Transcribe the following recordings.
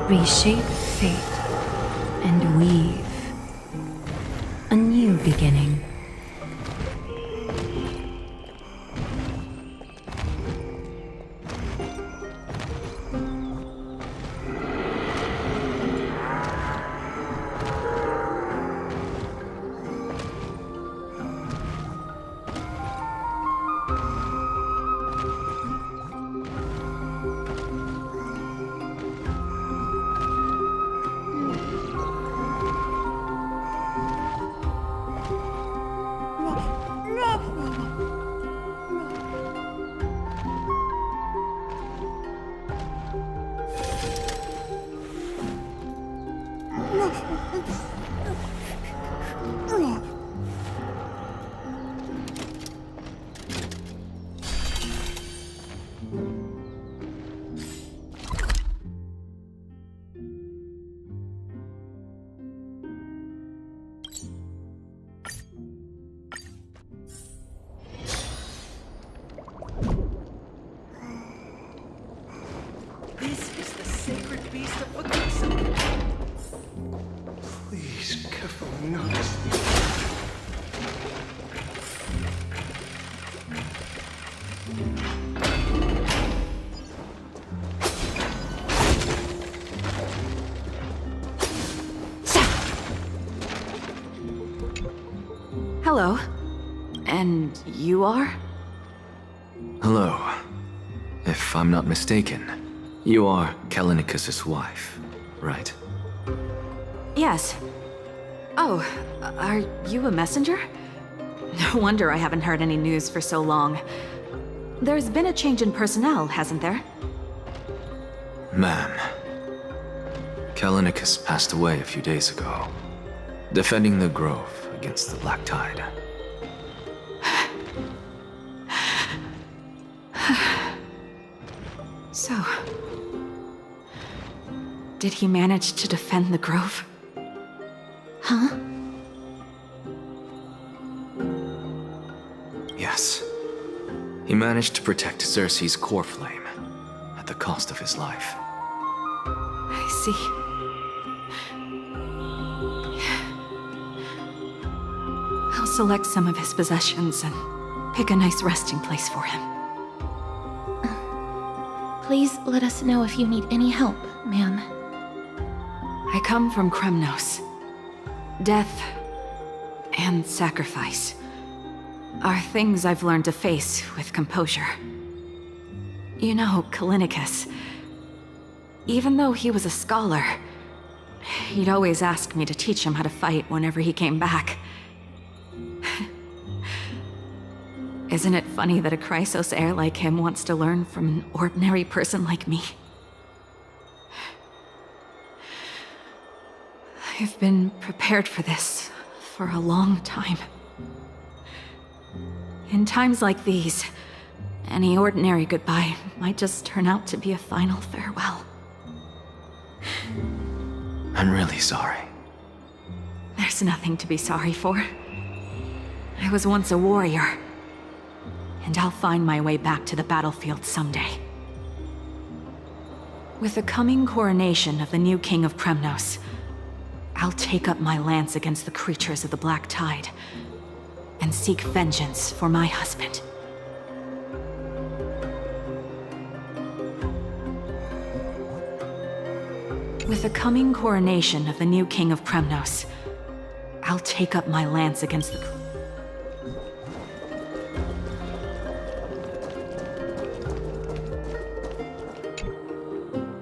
Reshape fate and weave a new beginning. This is the sacred beast of Medusa. Please, careful not. Hello. And you are? Hello. If I'm not mistaken, you are Callinicus' wife, right? Yes. Oh, are you a messenger? No wonder I haven't heard any news for so long. There's been a change in personnel, hasn't there? Ma'am, Callinicus passed away a few days ago, defending the Grove against the Black Tide. So, did he manage to defend the Grove? Huh? Yes. He managed to protect Xerxes' core flame at the cost of his life. I see. I'll select some of his possessions and pick a nice resting place for him. Please let us know if you need any help, ma'am. I come from Kremnos. Death and sacrifice are things I've learned to face with composure. You know, Callinicus, even though he was a scholar, he'd always ask me to teach him how to fight whenever he came back. Isn't it funny that a Chrysos heir like him wants to learn from an ordinary person like me? I've been prepared for this for a long time. In times like these, any ordinary goodbye might just turn out to be a final farewell. I'm really sorry. There's nothing to be sorry for. I was once a warrior, and I'll find my way back to the battlefield someday. With the coming coronation of the new king of Kremnos, I'll take up my lance against the creatures of the Black Tide and seek vengeance for my husband. With the coming coronation of the new king of Kremnos, I'll take up my lance against the...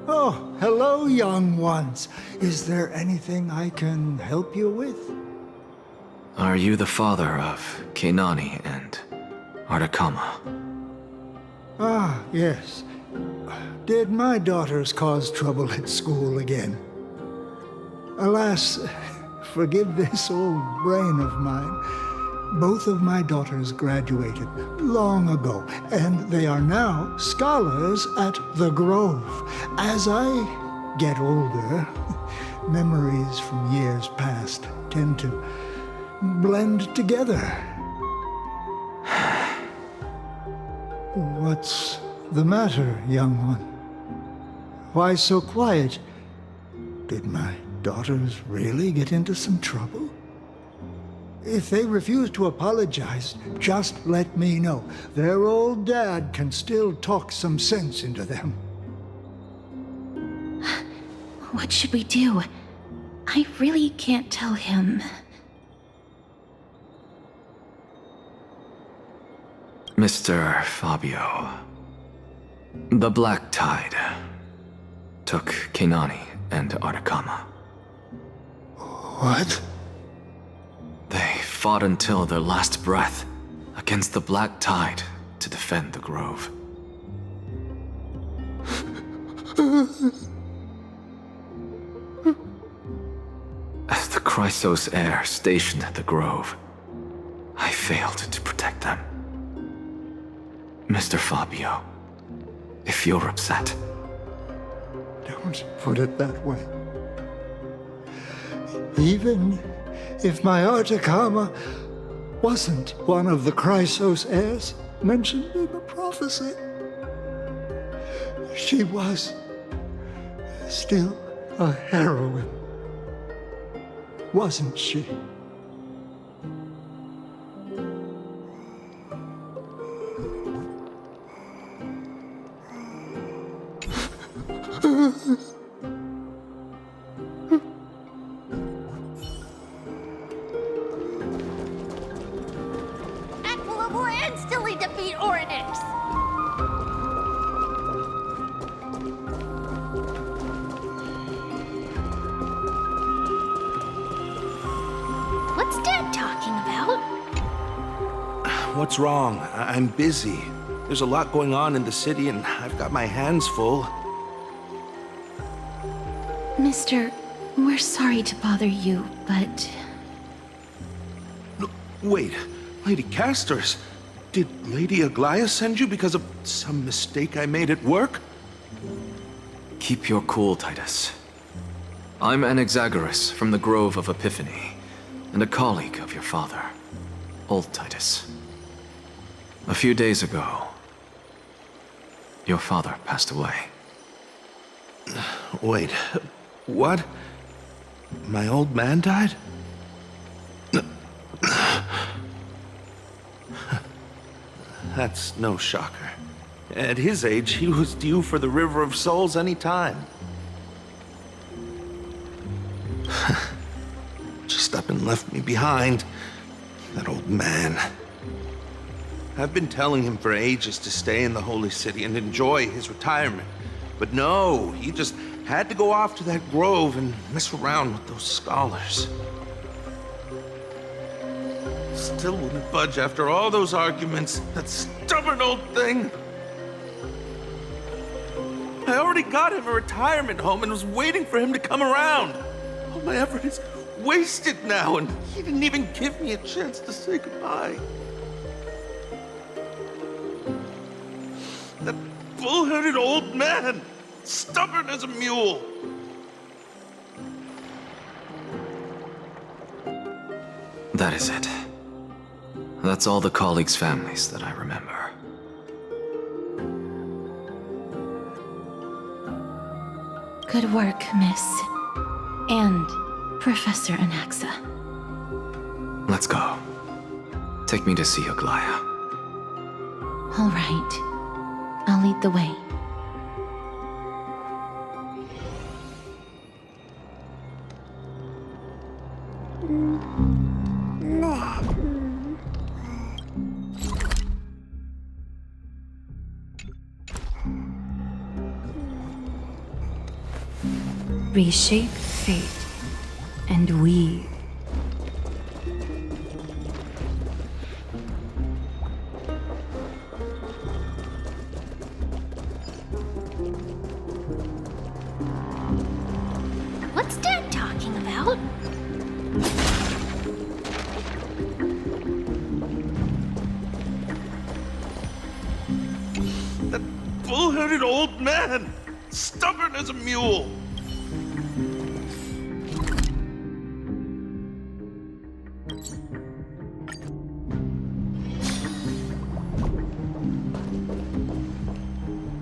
Oh, hello So, young ones, is there anything I can help you with? Are you the father of Keinani and Artakama? Ah, yes. Did my daughters cause trouble at school again? Alas, forgive this old brain of mine. Both of my daughters graduated long ago, and they are now scholars at the Grove. As I get older, memories from years past tend to blend together. What's the matter, young one? Why so quiet? Did my daughters really get into some trouble? If they refuse to apologize, just let me know. Their old dad can still talk some sense into them. What should we do? I really can't tell him. Mr. Fabio, the Black Tide took Keinani and Artakama. What? They fought until their last breath against the Black Tide to defend the Grove. As the Chrysos heir stationed at the Grove, I failed to protect them. Mr. Fabio, if you're upset... Don't put it that way. Even if my Artakama wasn't one of the Chrysos heirs mentioned in the prophecy, she was still a heroine, wasn't she? Aquila will instantly defeat Oryx! What's Dad talking about? What's wrong? I'm busy. There's a lot going on in the city, and I've got my hands full. Mister, we're sorry to bother you, but... Wait, Lady Castors, did Lady Aglaia send you because of some mistake I made at work? Keep your cool, Titus. I'm Anaxagoras from the Grove of Epiphany, and a colleague of your father, old Titus. A few days ago, your father passed away. Wait, what? My old man died? That's no shocker. At his age, he was due for the River of Souls any time. Just up and left me behind. That old man. I've been telling him for ages to stay in the Holy City and enjoy his retirement. But no, he just had to go off to that grove and mess around with those scholars. Still wouldn't budge after all those arguments. That stubborn old thing. I already got him a retirement home and was waiting for him to come around. All my effort is wasted now, and he didn't even give me a chance to say goodbye. That bull-headed old man, stubborn as a mule. That is it. That's all the colleagues' families that I remember. Good work, Miss. And Professor Anaxa. Let's go. Take me to see Aglaia. All right. I'll lead the way. reshape fate, and we... What's Dad talking about? That bull-headed old man! Stubborn as a mule!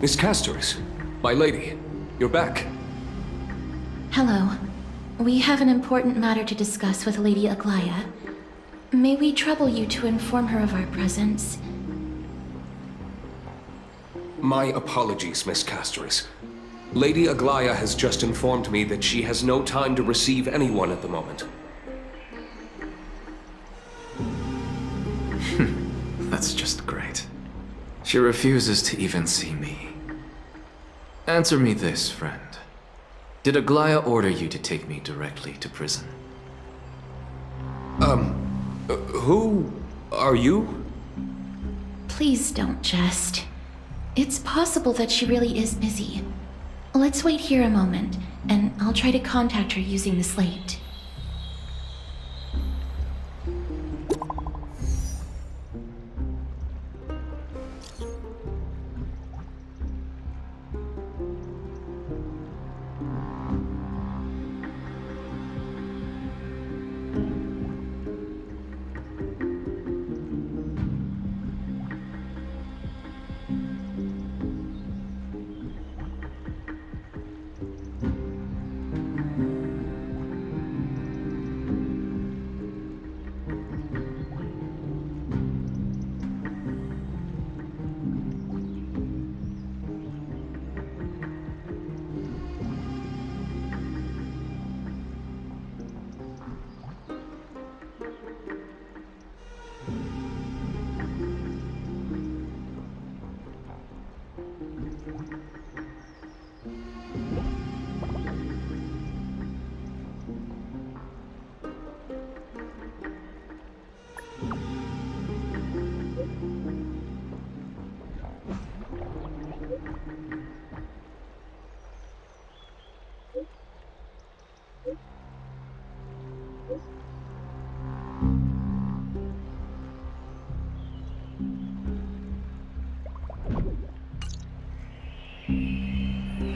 Miss Castoris, my lady, you're back. Hello. We have an important matter to discuss with Lady Aglaya. May we trouble you to inform her of our presence? My apologies, Miss Castoris. Lady Aglaya has just informed me that she has no time to receive anyone at the moment. That's just great. She refuses to even see me. Answer me this, friend. Did Aglaya order you to take me directly to prison? Who are you? Please don't jest. It's possible that she really is busy. Let's wait here a moment, and I'll try to contact her using the slate.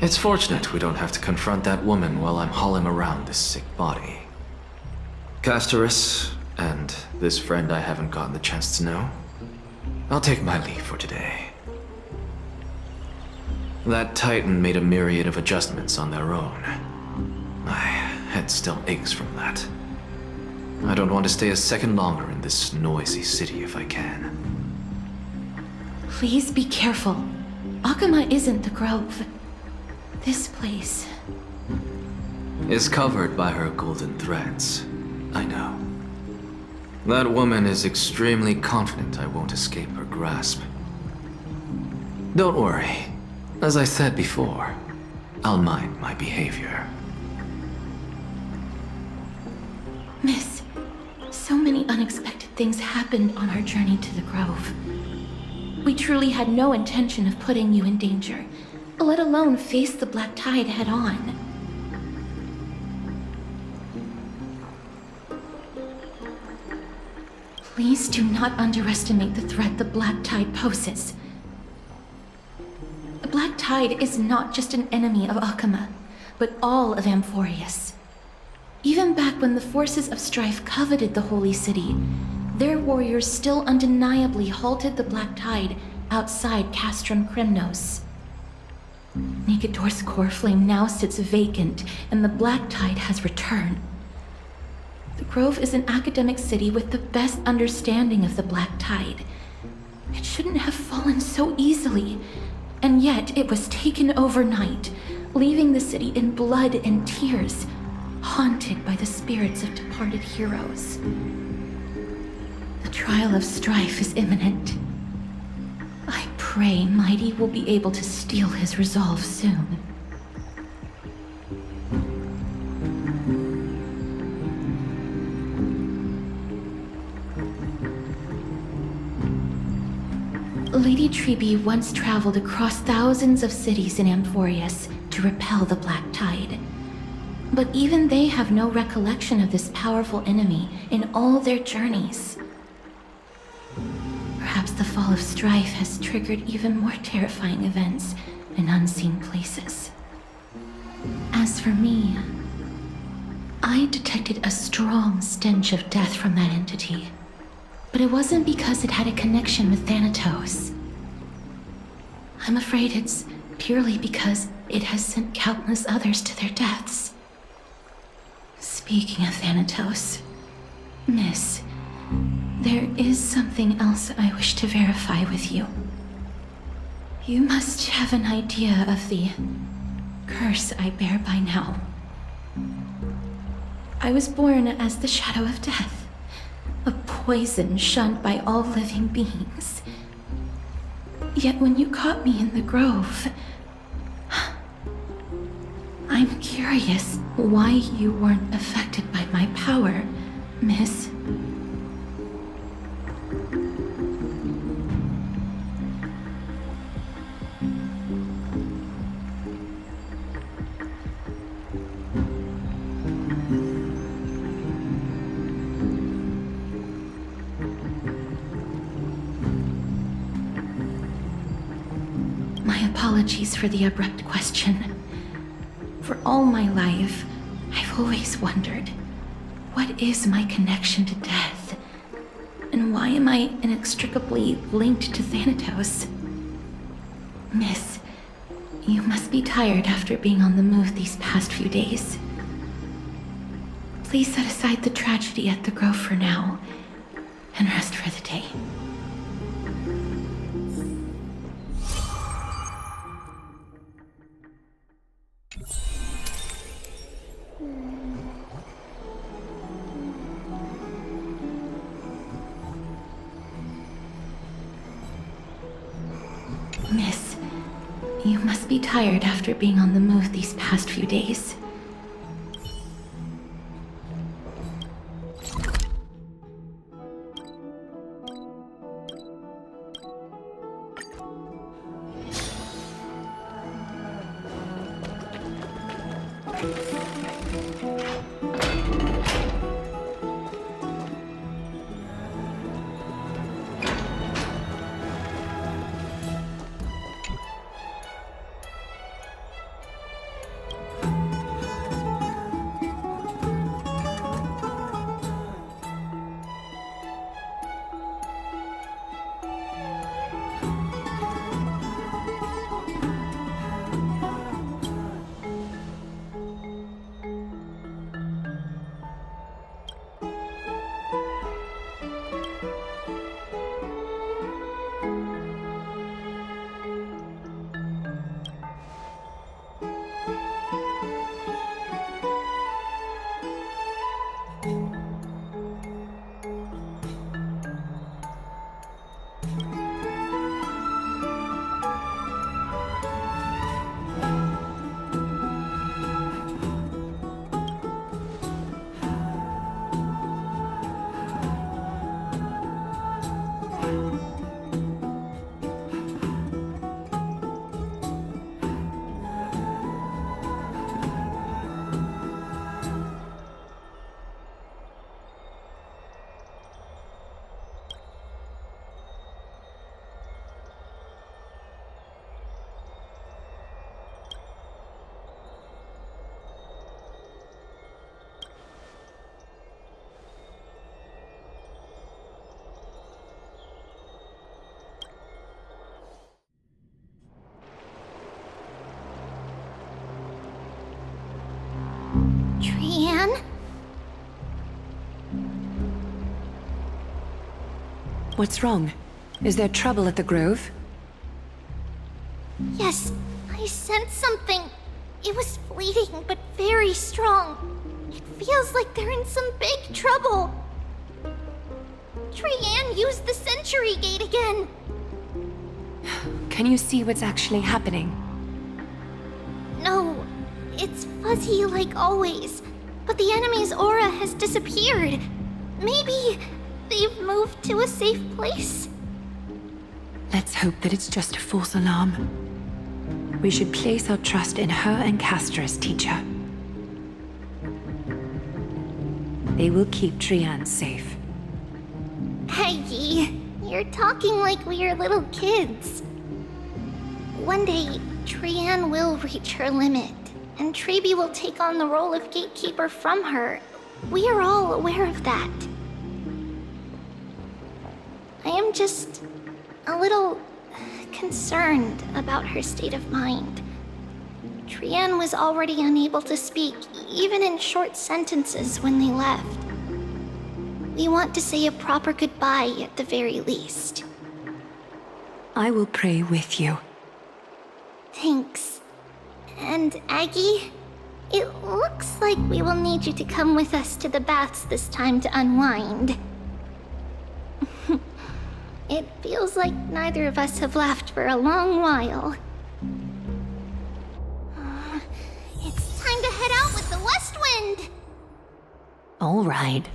It's fortunate we don't have to confront that woman while I'm hauling around this sick body. Castoris, and this friend I haven't gotten the chance to know, I'll take my leave for today. That Titan made a myriad of adjustments on their own. My head still aches from that. I don't want to stay a second longer in this noisy city if I can. Please be careful. Akama isn't the Grove. This place... is covered by her golden threads. I know. That woman is extremely confident I won't escape her grasp. Don't worry. As I said before, I'll mind my behavior. Miss, so many unexpected things happened on our journey to the Grove. We truly had no intention of putting you in danger, let alone face the Black Tide head-on. Please do not underestimate the threat the Black Tide poses. The Black Tide is not just an enemy of Akama, but all of Amphorius. Even back when the forces of strife coveted the Holy City, their warriors still undeniably halted the Black Tide outside Castrum Kremnos. Nigador's core flame now sits vacant, and the Black Tide has returned. The Grove is an academic city with the best understanding of the Black Tide. It shouldn't have fallen so easily, and yet it was taken overnight, leaving the city in blood and tears, haunted by the spirits of departed heroes. The trial of strife is imminent. I pray Mighty will be able to steel his resolve soon. Lady Trebe once traveled across thousands of cities in Amphorius to repel the Black Tide. But even they have no recollection of this powerful enemy in all their journeys. Perhaps the fall of Strife has triggered even more terrifying events in unseen places. As for me, I detected a strong stench of death from that entity. But it wasn't because it had a connection with Thanatos. I'm afraid it's purely because it has sent countless others to their deaths. Speaking of Thanatos, Miss, there is something else I wish to verify with you. You must have an idea of the curse I bear by now. I was born as the shadow of death. A poison shunned by all living beings. Yet when you caught me in the grove, I'm curious why you weren't affected by my power, Miss. Apologies for the abrupt question. For all my life, I've always wondered, what is my connection to death? And why am I inextricably linked to Thanatos? Miss, you must be tired after being on the move these past few days. Please set aside the tragedy at the Grove for now, and rest for the day. Miss, you must be tired after being on the move these past few days. Trian? What's wrong? Is there trouble at the Grove? Yes, I sensed something. It was fleeting, but very strong. It feels like they're in some big trouble. Trian used the Century Gate again. Can you see what's actually happening? No, it's fuzzy like always. But the enemy's aura has disappeared. Maybe they've moved to a safe place? Let's hope that it's just a false alarm. We should place our trust in her and Castris, teacher. They will keep Trian safe. Peggy, you're talking like we are little kids. One day, Trian will reach her limit, and Trebi will take on the role of gatekeeper from her. We are all aware of that. I am just a little concerned about her state of mind. Trian was already unable to speak, even in short sentences when they left. We want to say a proper goodbye at the very least. I will pray with you. Thanks. And Aggie, it looks like we will need you to come with us to the baths this time to unwind. It feels like neither of us have laughed for a long while. It's time to head out with the west wind! All right.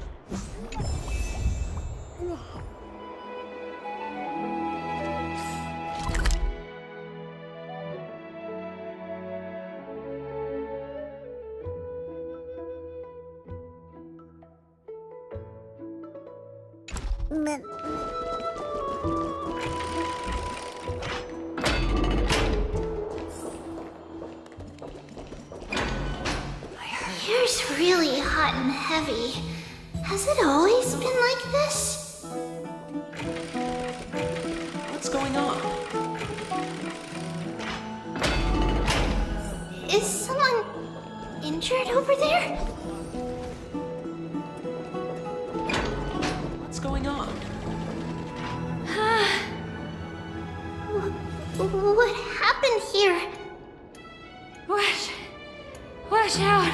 Here's really hot and heavy. Has it always been like this? What's going on? Is someone injured over there? What's going on? What happened here? Watch out!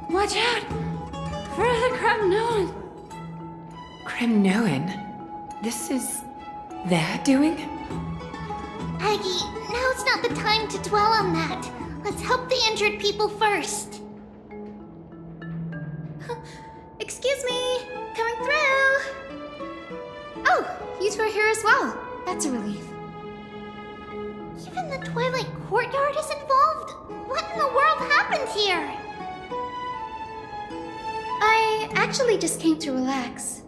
Watch out! For the Kremnoan! Kremnoan? This is their doing? Aggie, now's not the time to dwell on that. Let's help the injured people first. Excuse me, coming through. Oh, you two are here as well. That's a relief. Even the Twilight Courtyard is involved? What in the world happened here? I actually just came to relax.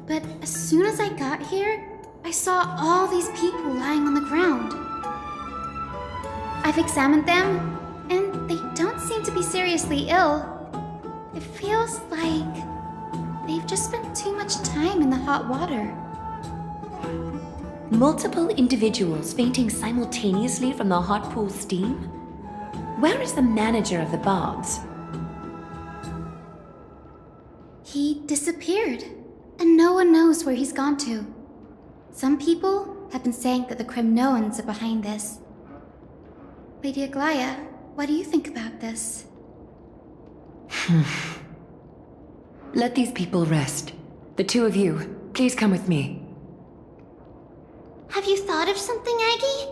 But as soon as I got here, I saw all these people lying on the ground. I've examined them, and they don't seem to be seriously ill. It feels like they've just spent too much time in the hot water. Multiple individuals fainting simultaneously from the hot pool steam? Where is the manager of the baths? He disappeared, and no one knows where he's gone to. Some people have been saying that the Kremnoans are behind this. Lady Aglaya, what do you think about this? Let these people rest. The two of you, please come with me. Have you thought of something, Aggie?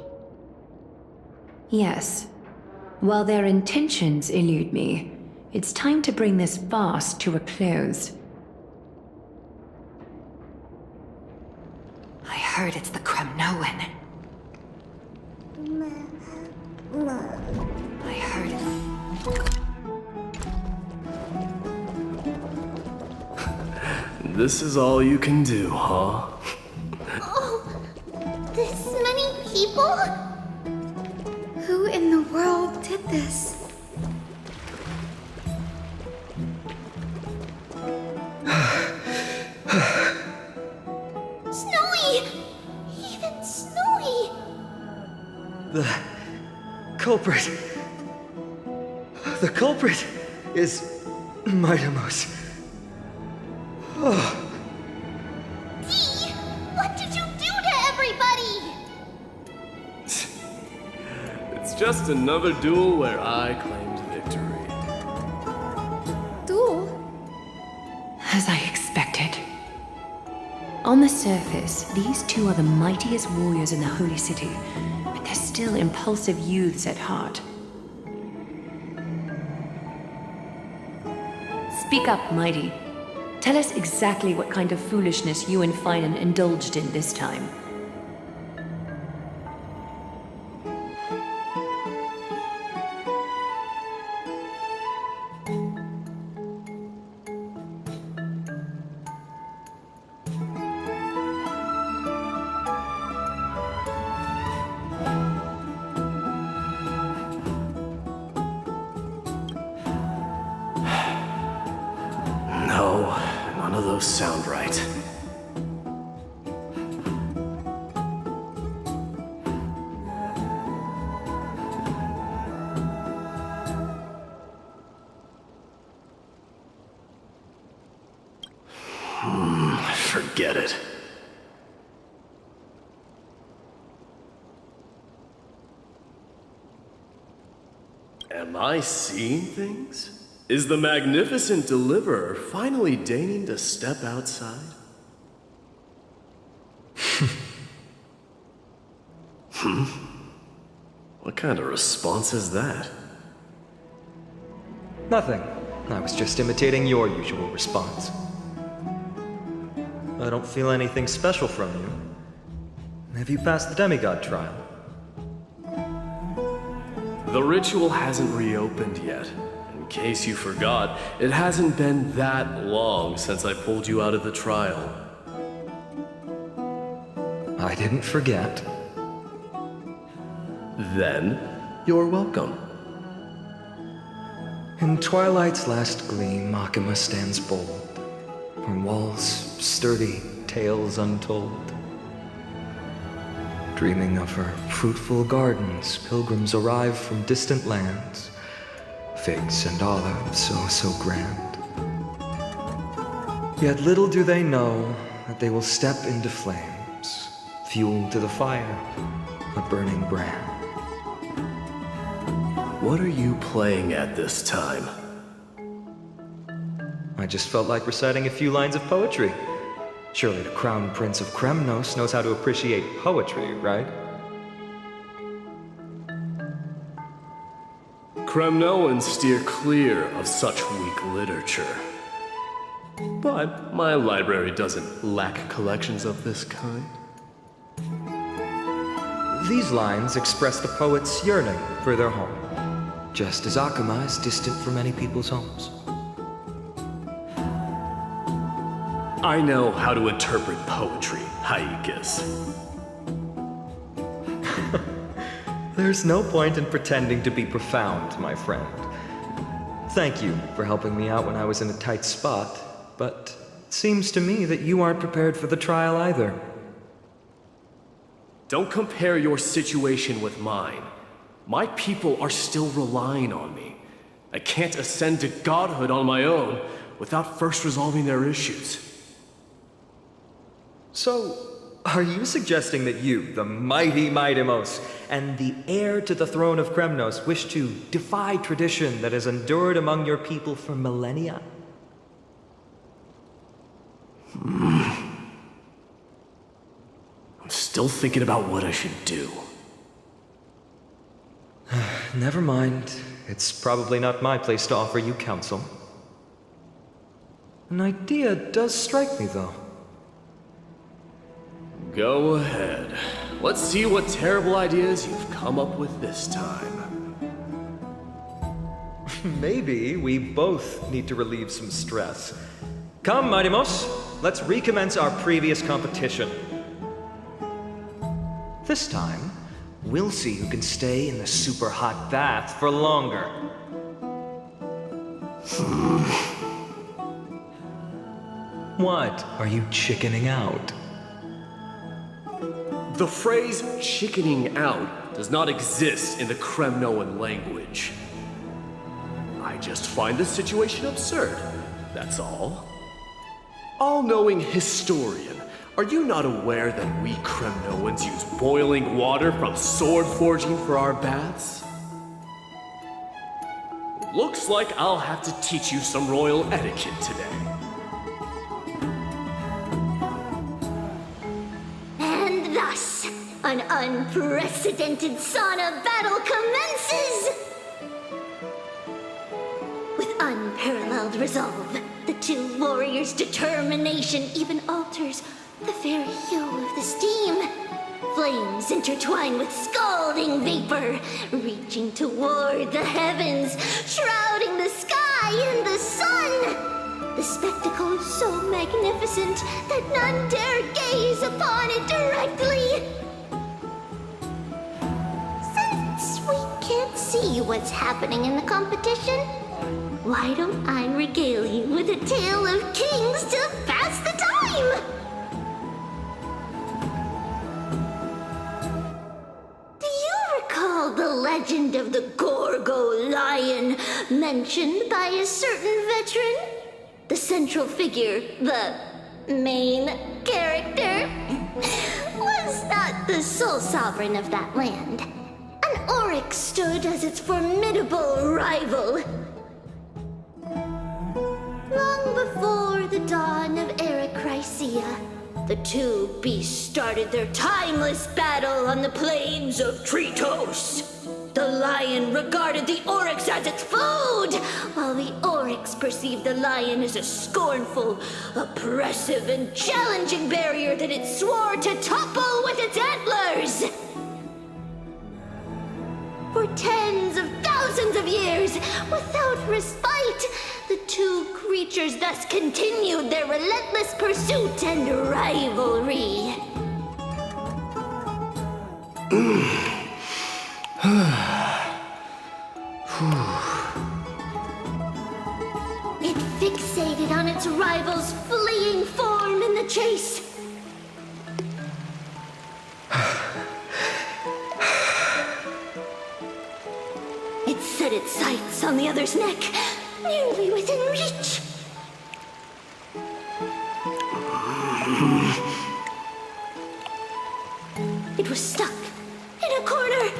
Yes. While their intentions elude me, it's time to bring this farce to a close. I heard it's the Kremnoan. I heard it. This is all you can do, huh? Oh, this many people? Who in the world did this? Snowy! Even Snowy! The culprit. The culprit is Mightimos. Oh. Dee! What did you do to everybody? It's just another duel where I claimed victory. Duel? As I expected. On the surface, these two are the mightiest warriors in the Holy City, but they're still impulsive youths at heart. Speak up, Mighty. Tell us exactly what kind of foolishness you and Finan indulged in this time. None of those sound right. Forget it. Am I seeing things? Is the magnificent deliverer finally deigning to step outside? What kind of response is that? Nothing. I was just imitating your usual response. I don't feel anything special from you. Have you passed the demigod trial? The ritual hasn't reopened yet. In case you forgot, it hasn't been that long since I pulled you out of the trial. I didn't forget. Then, you're welcome. In twilight's last gleam, Makima stands bold. Her walls sturdy, tales untold. Dreaming of her fruitful gardens, pilgrims arrive from distant lands. Figs and olives, so grand. Yet little do they know that they will step into flames, fuel to the fire, a burning brand. What are you playing at this time? I just felt like reciting a few lines of poetry. Surely the Crown Prince of Kremnos knows how to appreciate poetry, right? Kremnoans steer clear of such weak literature. But my library doesn't lack collections of this kind. These lines express the poet's yearning for their home, just as Akuma is distant from many people's homes. I know how to interpret poetry, Haikis. There's no point in pretending to be profound, my friend. Thank you for helping me out when I was in a tight spot, but it seems to me that you aren't prepared for the trial either. Don't compare your situation with mine. My people are still relying on me. I can't ascend to godhood on my own without first resolving their issues. So, are you suggesting that you, the mighty Mightimos, and the heir to the throne of Kremnos, wish to defy tradition that has endured among your people for millennia? I'm still thinking about what I should do. Never mind. It's probably not my place to offer you counsel. An idea does strike me, though. Go ahead. Let's see what terrible ideas you've come up with this time. Maybe we both need to relieve some stress. Come, Mightimos, let's recommence our previous competition. This time, we'll see who can stay in the super hot bath for longer. What? Are you chickening out? The phrase chickening out does not exist in the Kremnoan language. I just find the situation absurd, that's all. All-knowing historian, are you not aware that we Kremnoans use boiling water from sword forging for our baths? Looks like I'll have to teach you some royal etiquette today. And thus, an unprecedented sauna battle commences! With unparalleled resolve, the two warriors' determination even alters the very hue of the steam. Flames intertwine with scalding vapor, reaching toward the heavens, shrouding the sky in the sun. The spectacle is so magnificent that none dare gaze upon it directly. Since we can't see what's happening in the competition, why don't I regale you with a tale of kings to the Gorgo lion mentioned by a certain veteran? The central figure, the main character, was not the sole sovereign of that land. An oryx stood as its formidable rival. Long before the dawn of Erechrysia, the two beasts started their timeless battle on the plains of Tritos. The lion regarded the oryx as its food, while the oryx perceived the lion as a scornful, oppressive, and challenging barrier that it swore to topple with its antlers. For tens of thousands of years, without respite, the two creatures thus continued their relentless pursuit and rivalry. It fixated on its rival's fleeing form in the chase. It set its sights on the other's neck, nearly within reach. It was stuck in a corner.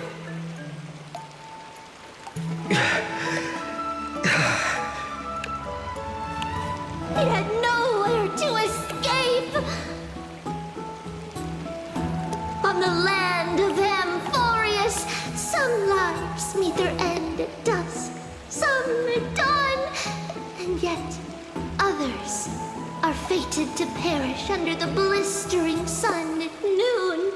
It had nowhere to escape. On the land of Amphorius, some lives meet their end at dusk, some at dawn, and yet others are fated to perish under the blistering sun at noon.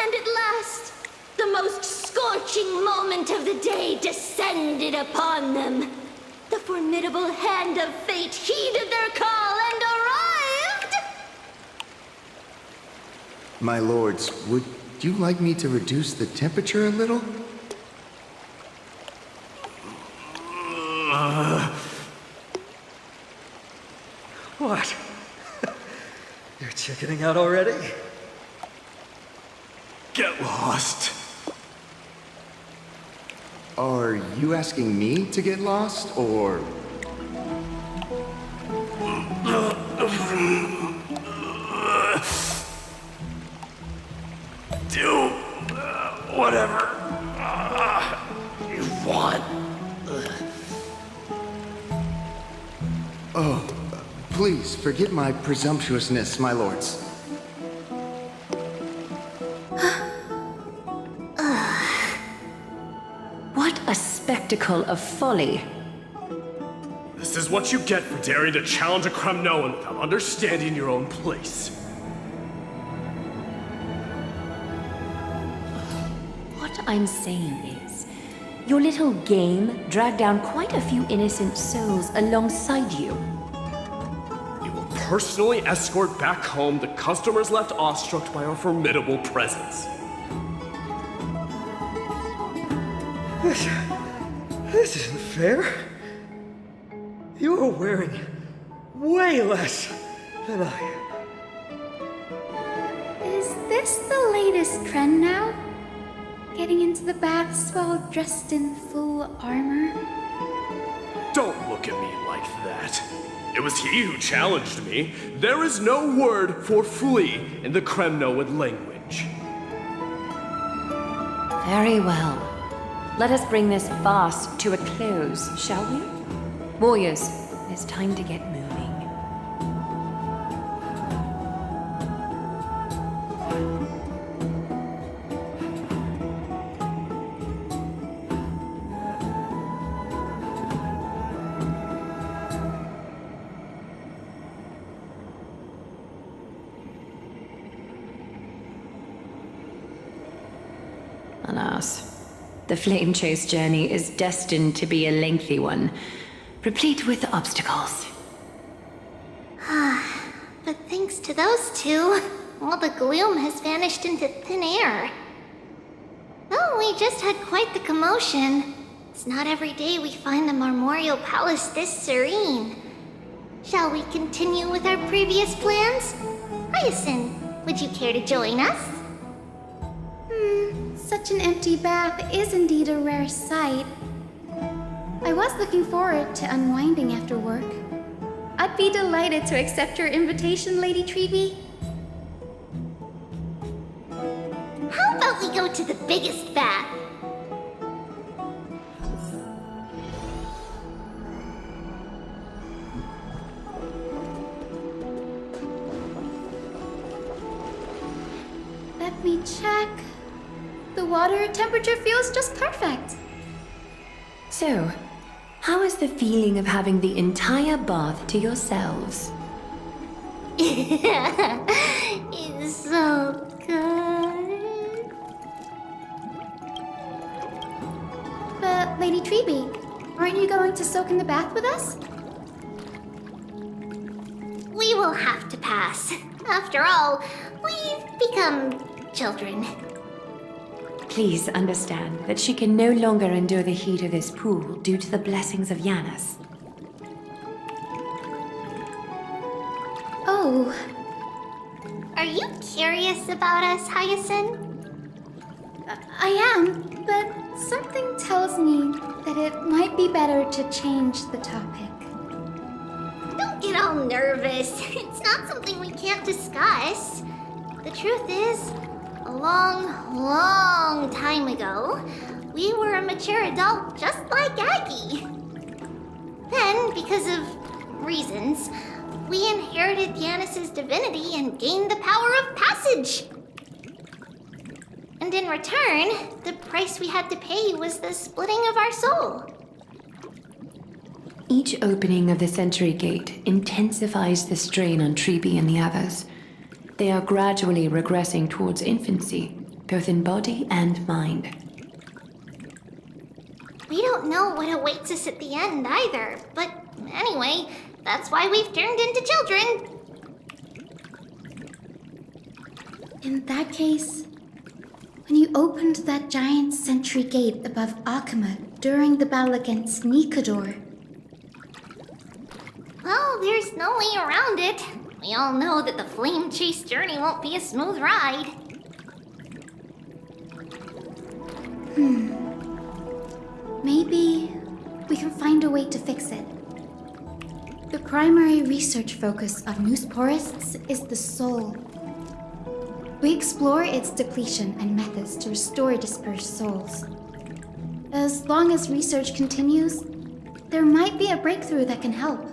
And at last, the most scorching moment of the day descended upon them. The formidable hand of fate heeded their call and arrived! My lords, would you like me to reduce the temperature a little? What? You're chickening out already? Get lost. Are you asking me to get lost, or... Do whatever you want. Oh, please forgive my presumptuousness, my lords. What a spectacle of folly. This is what you get for daring to challenge a Kremnoan without understanding your own place. What I'm saying is, your little game dragged down quite a few innocent souls alongside you. We will personally escort back home the customers left awestruck by our formidable presence. This isn't fair. You are wearing way less than I am. Is this the latest trend now? Getting into the baths while dressed in full armor? Don't look at me like that. It was he who challenged me. There is no word for flee in the Kremnoan language. Very well. Let us bring this farce to a close, shall we? Warriors, it's time to get moving. Alas, the flame chase journey is destined to be a lengthy one, replete with obstacles. But thanks to those two, all the gloom has vanished into thin air. Well, we just had quite the commotion. It's not every day we find the Marmorial Palace this serene. Shall we continue with our previous plans? Hyacinth, would you care to join us? Such an empty bath is indeed a rare sight. I was looking forward to unwinding after work. I'd be delighted to accept your invitation, Lady Treeby. How about we go to the biggest bath? Let me check. The water temperature feels just perfect. So, how is the feeling of having the entire bath to yourselves? It's so good. But, Lady Treeby, aren't you going to soak in the bath with us? We will have to pass. After all, we've become children. Please understand that she can no longer endure the heat of this pool due to the blessings of Yanis. Oh. Are you curious about us, Hyacinth? I am, but something tells me that it might be better to change the topic. Don't get all nervous. It's not something we can't discuss. The truth is, a long time ago, we were a mature adult just like Aggie. Then, because of reasons, we inherited Yanis's divinity and gained the power of passage. And in return, the price we had to pay was the splitting of our soul. Each opening of the Century Gate intensifies the strain on Treeby and the others. They are gradually regressing towards infancy, both in body and mind. We don't know what awaits us at the end either, but anyway, that's why we've turned into children. In that case, when you opened that giant sentry gate above Akama during the battle against Nikador. Well, there's no way around it. We all know that the flame chase journey won't be a smooth ride. Maybe we can find a way to fix it. The primary research focus of Moose Forests is the soul. We explore its depletion and methods to restore dispersed souls. As long as research continues, there might be a breakthrough that can help.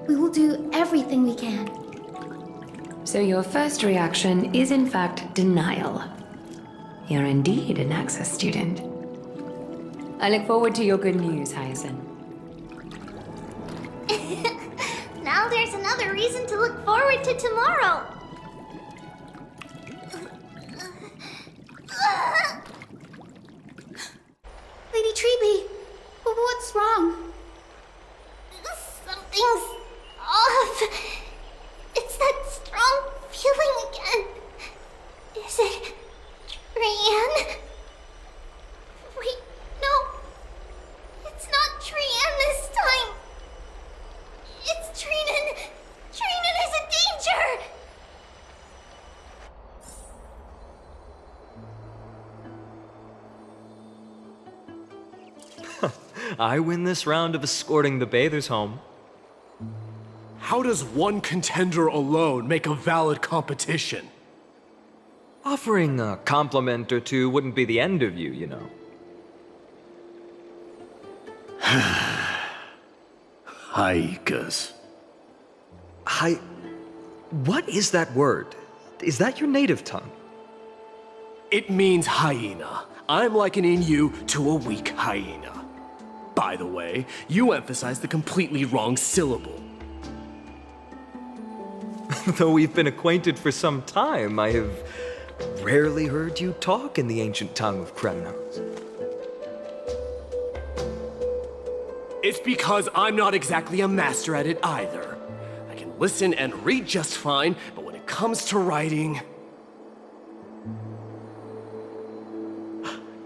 We will do everything we can. So your first reaction is in fact denial. You're indeed an Access student. I look forward to your good news, Hyacinth. Now there's another reason to look forward to tomorrow. Lady Treeby, what's wrong? Something's off. It's that strong feeling again. Is it Trian? Wait, no. It's not Trian this time. It's Trinan. Trinan is in danger. I win this round of escorting the bathers home. How does one contender alone make a valid competition? Offering a compliment or two wouldn't be the end of you, you know. Haikas. What is that word? Is that your native tongue? It means hyena. I'm likening you to a weak hyena. By the way, you emphasized the completely wrong syllable. Though we've been acquainted for some time, I have rarely heard you talk in the ancient tongue of Kremnos. It's because I'm not exactly a master at it either. I can listen and read just fine, but when it comes to writing...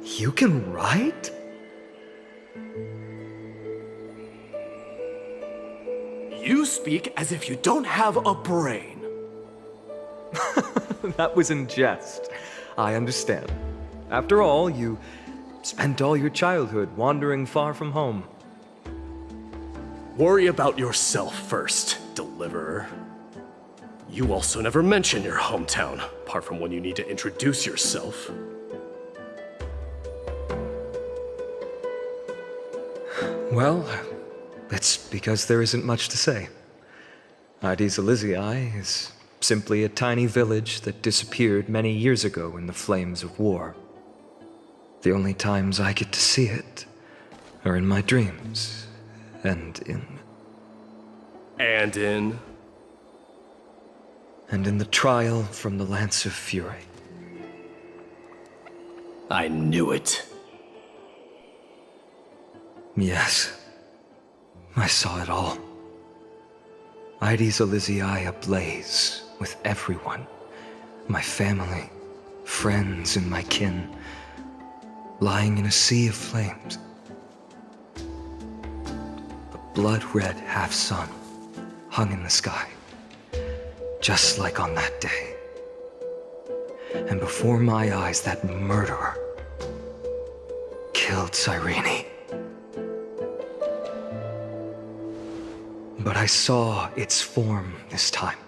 You can write? You speak as if you don't have a brain. That was in jest. I understand. After all, you spent all your childhood wandering far from home. Worry about yourself first, Deliverer. You also never mention your hometown, apart from when you need to introduce yourself. Well, it's because there isn't much to say. Aedes Elysiae is simply a tiny village that disappeared many years ago in the flames of war. The only times I get to see it are in my dreams, and in the trial from the Lance of Fury. I knew it. Yes, I saw it all. Aedes Elysiae ablaze with everyone. My family, friends, and my kin, lying in a sea of flames. A blood-red half-sun hung in the sky, just like on that day. And before my eyes, that murderer killed Cyrene. But I saw its form this time.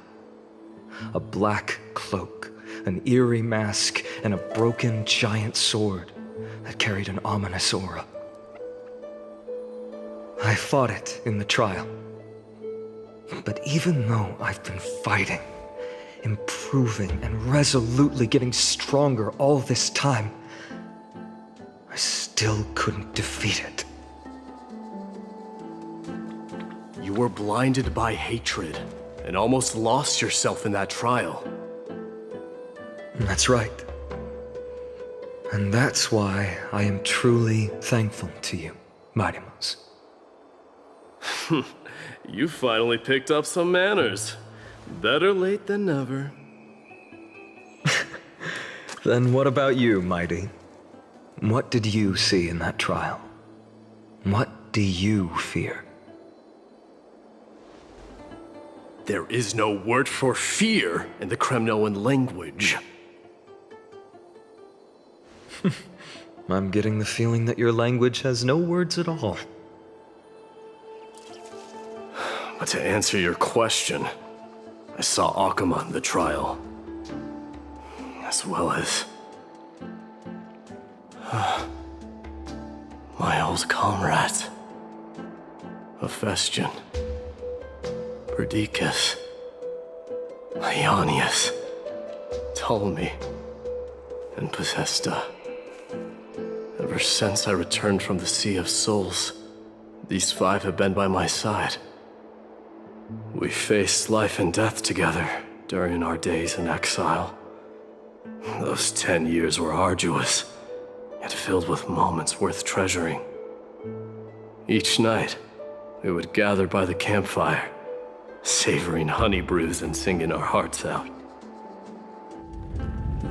A black cloak, an eerie mask, and a broken giant sword that carried an ominous aura. I fought it in the trial. But even though I've been fighting, improving, and resolutely getting stronger all this time, I still couldn't defeat it. You were blinded by hatred and almost lost yourself in that trial. That's right. And that's why I am truly thankful to you, Mightymouse. You finally picked up some manners. Better late than never. Then what about you, Mighty? What did you see in that trial? What do you fear? There is no word for fear in the Kremnoan language. I'm getting the feeling that your language has no words at all. But to answer your question, I saw Akuma in the trial. As well as my old comrades. Hephaestion, Perdiccas, Ionius, Ptolemy, and Possesta. Ever since I returned from the Sea of Souls, these five have been by my side. We faced life and death together during our days in exile. Those 10 years were arduous, yet filled with moments worth treasuring. Each night, we would gather by the campfire, savoring honey brews and singing our hearts out.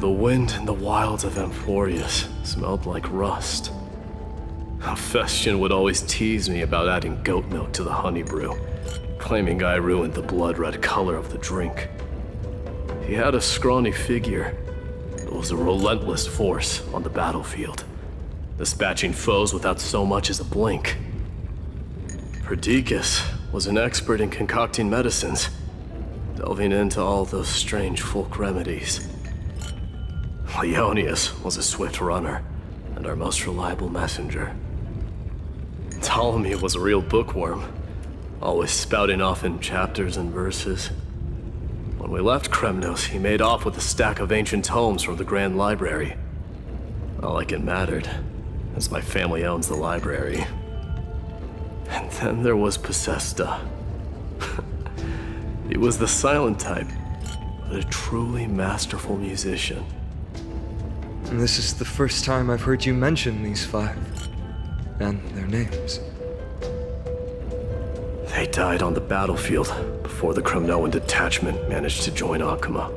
The wind in the wilds of Amphorius smelled like rust. Hephaestion would always tease me about adding goat milk to the honey brew, claiming I ruined the blood-red color of the drink. He had a scrawny figure, but was a relentless force on the battlefield, dispatching foes without so much as a blink. Perdiccas was an expert in concocting medicines, delving into all those strange folk remedies. Ionius was a swift runner and our most reliable messenger. Ptolemy was a real bookworm, always spouting off in chapters and verses. When we left Kremnos, he made off with a stack of ancient tomes from the Grand Library. Not like it mattered, as my family owns the library. And then there was Possesta. He was the silent type, but a truly masterful musician. And this is the first time I've heard you mention these five, and their names. They died on the battlefield before the Kremnoan detachment managed to join Akuma.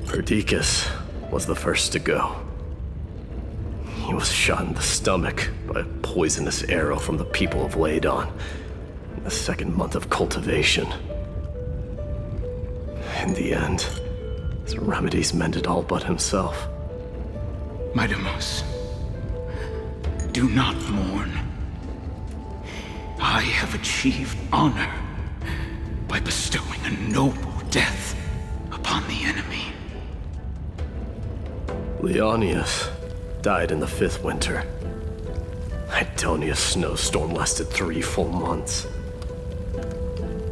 Perdiccas was the first to go. He was shot in the stomach by a poisonous arrow from the people of Ladon in the second month of cultivation. In the end, Remedies mended all but himself. Midamos, do not mourn. I have achieved honor by bestowing a noble death upon the enemy. Leonius died in the 5th winter. Idonia's snowstorm lasted 3 full months.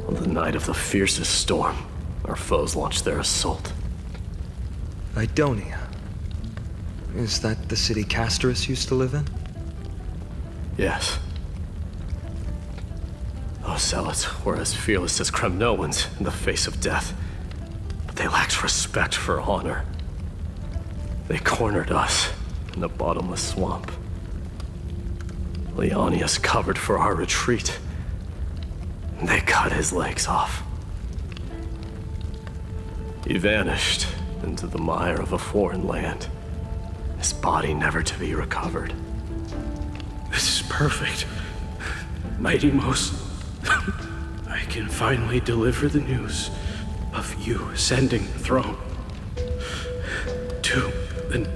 On the night of the fiercest storm, our foes launched their assault. Idonia. Is that the city Castorus used to live in? Yes. Those zealots were as fearless as Kremnoans in the face of death, but they lacked respect for honor. They cornered us in the bottomless swamp. Leonius covered for our retreat, and they cut his legs off. He vanished into the mire of a foreign land, his body never to be recovered. This is perfect. Mighty Most, I can finally deliver the news of you ascending the throne to the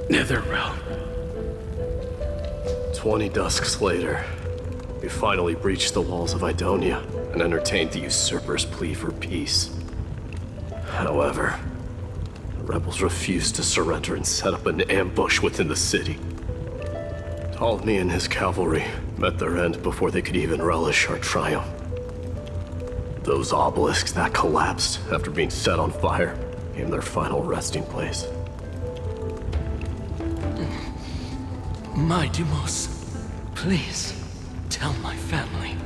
Netherrealm. 20 dusks later, we finally breached the walls of Idonia and entertained the usurper's plea for peace. However, the rebels refused to surrender and set up an ambush within the city. Ptolemy and his cavalry met their end before they could even relish our triumph. Those obelisks that collapsed after being set on fire became their final resting place. Midamos, please tell my family.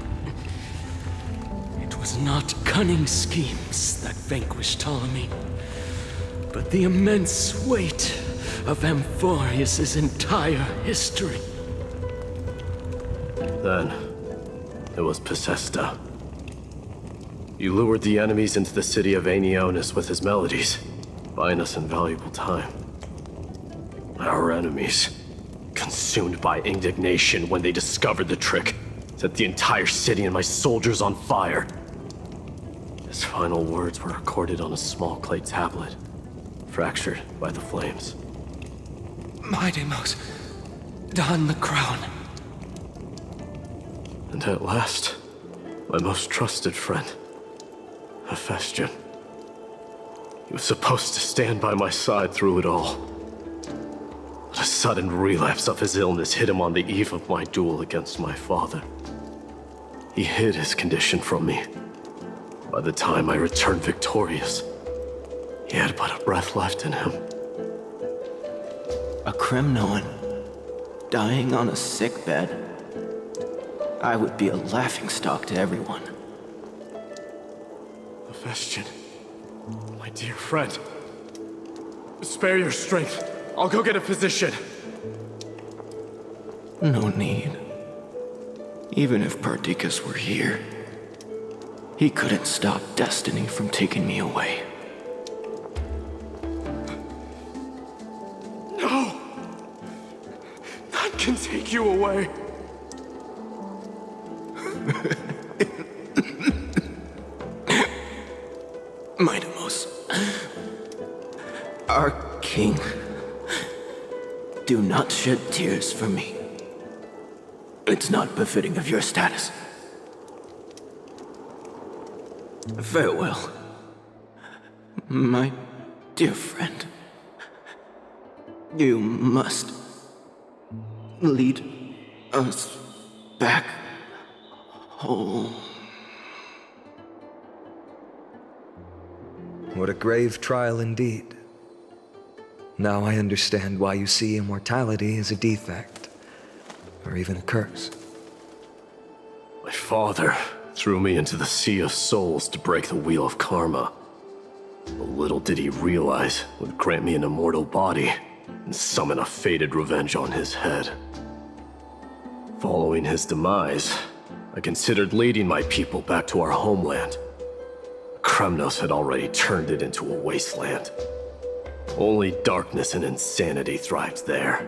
It was not cunning schemes that vanquished Ptolemy, but the immense weight of Amphorius' entire history. Then, it was Pacesta. He lured the enemies into the city of Aenionis with his melodies, buying us invaluable time. Our enemies, consumed by indignation when they discovered the trick, set the entire city and my soldiers on fire. His final words were recorded on a small clay tablet, fractured by the flames. Midamos, don the crown. And at last, my most trusted friend, Hephaestion. He was supposed to stand by my side through it all. But a sudden relapse of his illness hit him on the eve of my duel against my father. He hid his condition from me. By the time I returned victorious, he had but a breath left in him. A Kremnoan dying on a sickbed. I would be a laughingstock to everyone. Hephaestion, my dear friend. Spare your strength. I'll go get a physician. No need. Even if Perdiccas were here, he couldn't stop destiny from taking me away. No! None can take you away. Midamos, our king, do not shed tears for me. It's not befitting of your status. Farewell, my dear friend. You must lead us back home. What a grave trial indeed. Now I understand why you see immortality as a defect, or even a curse. My father threw me into the sea of souls to break the wheel of karma. But little did he realize it would grant me an immortal body and summon a fated revenge on his head. Following his demise, I considered leading my people back to our homeland. Kremnos had already turned it into a wasteland. Only darkness and insanity thrived there.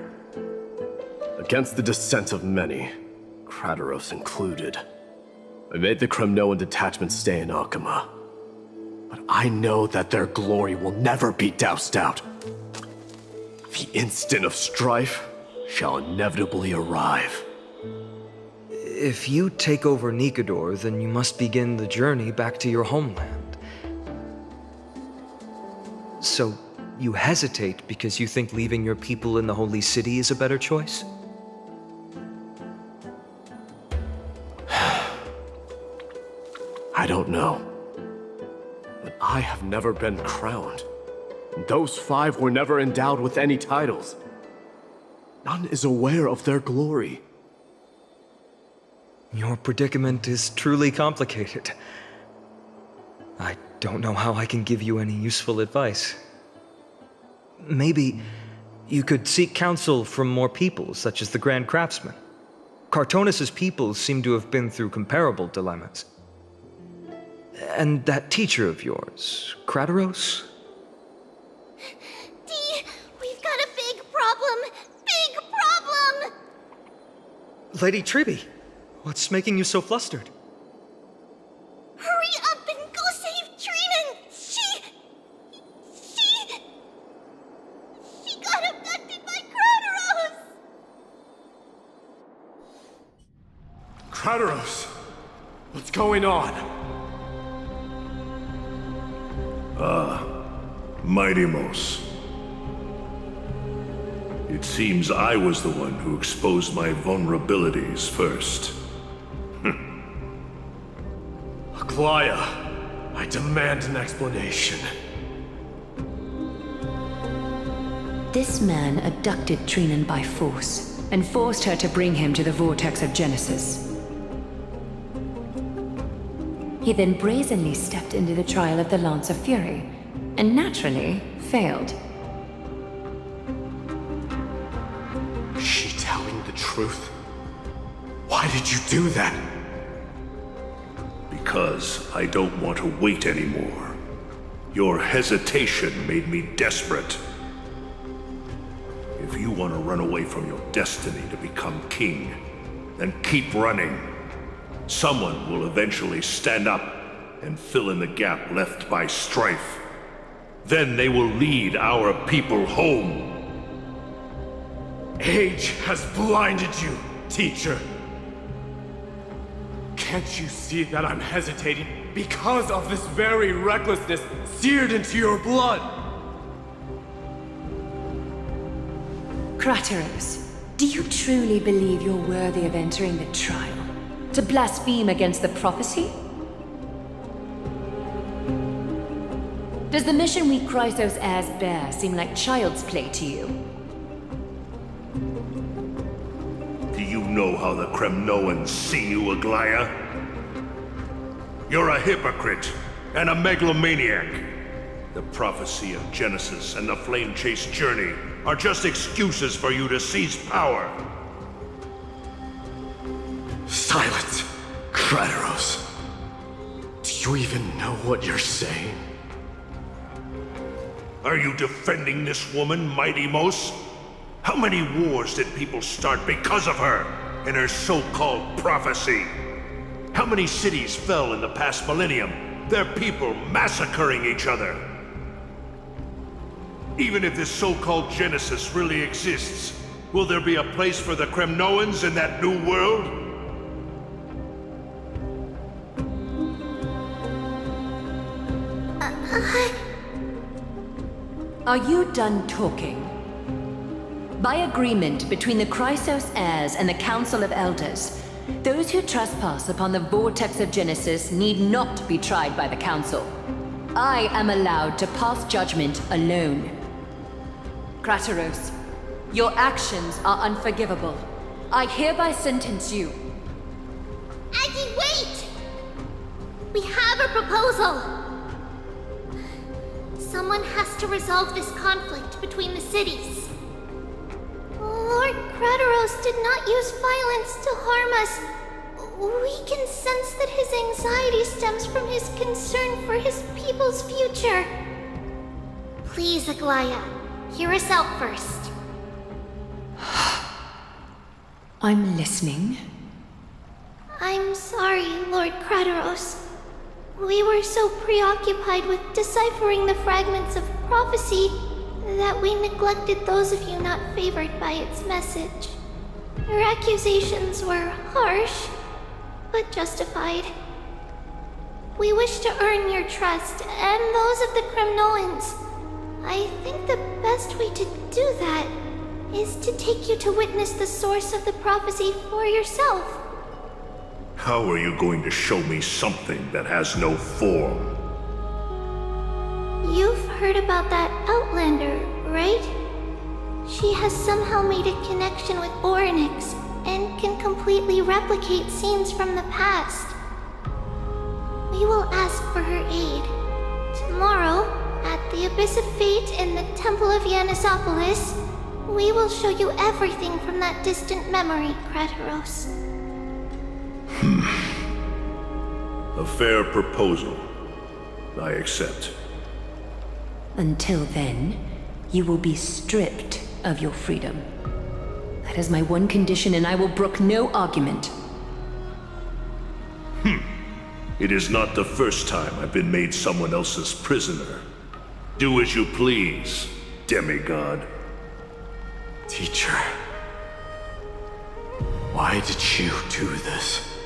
Against the dissent of many, Krateros included, I made the Kremnoan detachment stay in Akama. but I know that their glory will never be doused out. The instant of strife shall inevitably arrive. If you take over Nikador, then you must begin the journey back to your homeland. So, you hesitate because you think leaving your people in the Holy City is a better choice? I don't know. But I have never been crowned. And those 5 were never endowed with any titles. None is aware of their glory. Your predicament is truly complicated. I don't know how I can give you any useful advice. Maybe you could seek counsel from more peoples, such as the Grand Craftsman. Cartonis' peoples seem to have been through comparable dilemmas. And that teacher of yours, Krateros? Dee, we've got a big problem! Big problem! Lady Tribby, what's making you so flustered? Hurry up and go save Trinan! She got abducted by Krateros! Krateros! What's going on? Mighty-Mos. It seems I was the one who exposed my vulnerabilities first. Aglaya, I demand an explanation. This man abducted Trinan by force and forced her to bring him to the vortex of Genesis. He then brazenly stepped into the trial of the Lance of Fury, and naturally failed. Is she telling the truth? Why did you do that? Because I don't want to wait anymore. Your hesitation made me desperate. If you want to run away from your destiny to become king, then keep running. Someone will eventually stand up and fill in the gap left by strife. Then they will lead our people home. Age has blinded you, teacher. Can't you see that I'm hesitating because of this very recklessness seared into your blood? Krateros, do you truly believe you're worthy of entering the trial? To blaspheme against the prophecy? Does the mission we Chrysos heirs bear seem like child's play to you? Do you know how the Kremnoans see you, Aglaya? You're a hypocrite and a megalomaniac. The prophecy of Genesis and the Flame Chase journey are just excuses for you to seize power. Silence, Krateros. Do you even know what you're saying? Are you defending this woman, Mighty-Mos? How many wars did people start because of her and her so-called prophecy? How many cities fell in the past millennium, their people massacring each other? Even if this so-called Genesis really exists, will there be a place for the Kremnoans in that new world? Are you done talking? By agreement between the Chrysos heirs and the Council of Elders, those who trespass upon the vortex of Genesis need not be tried by the Council. I am allowed to pass judgment alone. Krateros, your actions are unforgivable. I hereby sentence you. Aggie, wait! We have a proposal! Someone has to resolve this conflict between the cities. Lord Krateros did not use violence to harm us. We can sense that his anxiety stems from his concern for his people's future. Please, Aglaya, hear us out first. I'm listening. I'm sorry, Lord Krateros. We were so preoccupied with deciphering the fragments of prophecy that we neglected those of you not favored by its message. Your accusations were harsh, but justified. We wish to earn your trust and those of the Kremnoans. I think the best way to do that is to take you to witness the source of the prophecy for yourself. How are you going to show me something that has no form? You've heard about that Outlander, right? She has somehow made a connection with Orynyx and can completely replicate scenes from the past. We will ask for her aid. Tomorrow, at the Abyss of Fate in the Temple of Yanisopolis, we will show you everything from that distant memory, Krateros. A fair proposal. I accept. Until then, you will be stripped of your freedom. That is my one condition, and I will brook no argument. It is not the first time I've been made someone else's prisoner. Do as you please, demigod. Teacher, why did you do this?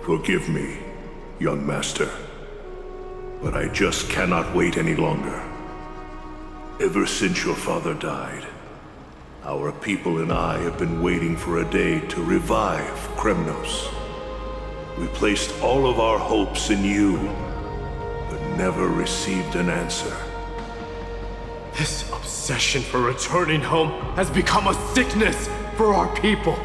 Forgive me, young master, but I just cannot wait any longer. Ever since your father died, our people and I have been waiting for a day to revive Kremnos. We placed all of our hopes in you, but never received an answer. This obsession for returning home has become a sickness for our people.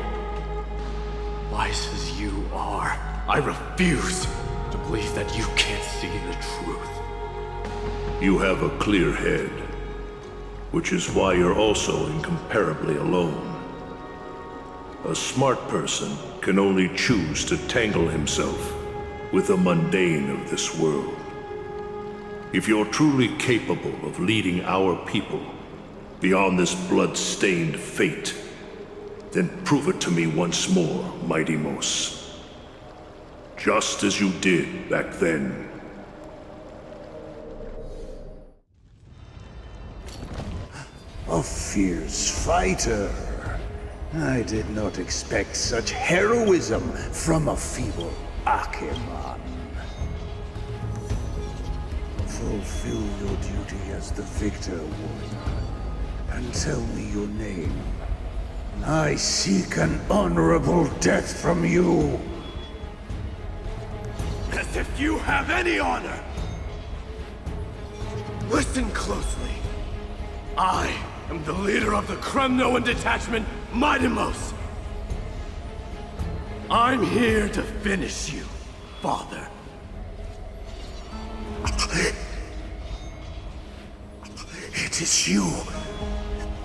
Wise as you are, I refuse to believe that you can't see the truth. You have a clear head, which is why you're also incomparably alone. A smart person can only choose to tangle himself with the mundane of this world. If you're truly capable of leading our people beyond this blood-stained fate, then prove it to me once more, Mighty Mos. Just as you did back then. A fierce fighter. I did not expect such heroism from a feeble Acheman. Fulfill your duty as the victor, warrior, and tell me your name. I seek an honorable death from you. As if you have any honor! Listen closely. I am the leader of the Kremnoan detachment, Mighty Mos. I'm here to finish you, father. It is you,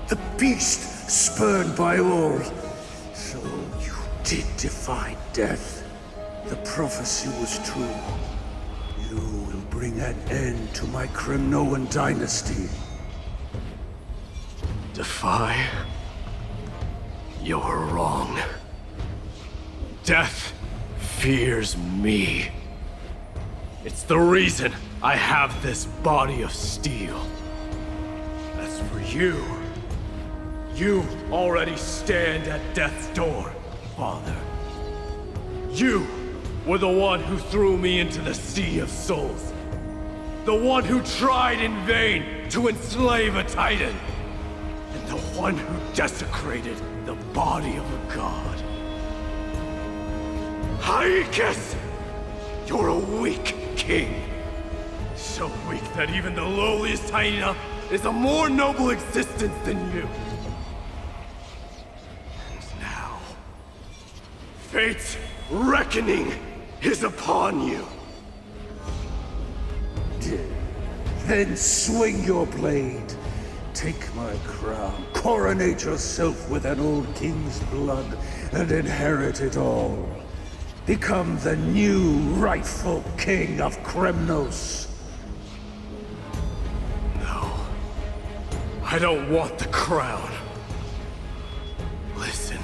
the beast spurned by all. So you did defy death. The prophecy was true. You will bring an end to my Kremnoan dynasty. Defy? You're wrong. Death fears me. It's the reason I have this body of steel. As for you, you already stand at death's door, father. You were the one who threw me into the Sea of Souls. The one who tried in vain to enslave a Titan. And the one who desecrated the body of a god. Haikis! You're a weak king. So weak that even the lowliest hyena is a more noble existence than you. And now, fate's reckoning is upon you. Then swing your blade. Take my crown, coronate yourself with an old king's blood, and inherit it all. Become the new rightful king of Kremnos. No. I don't want the crown. Listen.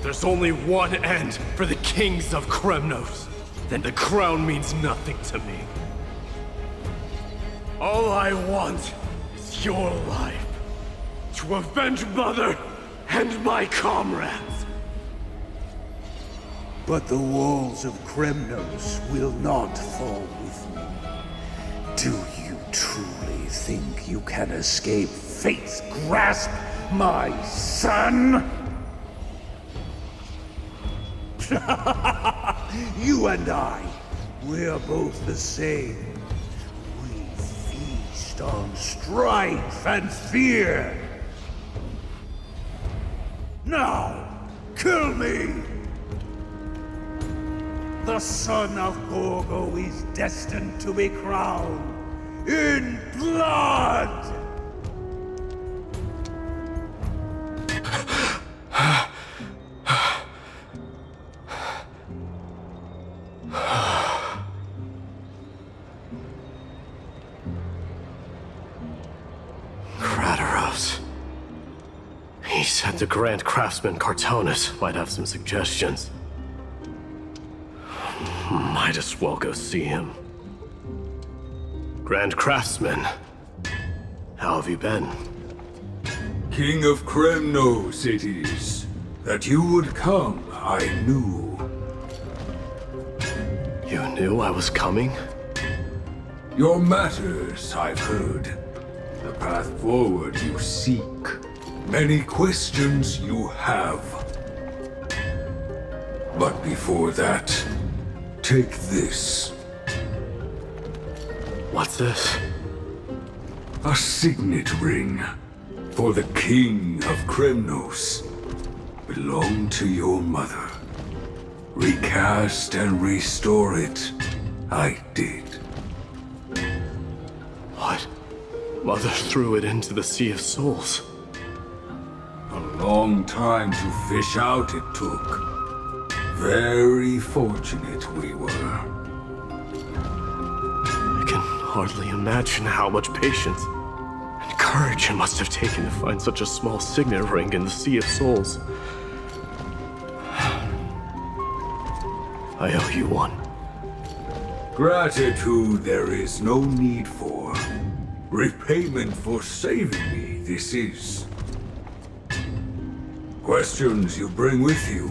There's only one end for the kings of Kremnos. then the crown means nothing to me. All I want is your life, to avenge Mother and my comrades. But the walls of Kremnos will not fall with me. Do you truly think you can escape fate's grasp, my son? You and I, we're both the same. We feast on strife and fear. Now, kill me! The son of Gorgo is destined to be crowned in blood! He said the Grand Craftsman Cartonus might have some suggestions. Might as well go see him. Grand Craftsman, how have you been? King of Kremnos it is. That you would come, I knew. You knew I was coming? Your matters, I've heard. The path forward you seek. Many questions you have. But before that, take this. What's this? A signet ring for the King of Kremnos. Belonged to your mother. Recast and restore it. I did. What? Mother threw it into the Sea of Souls. A long time to fish out it took. Very fortunate we were. I can hardly imagine how much patience and courage it must have taken to find such a small signet ring in the Sea of Souls. I owe you one. Gratitude there is no need for. Repayment for saving me, this is. Questions you bring with you?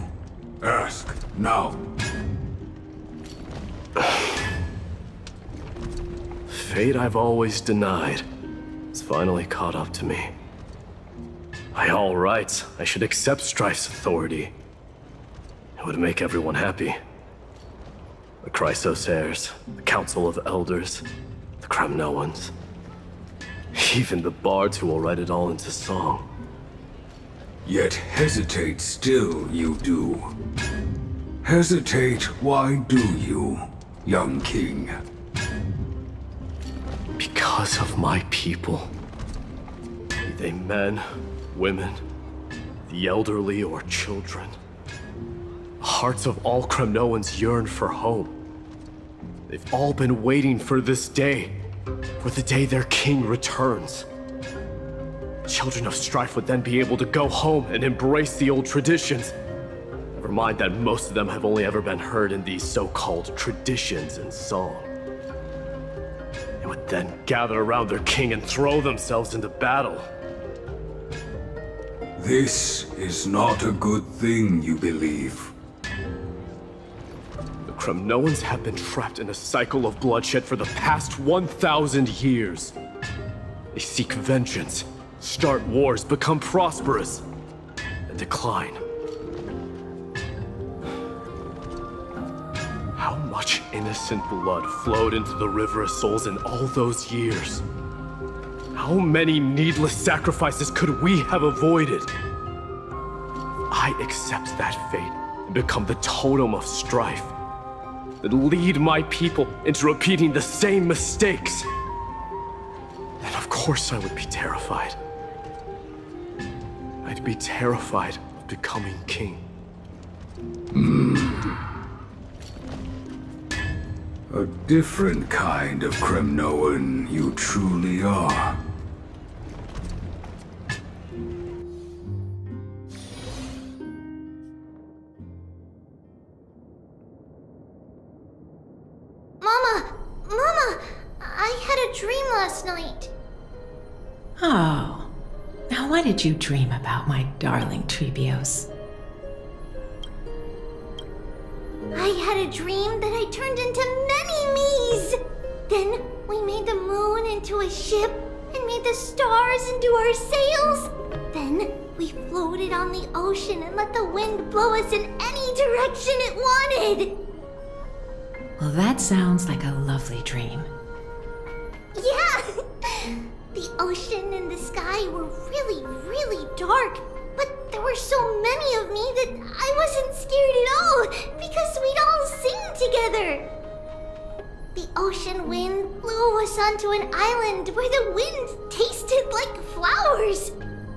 Ask now. Fate I've always denied has finally caught up to me. By all rights, I should accept Strife's authority. It would make everyone happy. The Chrysos heirs, the Council of Elders, the Kremnoans. Even the bards who will write it all into song. Yet hesitate still you do. Hesitate, why do you, young king? Because of my people. Be they men, women, the elderly or children. The hearts of all Kremnoans yearn for home. They've all been waiting for this day, for the day their king returns. Children of Strife would then be able to go home and embrace the old traditions. Never mind that most of them have only ever been heard in these so-called traditions and song. They would then gather around their king and throw themselves into battle. This is not a good thing, you believe. The Kremnoans have been trapped in a cycle of bloodshed for the past 1,000 years. They seek vengeance, start wars, become prosperous, and decline. How much innocent blood flowed into the River of Souls in all those years? How many needless sacrifices could we have avoided? If I accept that fate and become the totem of strife, that lead my people into repeating the same mistakes, then of course I would be terrified. I'd be terrified of becoming king. A different kind of Kremnoan you truly are. Mama, I had a dream last night. Oh. Now what did you dream about, my darling Trebios? I had a dream that I turned into many me's. Then we made the moon into a ship and made the stars into our sails. Then we floated on the ocean and let the wind blow us in any direction it wanted. Well, that sounds like a lovely dream. Yeah! The ocean and the sky were really, really dark. But there were so many of me that I wasn't scared at all because we'd all sing together. The ocean wind blew us onto an island where the wind tasted like flowers.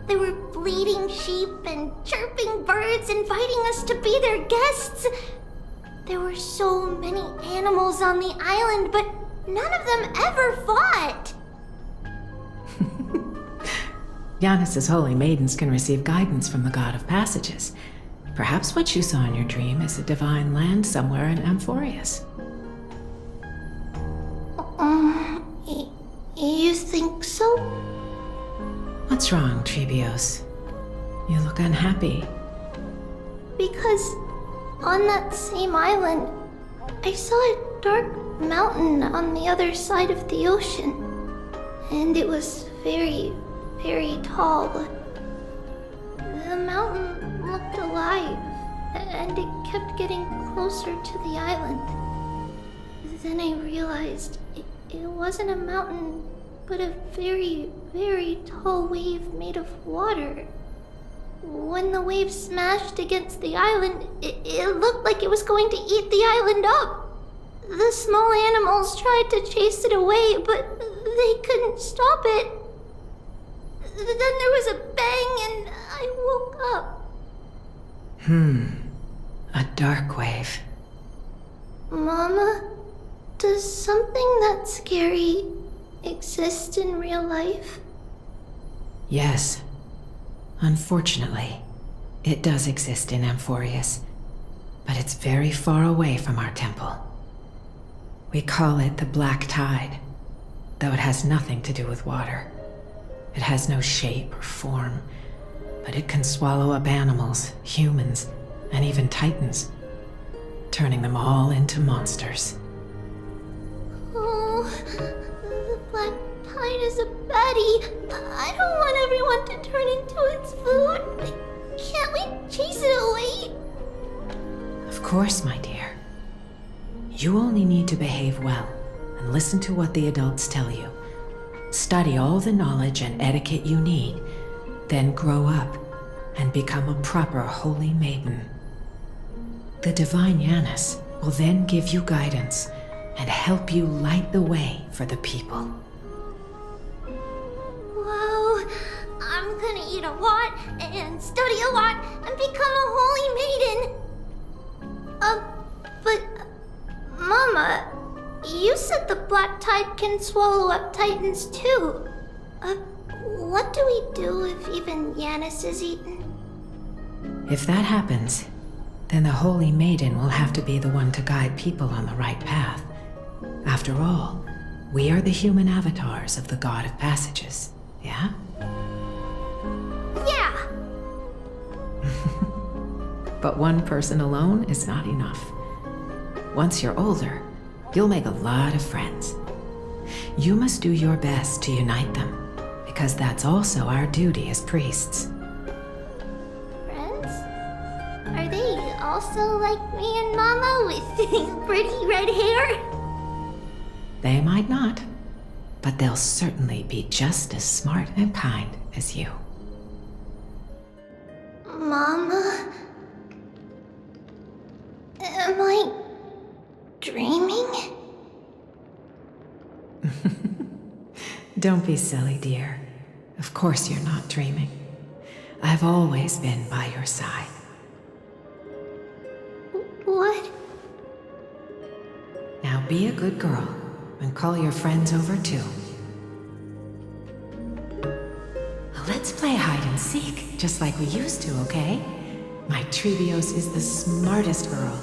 There were bleating sheep and chirping birds inviting us to be their guests. There were so many animals on the island, but none of them ever fought. Yanis's holy maidens can receive guidance from the God of Passages. Perhaps what you saw in your dream is a divine land somewhere in Amphorius. You think so? What's wrong, Trebios? You look unhappy. Because on that same island, I saw a dark mountain on the other side of the ocean. And it was very, very tall. The mountain looked alive, and it kept getting closer to the island. Then I realized it wasn't a mountain, but a very, very tall wave made of water. When the wave smashed against the island, it looked like it was going to eat the island up. The small animals tried to chase it away, but they couldn't stop it. Then there was a bang and I woke up. A dark wave. Mama, does something that scary exist in real life? Yes. Unfortunately, it does exist in Amphorius, but it's very far away from our temple. We call it the Black Tide, though it has nothing to do with water. It has no shape or form, but it can swallow up animals, humans, and even titans, turning them all into monsters. Oh, the Black Tide is a baddie. I don't want everyone to turn into its food. Can't we chase it away? Of course, my dear. You only need to behave well and listen to what the adults tell you. Study all the knowledge and etiquette you need, then grow up and become a proper holy maiden. The divine Yanis will then give you guidance and help you light the way for the people. Wow, I'm gonna eat a lot and study a lot and become a holy maiden. But Mama, you said the Black Tide can swallow up titans too. What do we do if even Yanis is eaten? If that happens, then the Holy Maiden will have to be the one to guide people on the right path. After all, we are the human avatars of the God of Passages, yeah? Yeah! But one person alone is not enough. Once you're older, you'll make a lot of friends. You must do your best to unite them, because that's also our duty as priests. Friends? Are they also like me and Mama with pretty red hair? They might not, but they'll certainly be just as smart and kind as you. Mama? Am I dreaming? Don't be silly, dear. Of course you're not dreaming. I've always been by your side. What? Now be a good girl and call your friends over too. Let's play hide and seek, just like we used to, okay? My Trebios is the smartest girl.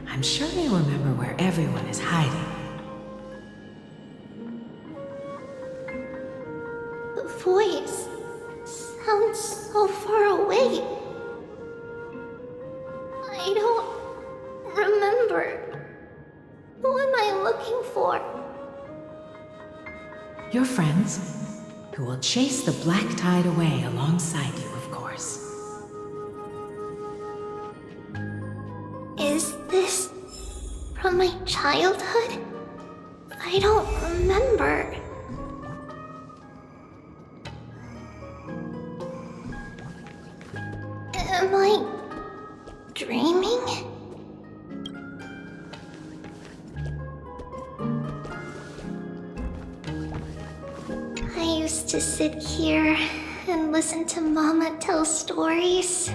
I'm sure they remember where everyone is hiding. for? Your friends, who will chase the black tide away alongside you, of course. Is this from my childhood? I don't remember. Am I dreaming? I used to sit here and listen to Mama tell stories.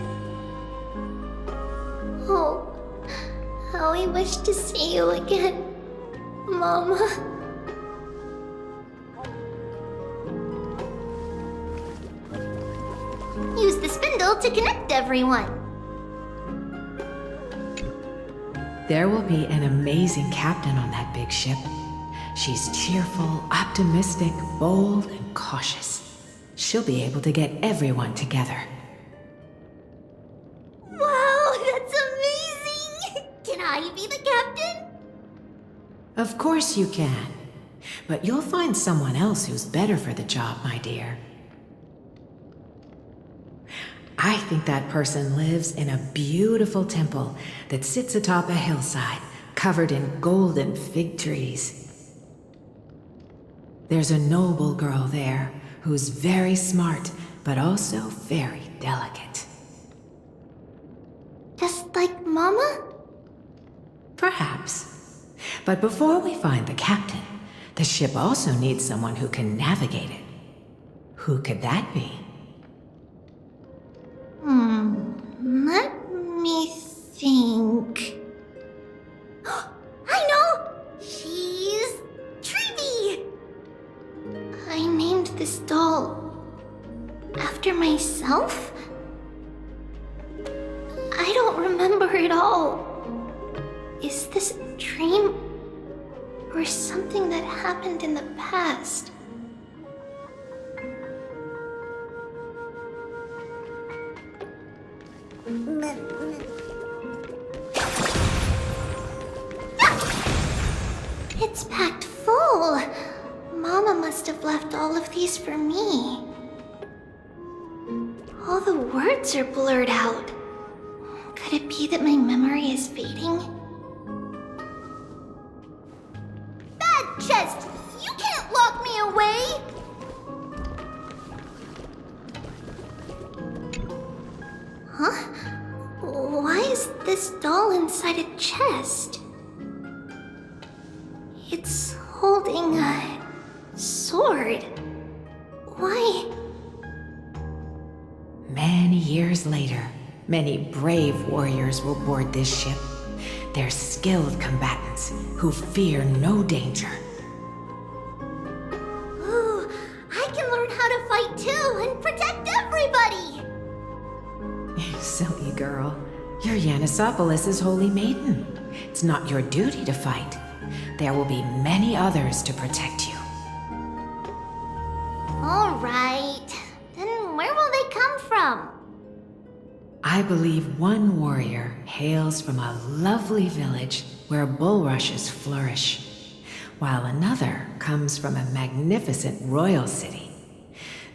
Oh, how I wish to see you again, Mama. Use the spindle to connect everyone. There will be an amazing captain on that big ship. She's cheerful, optimistic, bold, and cautious. She'll be able to get everyone together. Wow, that's amazing! Can I be the captain? Of course you can. But you'll find someone else who's better for the job, my dear. I think that person lives in a beautiful temple that sits atop a hillside, covered in golden fig trees. There's a noble girl there who's very smart, but also very delicate. Just like Mama? Perhaps. But before we find the captain, the ship also needs someone who can navigate it. Who could that be? Let me think. I know! She's Trivy! I named this doll after myself? I don't remember it all. Is this a dream or something that happened in the past? It's packed full. Mama must have left all of these for me. All the words are blurred out. Could it be that my memory is fading? Bad chest! You can't lock me away! Huh? Why is this doll inside a chest? It's holding a sword. Why? Many years later, many brave warriors will board this ship. They're skilled combatants who fear no danger. Ooh, I can learn how to fight too and protect everybody! Silly girl. You're Yanisopoulos' holy maiden. It's not your duty to fight. There will be many others to protect you. All right. Then where will they come from? I believe one warrior hails from a lovely village where bulrushes flourish, while another comes from a magnificent royal city.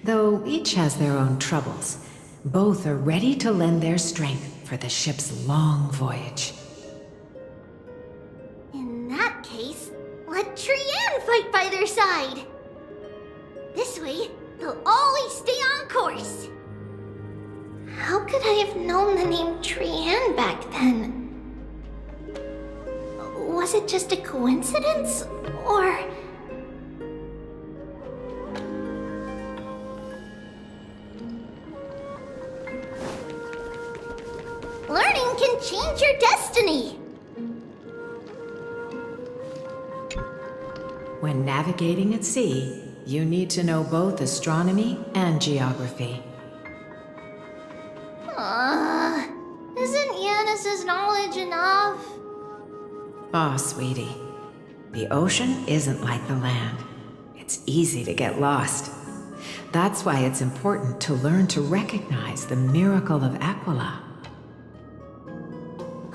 Though each has their own troubles, both are ready to lend their strength for the ship's long voyage. In that case, let Trian fight by their side. This way, they'll always stay on course. How could I have known the name Trian back then? Was it just a coincidence, or... Learning can change your destiny! When navigating at sea, you need to know both astronomy and geography. Isn't Yanis's knowledge enough? Oh, sweetie. The ocean isn't like the land. It's easy to get lost. That's why it's important to learn to recognize the miracle of Aquila.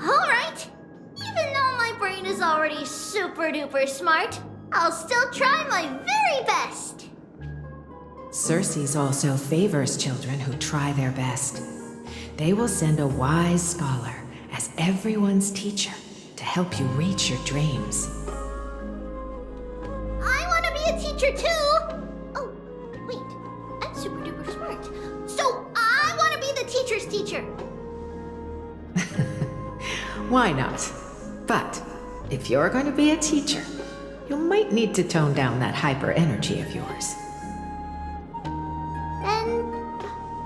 Alright! Even though my brain is already super duper smart, I'll still try my very best. Circes also favors children who try their best. They will send a wise scholar as everyone's teacher to help you reach your dreams. I want to be a teacher too! Oh, wait, I'm super duper smart. So I want to be the teacher's teacher. Why not? But if you're going to be a teacher, you might need to tone down that hyper energy of yours. Then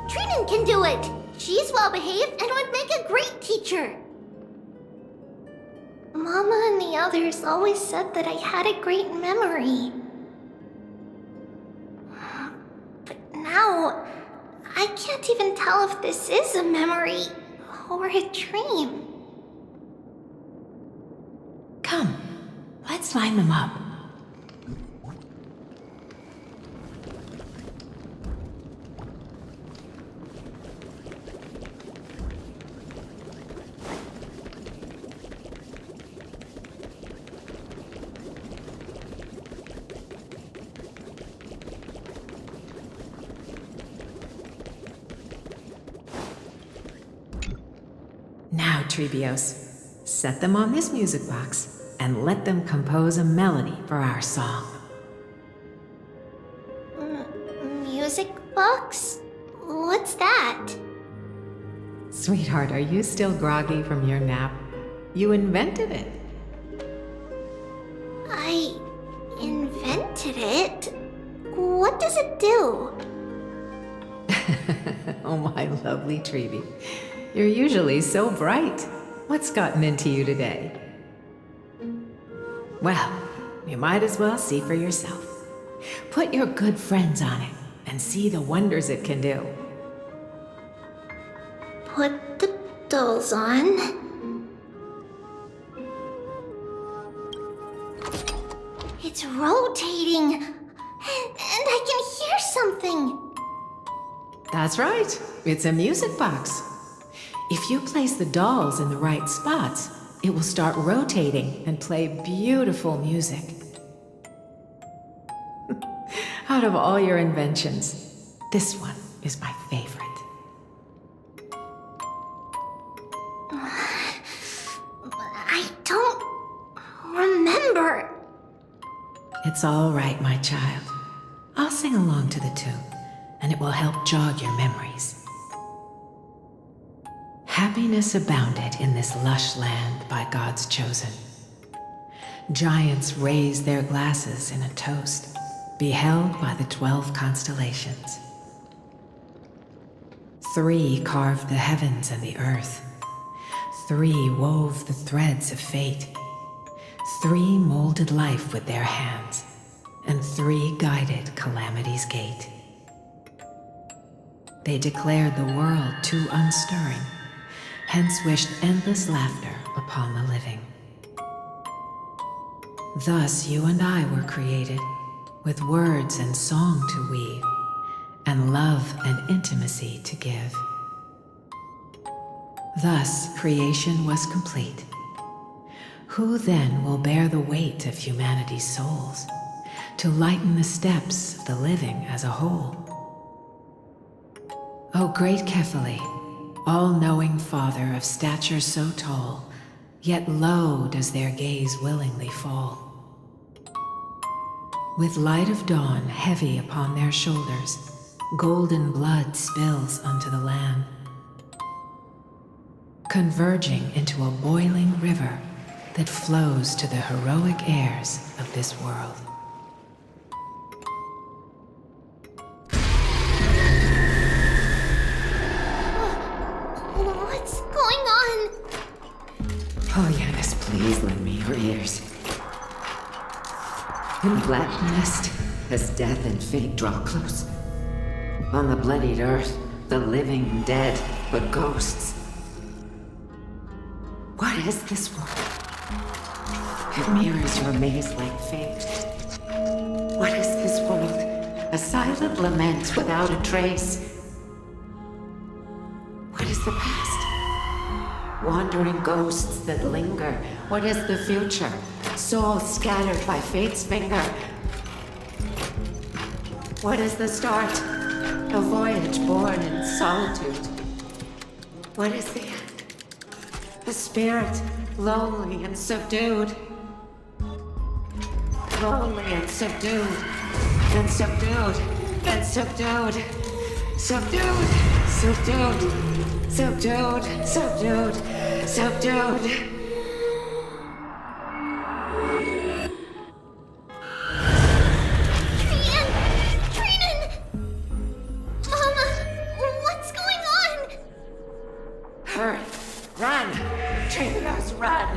Trinan can do it. She's well behaved and would make a great teacher. Mama and the others always said that I had a great memory. But now, I can't even tell if this is a memory or a dream. Come, let's line them up. Now, Trebios, set them on this music box and let them compose a melody for our song. Music box? What's that? Sweetheart, are you still groggy from your nap? You invented it. I invented it? What does it do? Oh, my lovely Trebi. You're usually so bright. What's gotten into you today? Well, you might as well see for yourself. Put your good friends on it and see the wonders it can do. Put the dolls on. It's rotating, and I can hear something. That's right. It's a music box. If you place the dolls in the right spots, it will start rotating and play beautiful music. Out of all your inventions, this one is my favorite. I don't remember. It's all right, my child. I'll sing along to the tune, and it will help jog your memories. Happiness abounded in this lush land by God's chosen. Giants raised their glasses in a toast, beheld by the 12 constellations. 3 carved the heavens and the earth. 3 wove the threads of fate. 3 molded life with their hands, and 3 guided calamity's gate. They declared the world too unstirring, hence wished endless laughter upon the living. Thus you and I were created, with words and song to weave, and love and intimacy to give. Thus creation was complete. Who then will bear the weight of humanity's souls, to lighten the steps of the living as a whole? O great Kephale, all-knowing Father of stature so tall, yet low does their gaze willingly fall. With light of dawn heavy upon their shoulders, golden blood spills unto the land, converging into a boiling river that flows to the heroic heirs of this world. What's going on? Oh yes, please lend me your ears. In black mist, as death and fate draw close, on the bloodied earth, the living and dead, but ghosts. What is this world? It mirrors your maze-like fate. What is this world? A silent lament without a trace. What is the past? Wandering ghosts that linger. What is the future? Souls scattered by fate's finger. What is the start? A voyage born in solitude. What is the end? A spirit, lonely and subdued. Lonely and subdued. Then subdued. Then subdued. Subdued. Subdued. Subdued. Subdued. Subdued. Run! Trailblaze, run!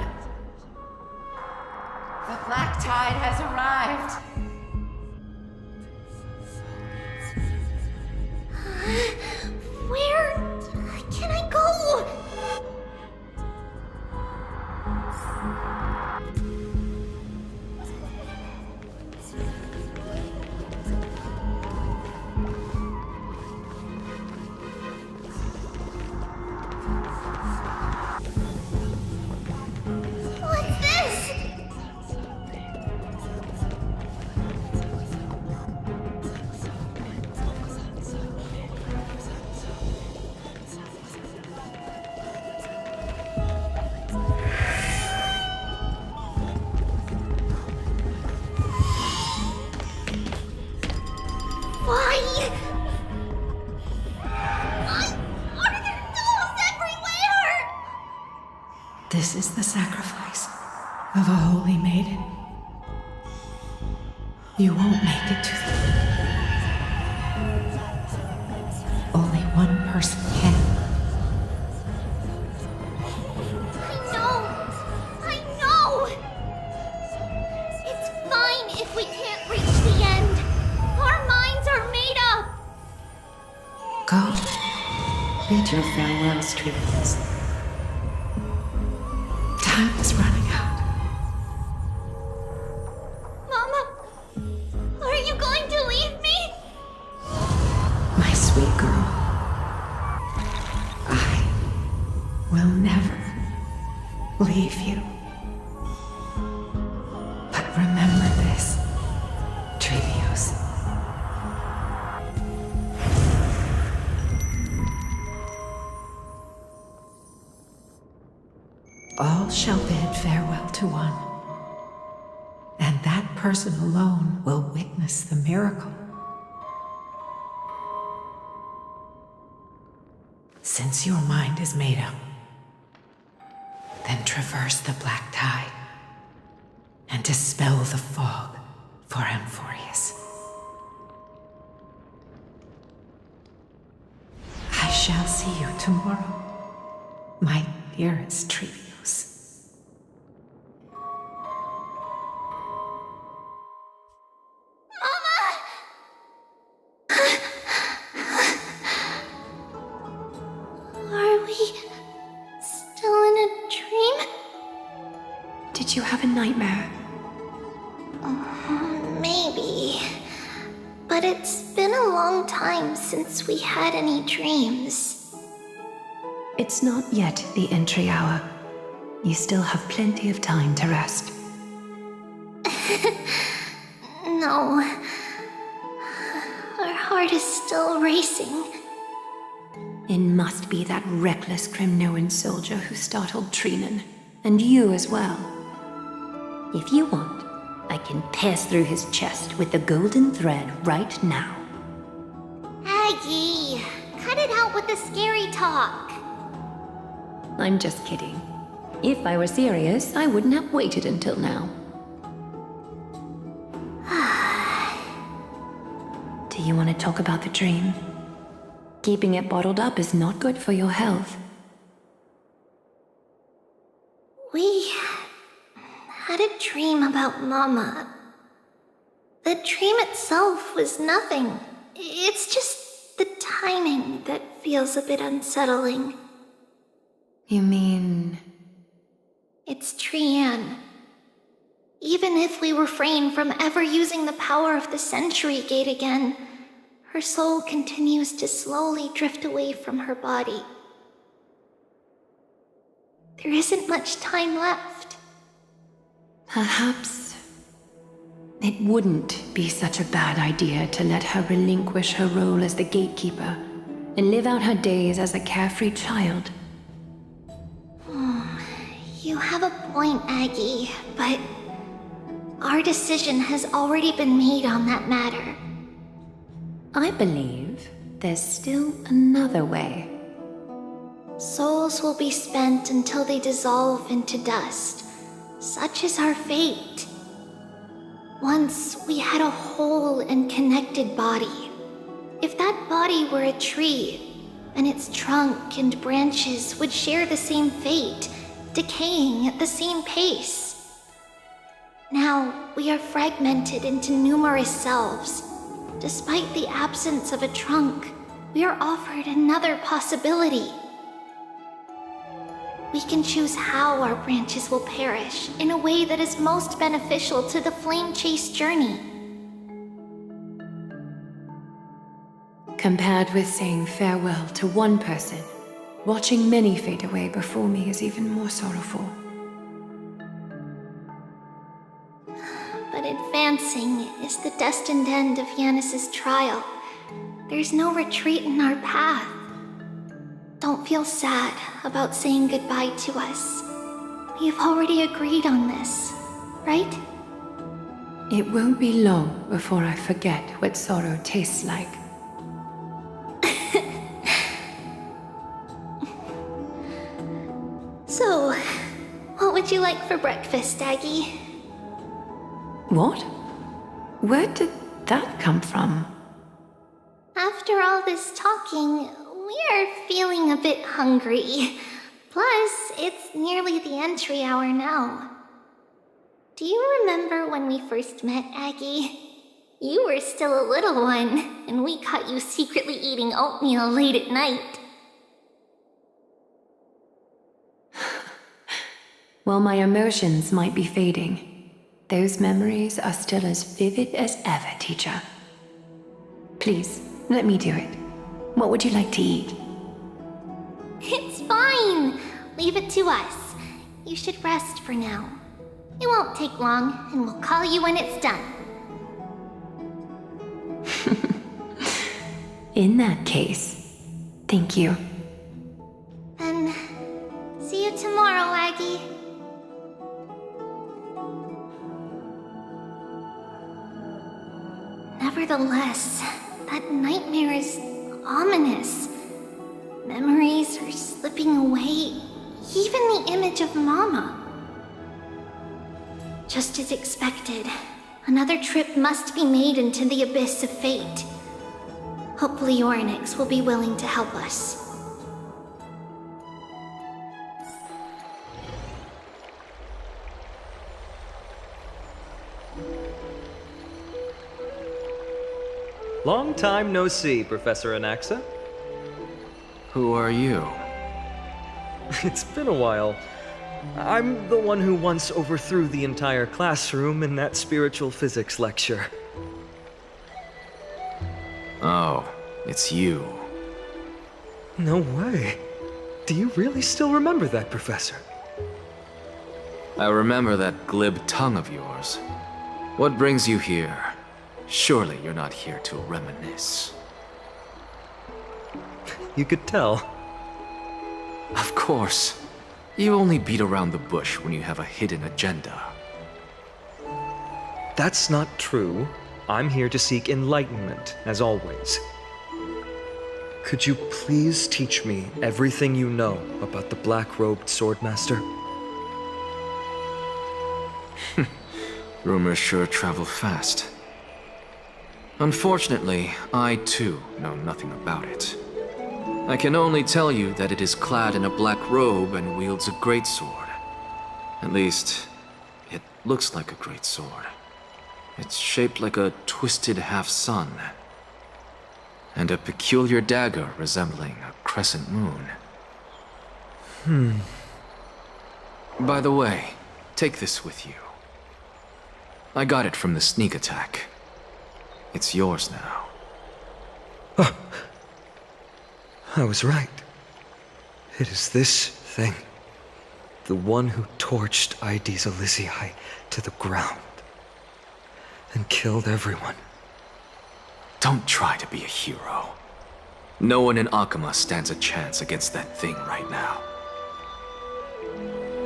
The black tide has arrived! Where can I go? What's this? Why? Are there dolls everywhere? This is the sacrifice of a holy maiden. You won't make it to the... Only one person can. I know! It's fine if we can't reach the end. Our minds are made up. Go. Bid your farewells, Trailblaze. Time is running out. Mama, are you going to leave me? My sweet girl. I will never leave you. But remember this, Trevios. All shall bid farewell to one, and that person alone will witness the miracle. Since your mind is made up, then traverse the black tide and dispel the fog for Amphorius. I shall see you tomorrow, my dearest Trevios. Are we still in a dream? Did you have a nightmare? Maybe. But it's been a long time since we had any dreams. It's not yet the entry hour. You still have plenty of time to rest. No. Our heart is still racing. It must be that reckless Kremnoan soldier who startled Trinan, and you as well. If you want, I can pass through his chest with the golden thread right now. Aggie, cut it out with the scary talk. I'm just kidding. If I were serious, I wouldn't have waited until now. Do you want to talk about the dream? Keeping it bottled up is not good for your health. We had a dream about Mama. The dream itself was nothing. It's just the timing that feels a bit unsettling. You mean... It's Trian. Even if we refrain from ever using the power of the Century Gate again, her soul continues to slowly drift away from her body. There isn't much time left. Perhaps it wouldn't be such a bad idea to let her relinquish her role as the gatekeeper and live out her days as a carefree child. You have a point, Aggie, but our decision has already been made on that matter. I believe there's still another way. Souls will be spent until they dissolve into dust. Such is our fate. Once we had a whole and connected body. If that body were a tree, and its trunk and branches would share the same fate, decaying at the same pace. Now, we are fragmented into numerous selves. Despite the absence of a trunk, we are offered another possibility. We can choose how our branches will perish in a way that is most beneficial to the flame chase journey. Compared with saying farewell to one person, watching many fade away before me is even more sorrowful. But advancing is the destined end of Yanis's trial. There's no retreat in our path. Don't feel sad about saying goodbye to us. We've already agreed on this, right? It won't be long before I forget what sorrow tastes like. So, what would you like for breakfast, Aggie? What? Where did that come from? After all this talking, we are feeling a bit hungry. Plus, it's nearly the entry hour now. Do you remember when we first met, Aggie? You were still a little one, and we caught you secretly eating oatmeal late at night. While my emotions might be fading, those memories are still as vivid as ever, teacher. Please, let me do it. What would you like to eat? It's fine! Leave it to us. You should rest for now. It won't take long, and we'll call you when it's done. In that case, thank you. Then, see you tomorrow, Aggie. Nevertheless, that nightmare is ominous. Memories are slipping away, even the image of Mama. Just as expected, another trip must be made into the abyss of fate. Hopefully Orynyx will be willing to help us. Long time no see, Professor Anaxa. Who are you? It's been a while. I'm the one who once overthrew the entire classroom in that spiritual physics lecture. Oh, it's you. No way. Do you really still remember that, Professor? I remember that glib tongue of yours. What brings you here? Surely you're not here to reminisce. You could tell. Of course. You only beat around the bush when you have a hidden agenda. That's not true. I'm here to seek enlightenment, as always. Could you please teach me everything you know about the black-robed swordmaster? Rumors sure travel fast. Unfortunately, I too know nothing about it. I can only tell you that it is clad in a black robe and wields a greatsword. At least, it looks like a greatsword. It's shaped like a twisted half-sun, and a peculiar dagger resembling a crescent moon. By the way, take this with you. I got it from the sneak attack. It's yours now. I was right. It is this thing. The one who torched Aedes Elysiae to the ground and killed everyone. Don't try to be a hero. No one in Akama stands a chance against that thing right now.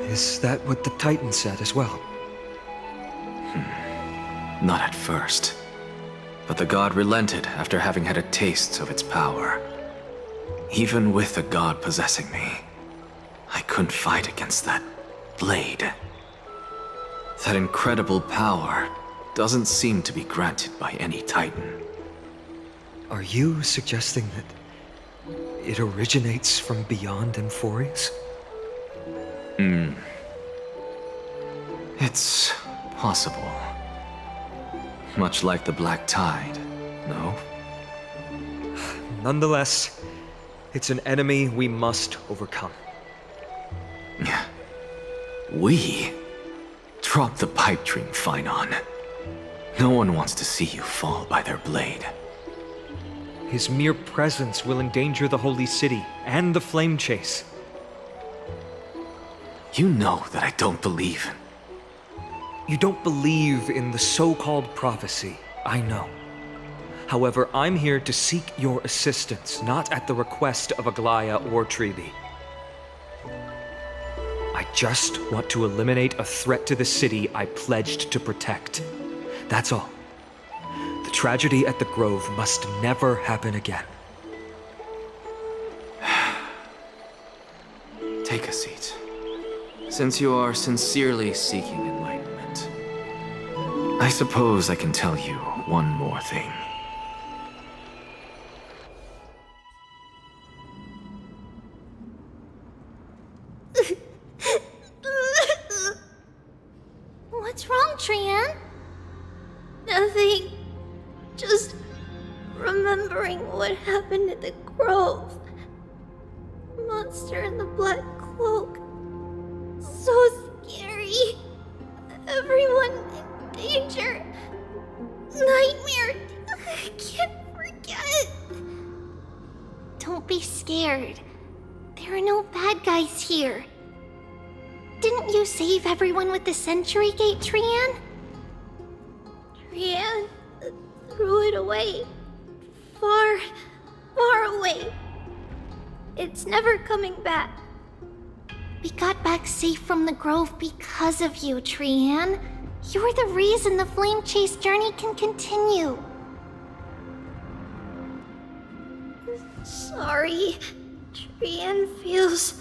Is that what the Titan said as well? Not at first. But the god relented after having had a taste of its power. Even with the god possessing me, I couldn't fight against that blade. That incredible power doesn't seem to be granted by any Titan. Are you suggesting that it originates from beyond Amphorius? It's possible. Much like the Black Tide, no? Nonetheless, it's an enemy we must overcome. We? Drop the pipe dream, Phynon. No one wants to see you fall by their blade. His mere presence will endanger the Holy City and the Flame Chase. You know that I don't believe in... You don't believe in the so-called prophecy, I know. However, I'm here to seek your assistance, not at the request of Aglaya or Treeby. I just want to eliminate a threat to the city I pledged to protect. That's all. The tragedy at the Grove must never happen again. Take a seat. Since you are sincerely seeking enlightenment, I suppose I can tell you one more thing. What's wrong, Trian? Nothing. Just remembering what happened at the Grove. Monster in the black cloak. So scary. Everyone in danger. Nightmare. I can't forget. Don't be scared. There are no bad guys here. Didn't you save everyone with the Century Gate, Trian? Trian threw it away. Far, far away. It's never coming back. We got back safe from the Grove because of you, Trian. You're the reason the Flame Chase journey can continue. Sorry. Trian feels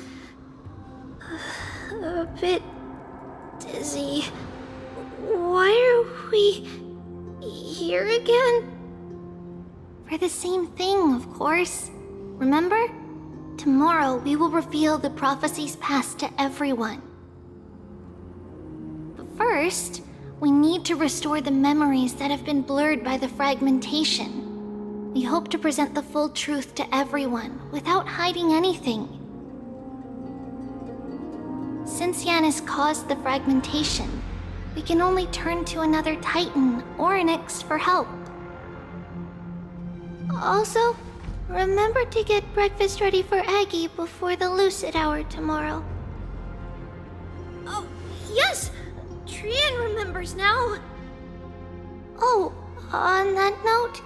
a bit dizzy. Why are we here again? For the same thing, of course. Remember? Tomorrow we will reveal the prophecies past to everyone. But first, we need to restore the memories that have been blurred by the fragmentation. We hope to present the full truth to everyone without hiding anything. Since Yanis caused the fragmentation, we can only turn to another Titan or Onyx for help. Also, remember to get breakfast ready for Aggie before the lucid hour tomorrow. Oh, yes! Trian remembers now. Oh, on that note,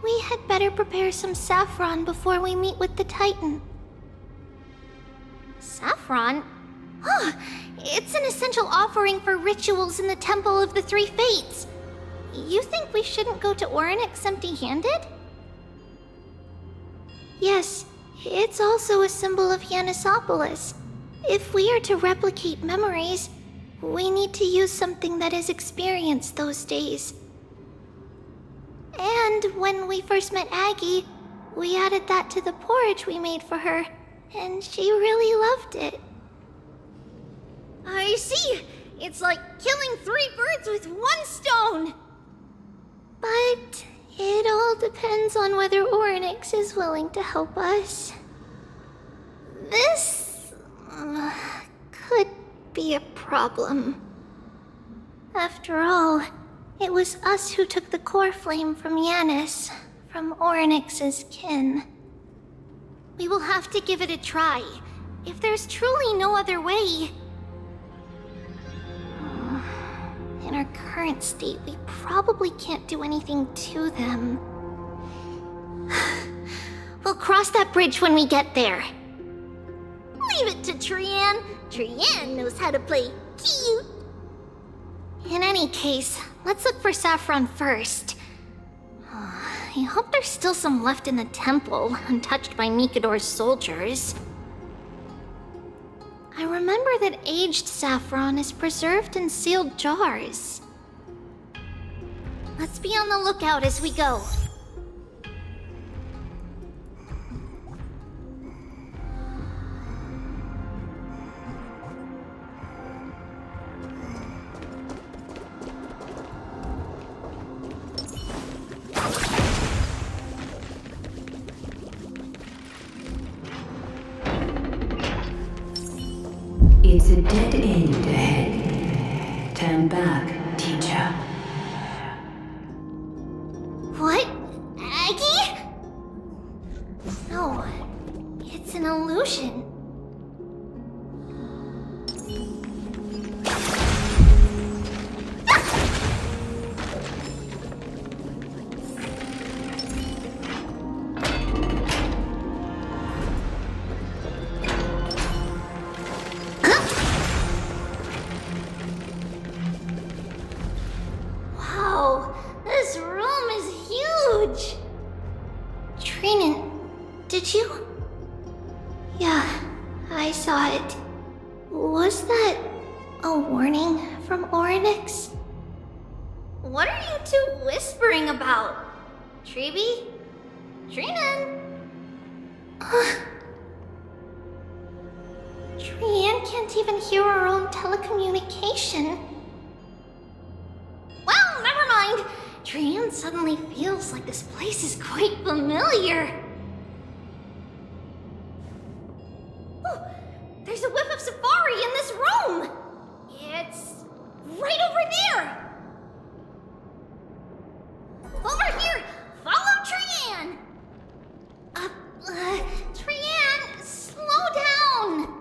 we had better prepare some saffron before we meet with the Titan. Saffron? It's an essential offering for rituals in the Temple of the Three Fates. You think we shouldn't go to Orynyx empty-handed? Yes, it's also a symbol of Yanisopolis. If we are to replicate memories, we need to use something that has experienced those days. And when we first met Aggie, we added that to the porridge we made for her, and she really loved it. I see! It's like killing 3 birds with 1 stone! But it all depends on whether Orynyx is willing to help us. This could be a problem. After all, it was us who took the core flame from Yanis, from Orynyx's kin. We will have to give it a try. If there's truly no other way, in our current state, we probably can't do anything to them. We'll cross that bridge when we get there. Leave it to Trian. Trian knows how to play cute. In any case, let's look for Saffron first. I hope there's still some left in the temple, untouched by Mikador's soldiers. I remember that aged saffron is preserved in sealed jars. Let's be on the lookout as we go. It's a dead end ahead. Turn back, teacher. What? Aggie? No, it's an illusion. Wow, this room is huge! Trinan, did you? Yeah, I saw it. Was that a warning from Orynyx? What are you two whispering about? Treeby? Trinan? Trian can't even hear her own telecommunication. Well, never mind. Trian suddenly feels like this place is quite familiar. Oh, there's a whiff of safari in this room. It's right over there. Over here. Follow Trian. Trian, slow down.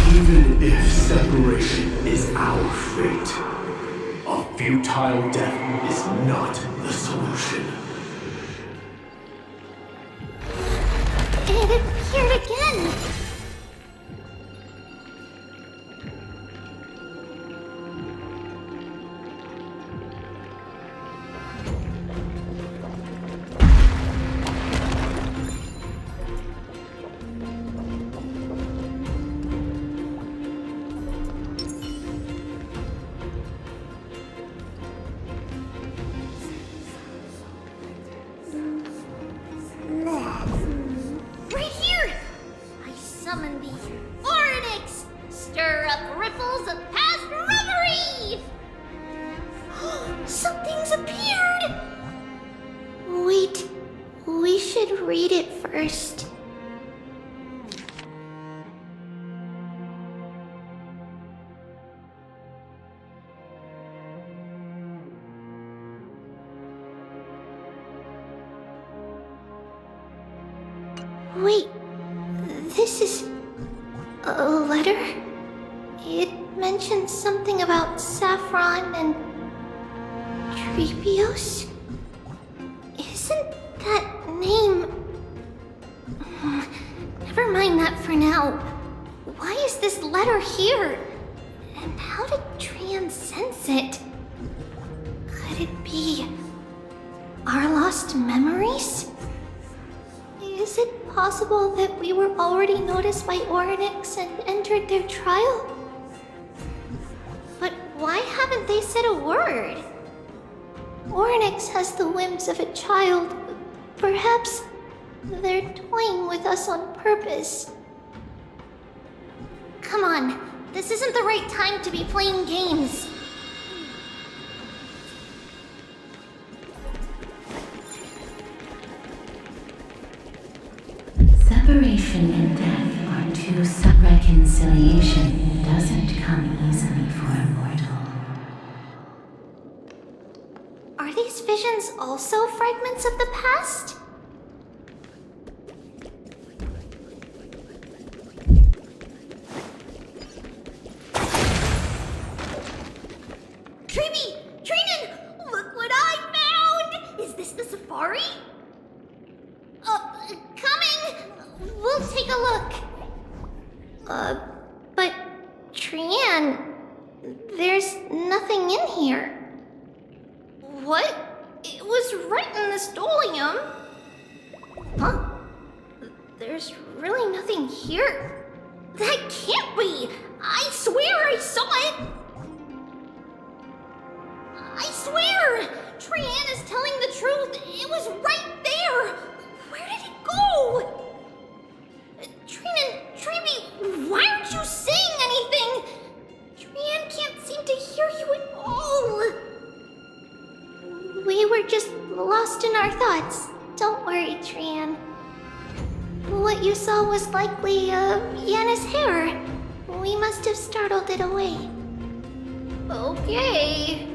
Even if separation is our fate, a futile death is not the solution. It appeared again. Right here! I summon thee, Orynyx! Stir up ripples of past reverie! Something's appeared! Wait, we should read it first. Wait, this is a letter? It mentions something about Saffron and Trepios? Isn't that name... Never mind that for now. Why is this letter here? And how did Trian sense it? Could it be our lost memories? Is it possible that we were already noticed by Orynyx and entered their trial? But why haven't they said a word? Orynyx has the whims of a child. Perhaps they're toying with us on purpose. Come on, this isn't the right time to be playing games. Separation and death are to reconciliation doesn't come easily for a mortal. Are these visions also fragments of the past? Treeby! Trinan! Look what I found! Is this the safari? Coming! We'll take a look. But Trian, there's nothing in here. What? It was right in the stolium. Huh? There's really nothing here. That can't be! I swear I saw it! I swear! Trian is telling the truth. It was right there! Where did it go? Trinan, Treeby, why aren't you saying anything? Trian can't seem to hear you at all. We were just lost in our thoughts. Don't worry, Trian. What you saw was likely, Yenna's hair. We must have startled it away. Okay.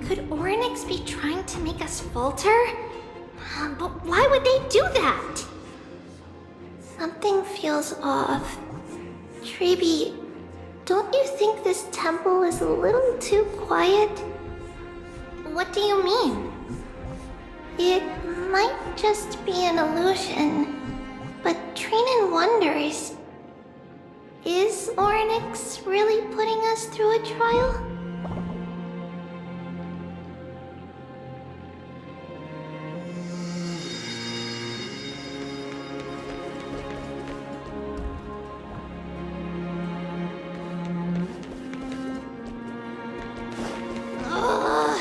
Could Oryx be trying to make us falter? But why would they do that? Something feels off. Treeby, don't you think this temple is a little too quiet? What do you mean? It might just be an illusion, but Trinan wonders, is Oryx really putting us through a trial?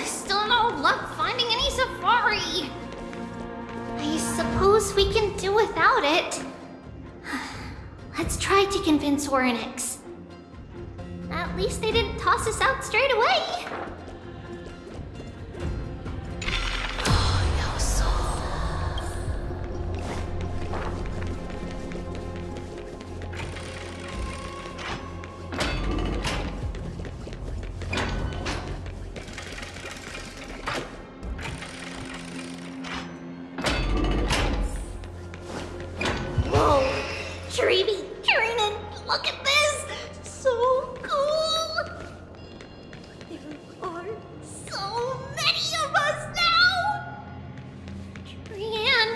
Still no luck finding any safari. I suppose we can do without it. Let's try to convince Oryx. At least they didn't toss us out straight away. Whoa, Treeby, Trinan, look at this! So cool! There are so many of us now! Trian.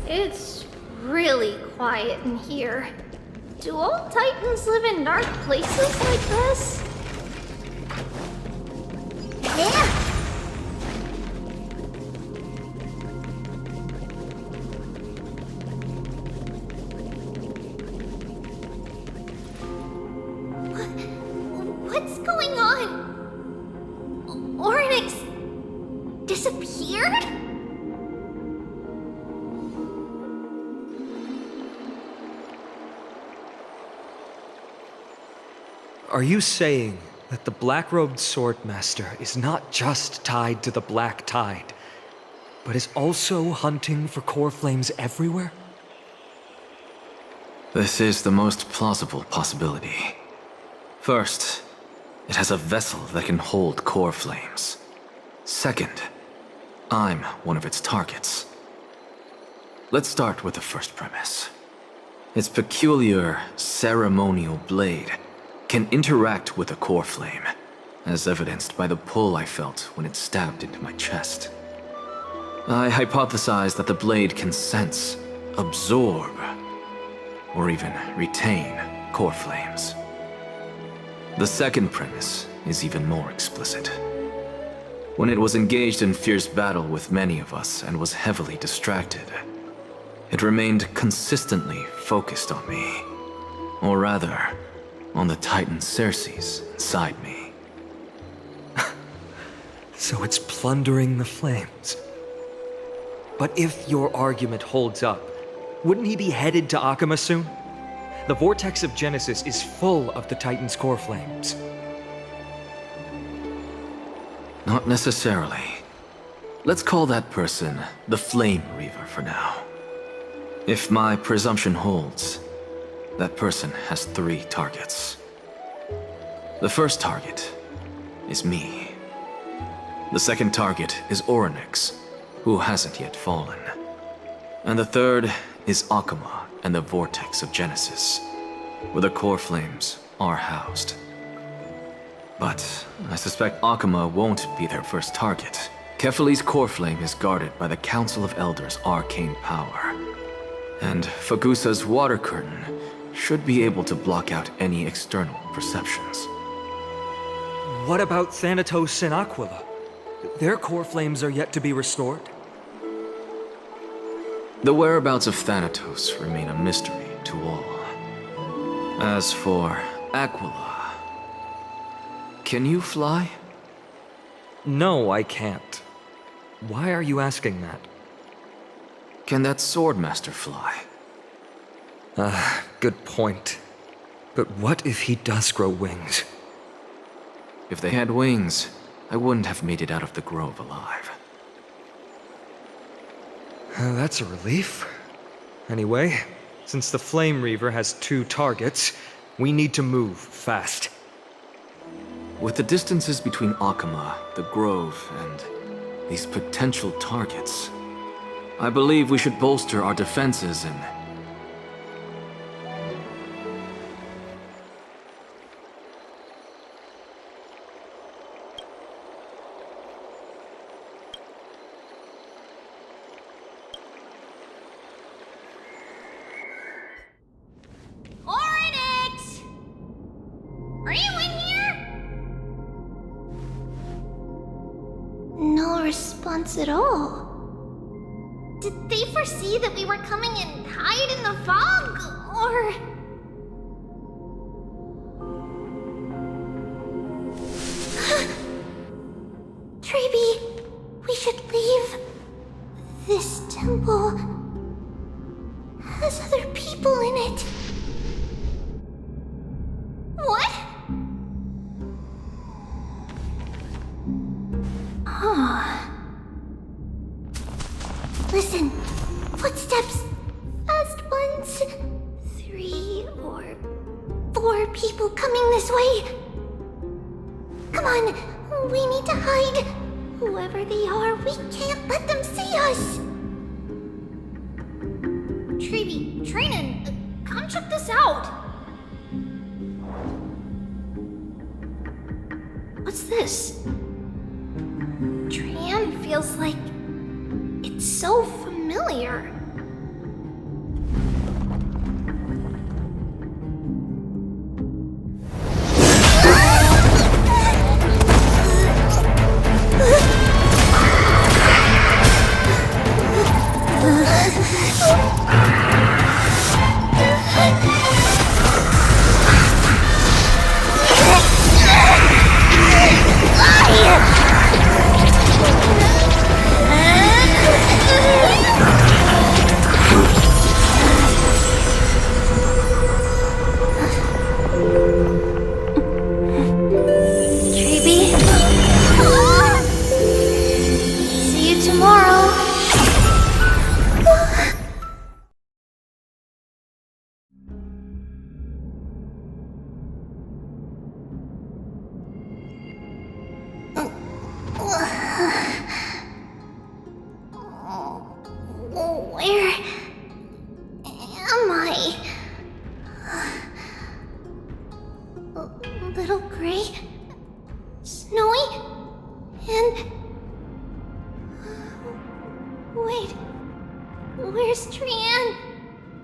It's really quiet in here. Do all Titans live in dark places like this? Yeah! What's going on? Oryx disappeared? Are you saying that the black-robed swordmaster is not just tied to the Black Tide, but is also hunting for core flames everywhere? This is the most plausible possibility. First, it has a vessel that can hold core flames. Second, I'm one of its targets. Let's start with the first premise. Its peculiar ceremonial blade can interact with a core flame, as evidenced by the pull I felt when it stabbed into my chest. I hypothesized that the blade can sense, absorb, or even retain core flames. The second premise is even more explicit. when it was engaged in fierce battle with many of us and was heavily distracted. It remained consistently focused on me. Or rather, on the Titan Circes inside me. So it's plundering the flames. But if your argument holds up, wouldn't he be headed to Akama soon? The vortex of Genesis is full of the Titan's core flames. Not necessarily. Let's call that person the Flame Reaver for now. If my presumption holds, that person has 3 targets. The first target is me. The second target is Orynyx, who hasn't yet fallen. And the third is Akama and the Vortex of Genesis, where the core flames are housed. But I suspect Akama won't be their first target. Kefali's core flame is guarded by the Council of Elders' arcane power. And Fagusa's water curtain should be able to block out any external perceptions. What about Thanatos and Aquila? Their core flames are yet to be restored. The whereabouts of Thanatos remain a mystery to all. As for Aquila, can you fly? No, I can't. Why are you asking that? Can that Swordmaster fly? Good point. But what if he does grow wings? If they had wings, I wouldn't have made it out of the grove alive. That's a relief. Anyway, since the Flame Reaver has 2 targets, we need to move fast. With the distances between Akama, the grove, and these potential targets, I believe we should bolster our defenses and... Orynyx! Are you in here? No response at all. Did they foresee that we were coming and hide in the fog? Or... Treeby, we should leave. This temple has other people in it. What? Huh. Listen, footsteps. Fast ones. 3 or 4 people coming this way. Come on, we need to hide. Whoever they are, we can't let them see us. Treeby, Trainin, come check this out. What's this? Tran feels like it's so familiar. Where am I? Little Gray, Snowy, and... Wait, where's Trian?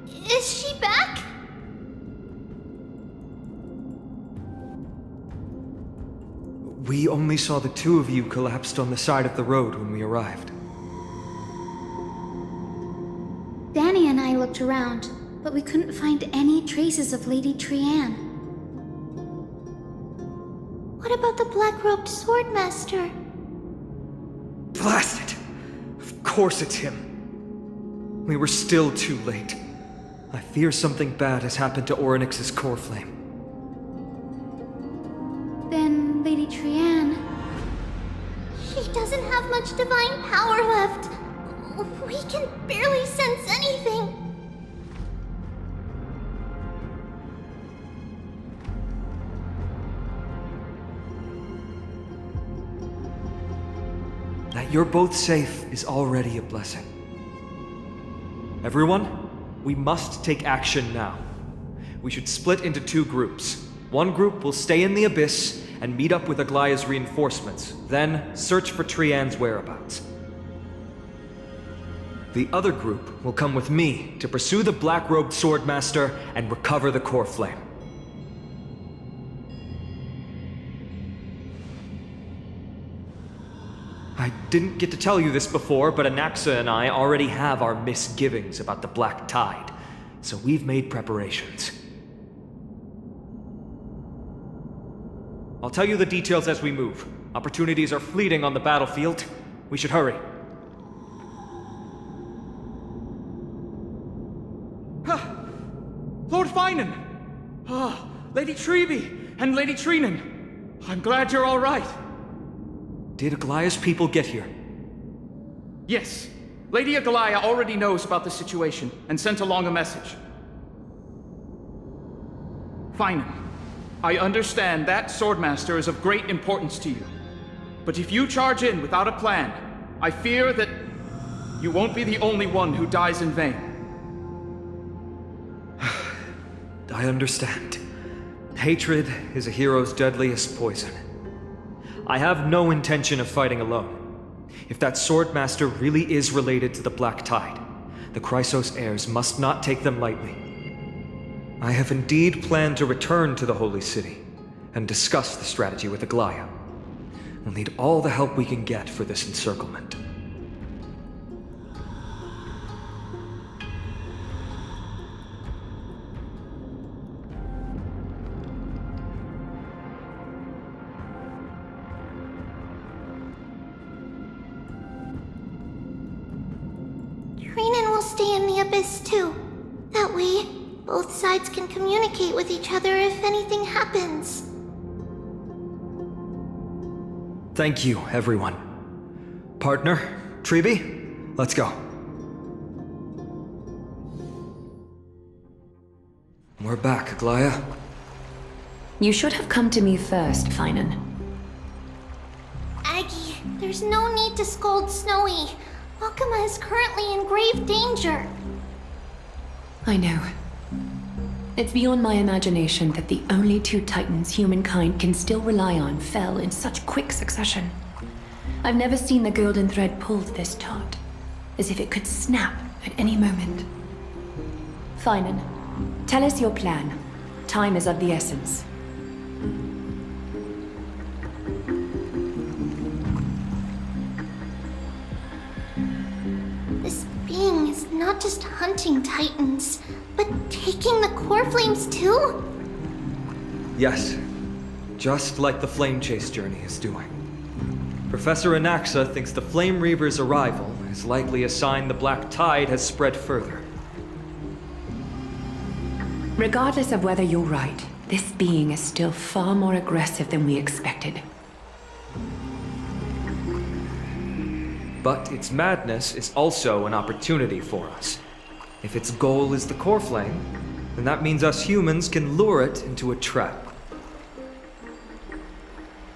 Is she back? We only saw the two of you collapsed on the side of the road when we arrived. Danny and I looked around, but we couldn't find any traces of Lady Trianne. What about the black-robed swordmaster? Blast it! Of course it's him. We were still too late. I fear something bad has happened to Orynyx's core flame. Then Lady Trianne... She doesn't have much divine power left. We can barely sense anything. That you're both safe is already a blessing. Everyone, we must take action now. We should split into two groups. One group will stay in the Abyss and meet up with Aglaya's reinforcements, then search for Trianne's whereabouts. The other group will come with me to pursue the black-robed swordmaster and recover the core flame. I didn't get to tell you this before, but Anaxa and I already have our misgivings about the Black Tide, so we've made preparations. I'll tell you the details as we move. Opportunities are fleeting on the battlefield. We should hurry. Lord Finan! Lady Treby and Lady Trinan. I'm glad you're all right. Did Aglaya's people get here? Yes. Lady Aglaya already knows about the situation and sent along a message. Finan, I understand that Swordmaster is of great importance to you. But if you charge in without a plan, I fear that you won't be the only one who dies in vain. I understand. Hatred is a hero's deadliest poison. I have no intention of fighting alone. If that Swordmaster really is related to the Black Tide, the Chrysos heirs must not take them lightly. I have indeed planned to return to the Holy City and discuss the strategy with Aglaya. We'll need all the help we can get for this encirclement. Trinan will stay in the Abyss too. That way, both sides can communicate with each other if anything happens. Thank you, everyone. Partner, Treby, let's go. We're back, Aglaya. You should have come to me first, Finan. Aggie, there's no need to scold Snowy. Akama is currently in grave danger. I know. It's beyond my imagination that the only two titans humankind can still rely on fell in such quick succession. I've never seen the golden thread pulled this taut, as if it could snap at any moment. Finan, tell us your plan. Time is of the essence. This being is not just hunting titans, but taking the core flames too? Yes, just like the Flame Chase journey is doing. Professor Anaxa thinks the Flame Reaver's arrival is likely a sign the Black Tide has spread further. Regardless of whether you're right, this being is still far more aggressive than we expected. But its madness is also an opportunity for us. If its goal is the core flame, then that means us humans can lure it into a trap.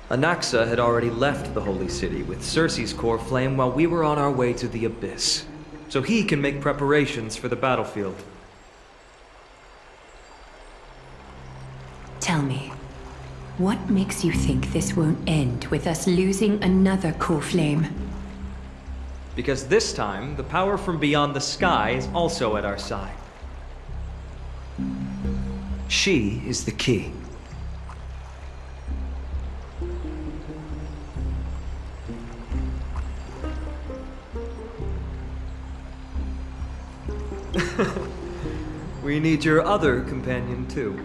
Anaxa had already left the Holy City with Cersei's core flame while we were on our way to the Abyss, so he can make preparations for the battlefield. Tell me, what makes you think this won't end with us losing another core flame? Because this time, the power from beyond the sky is also at our side. She is the key. We need your other companion, too.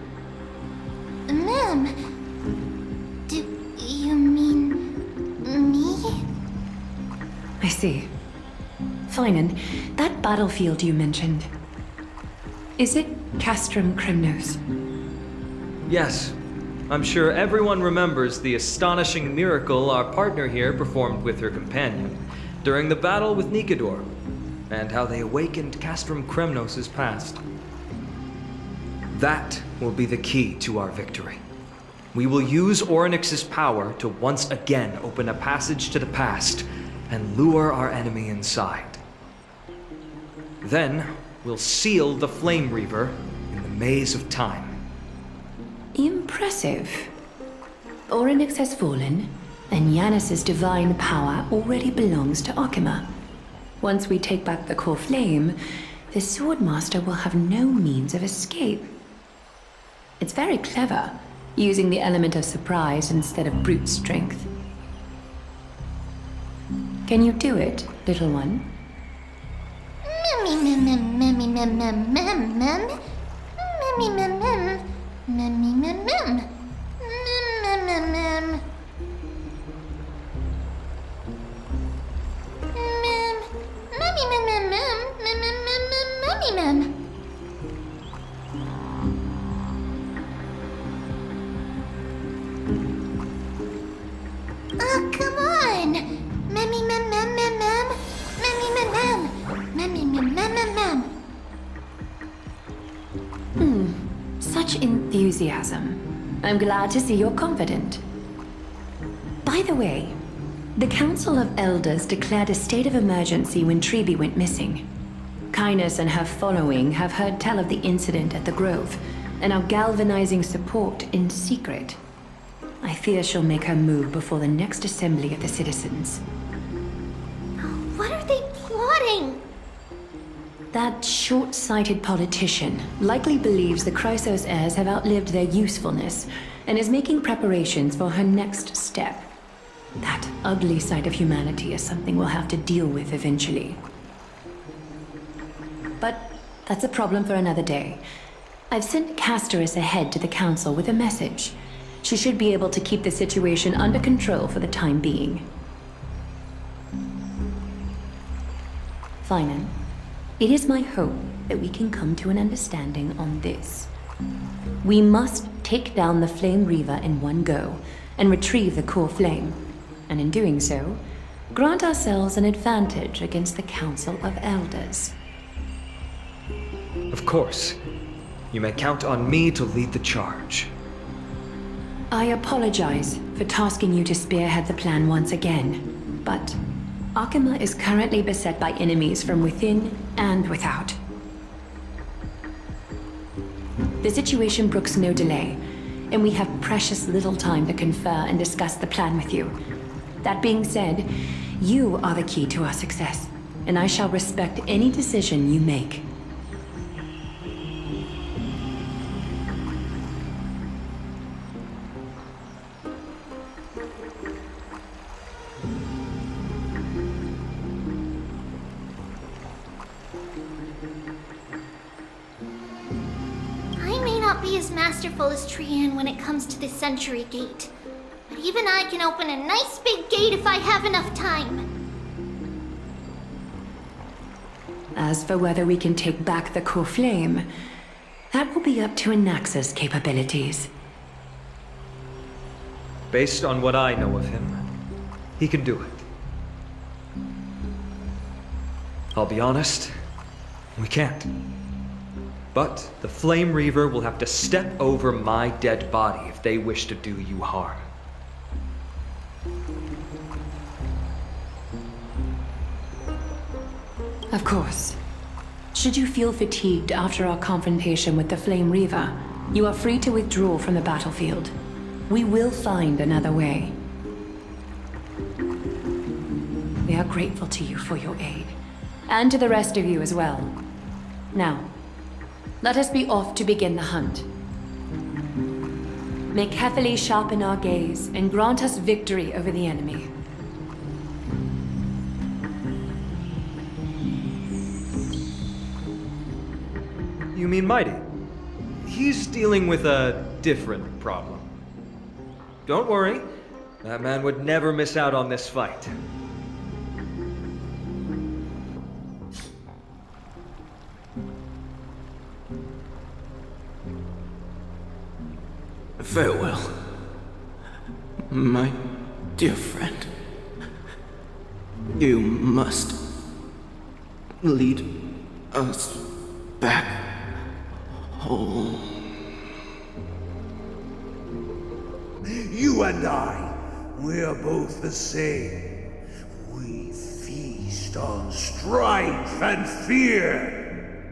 Ma'am, do you mean me? I see. Finan, that battlefield you mentioned. Is it Castrum Kremnos? Yes. I'm sure everyone remembers the astonishing miracle our partner here performed with her companion during the battle with Nikador, and how they awakened Castrum Kremnos' past. That will be the key to our victory. We will use Orynyx's power to once again open a passage to the past and lure our enemy inside. Then, we'll seal the Flame Reaver in the maze of time. Impressive. Orynyx has fallen, and Yanis's divine power already belongs to Akima. Once we take back the core flame, the Swordmaster will have no means of escape. It's very clever, using the element of surprise instead of brute strength. Can you do it, little one? Oh, come on! Such enthusiasm. I'm glad to see you're confident. By the way, the Council of Elders declared a state of emergency when Treeby went missing. Kynus and her following have heard tell of the incident at the Grove, and are galvanizing support in secret. I fear she'll make her move before the next assembly of the citizens. What are they plotting? That short-sighted politician likely believes the Chrysos heirs have outlived their usefulness, and is making preparations for her next step. That ugly side of humanity is something we'll have to deal with eventually. But that's a problem for another day. I've sent Castorus ahead to the council with a message. She should be able to keep the situation under control for the time being. Finan, it is my hope that we can come to an understanding on this. We must take down the Flame Reaver in one go, and retrieve the core flame. And in doing so, grant ourselves an advantage against the Council of Elders. Of course. You may count on me to lead the charge. I apologize for tasking you to spearhead the plan once again, but Akima is currently beset by enemies from within and without. The situation brooks no delay, and we have precious little time to confer and discuss the plan with you. That being said, you are the key to our success, and I shall respect any decision you make. Be as masterful as Trian when it comes to the Century Gate. But even I can open a nice big gate if I have enough time. As for whether we can take back the core flame, that will be up to Anaxa's capabilities. Based on what I know of him, he can do it. I'll be honest, we can't. But the Flame Reaver will have to step over my dead body if they wish to do you harm. Of course. Should you feel fatigued after our confrontation with the Flame Reaver, you are free to withdraw from the battlefield. We will find another way. We are grateful to you for your aid, and to the rest of you as well. Now, let us be off to begin the hunt. May Kethely sharpen our gaze and grant us victory over the enemy. You mean Mighty? He's dealing with a different problem. Don't worry, that man would never miss out on this fight. Farewell, my dear friend. You must lead us back home. You and I, we're both the same. We feast on strife and fear.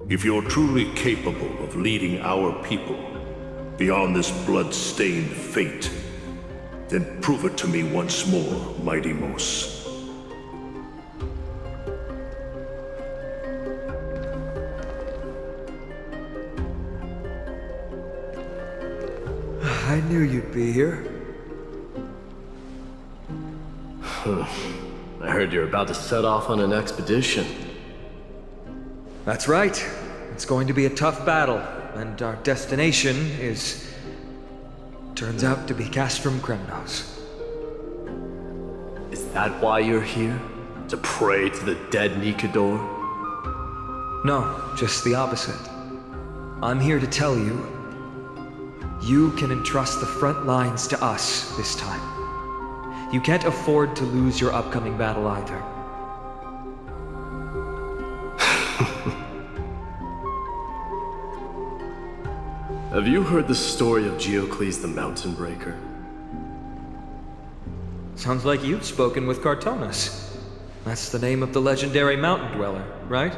If you're truly capable of leading our people beyond this blood-stained fate, then prove it to me once more, Mighty Mos. I knew you'd be here. I heard you're about to set off on an expedition. That's right. It's going to be a tough battle, and our destination turns out to be Castrum Kremnos. Is that why you're here? To pray to the dead Nikador? No, just the opposite. I'm here to tell you, you can entrust the front lines to us this time. You can't afford to lose your upcoming battle either. Have you heard the story of Geocles the Mountain Breaker? Sounds like you've spoken with Cartonus. That's the name of the legendary mountain dweller, right?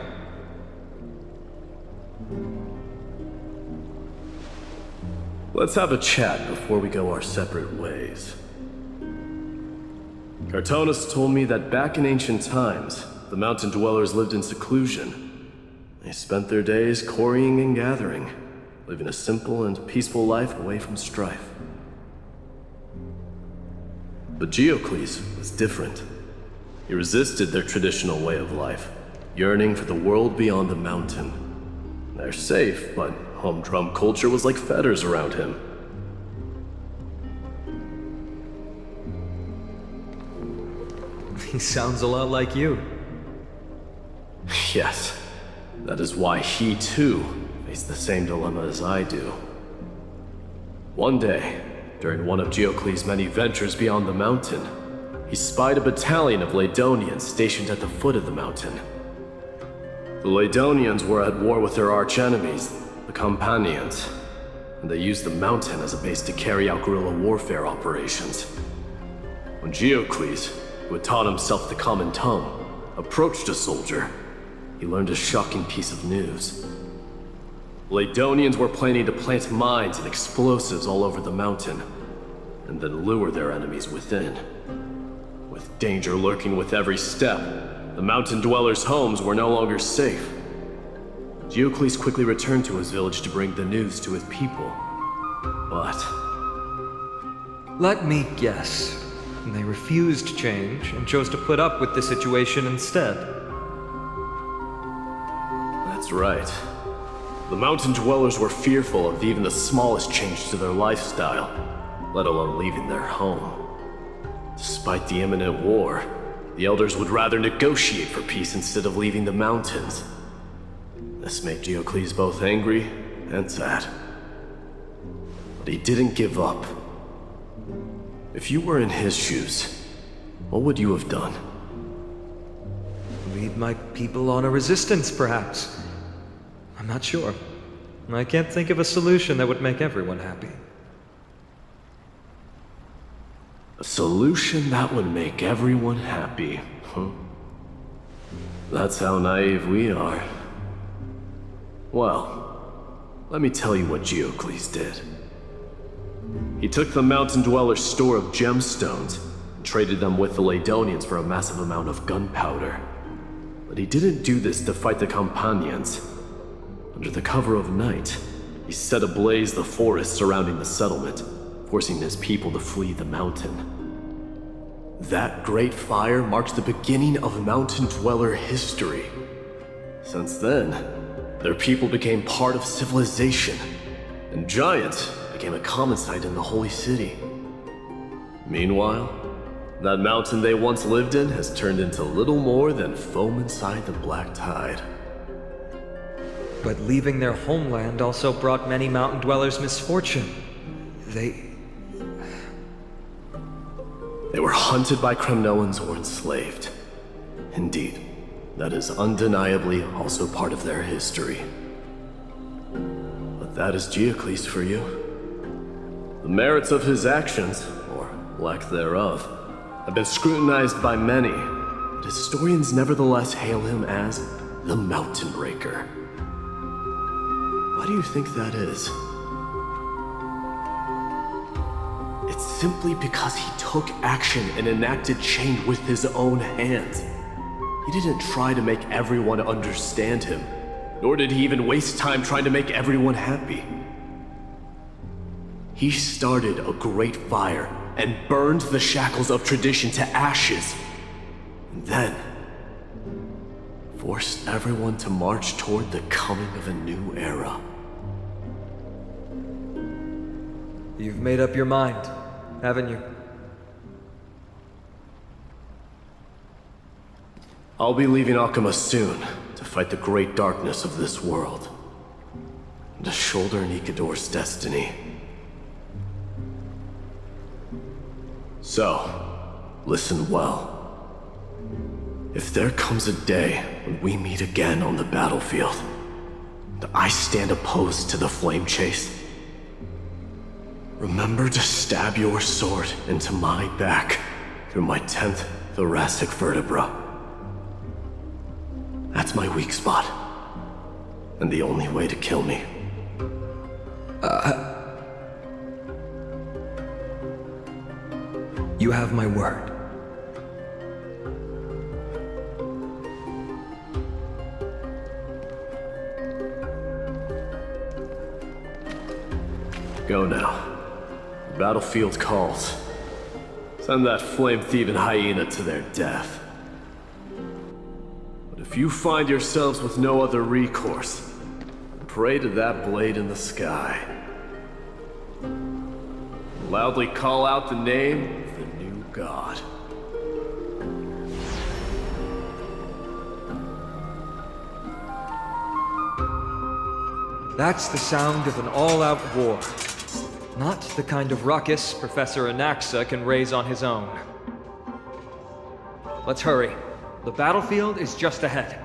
Let's have a chat before we go our separate ways. Cartonus told me that back in ancient times, the mountain dwellers lived in seclusion. They spent their days quarrying and gathering, living a simple and peaceful life away from strife. But Geocles was different. He resisted their traditional way of life, yearning for the world beyond the mountain. They're safe, but humdrum culture was like fetters around him. He sounds a lot like you. Yes, that is why he too faced the same dilemma as I do. One day, during one of Geocles' many ventures beyond the mountain, he spied a battalion of Ladonians stationed at the foot of the mountain. The Ladonians were at war with their arch-enemies, the Companions, and they used the mountain as a base to carry out guerrilla warfare operations. When Geocles, who had taught himself the common tongue, approached a soldier, he learned a shocking piece of news. Ladonians were planning to plant mines and explosives all over the mountain, and then lure their enemies within. With danger lurking with every step, the mountain dwellers' homes were no longer safe. Geocles quickly returned to his village to bring the news to his people. But let me guess. They refused change and chose to put up with the situation instead. That's right. The mountain dwellers were fearful of even the smallest change to their lifestyle, let alone leaving their home. Despite the imminent war, the elders would rather negotiate for peace instead of leaving the mountains. This made Geocles both angry and sad. But he didn't give up. If you were in his shoes, what would you have done? Lead my people on a resistance, perhaps. I'm not sure. I can't think of a solution that would make everyone happy. A solution that would make everyone happy, huh? That's how naive we are. Well, let me tell you what Geocles did. He took the mountain dwellers' store of gemstones and traded them with the Ladonians for a massive amount of gunpowder. But he didn't do this to fight the Companions. Under the cover of night, he set ablaze the forest surrounding the settlement, forcing his people to flee the mountain. That great fire marked the beginning of mountain dweller history. Since then, Their people became part of civilization, and giants became a common sight in the Holy City. Meanwhile, that mountain they once lived in has turned into little more than foam inside the black tide. But leaving their homeland also brought many mountain dwellers misfortune. They were hunted by Kremnoans or enslaved. Indeed, that is undeniably also part of their history. But that is Geocles for you. The merits of his actions, or lack thereof, have been scrutinized by many, but historians nevertheless hail him as the Mountain Breaker. Why do you think that is? It's simply because he took action and enacted change with his own hands. He didn't try to make everyone understand him, nor did he even waste time trying to make everyone happy. He started a great fire and burned the shackles of tradition to ashes, and then forced everyone to march toward the coming of a new era. You've made up your mind, haven't you? I'll be leaving Akama soon to fight the great darkness of this world, and to shoulder Nikador's destiny. So, listen well. If there comes a day when we meet again on the battlefield, and I stand opposed to the flame chase, remember to stab your sword into my back through my 10th thoracic vertebra. That's my weak spot, and the only way to kill me. You have my word. Go now. The battlefield calls. Send that flame-thieving hyena to their death. But if you find yourselves with no other recourse, pray to that blade in the sky. Loudly call out the name of the new god. That's the sound of an all-out war. Not the kind of ruckus Professor Anaxa can raise on his own. Let's hurry. The battlefield is just ahead.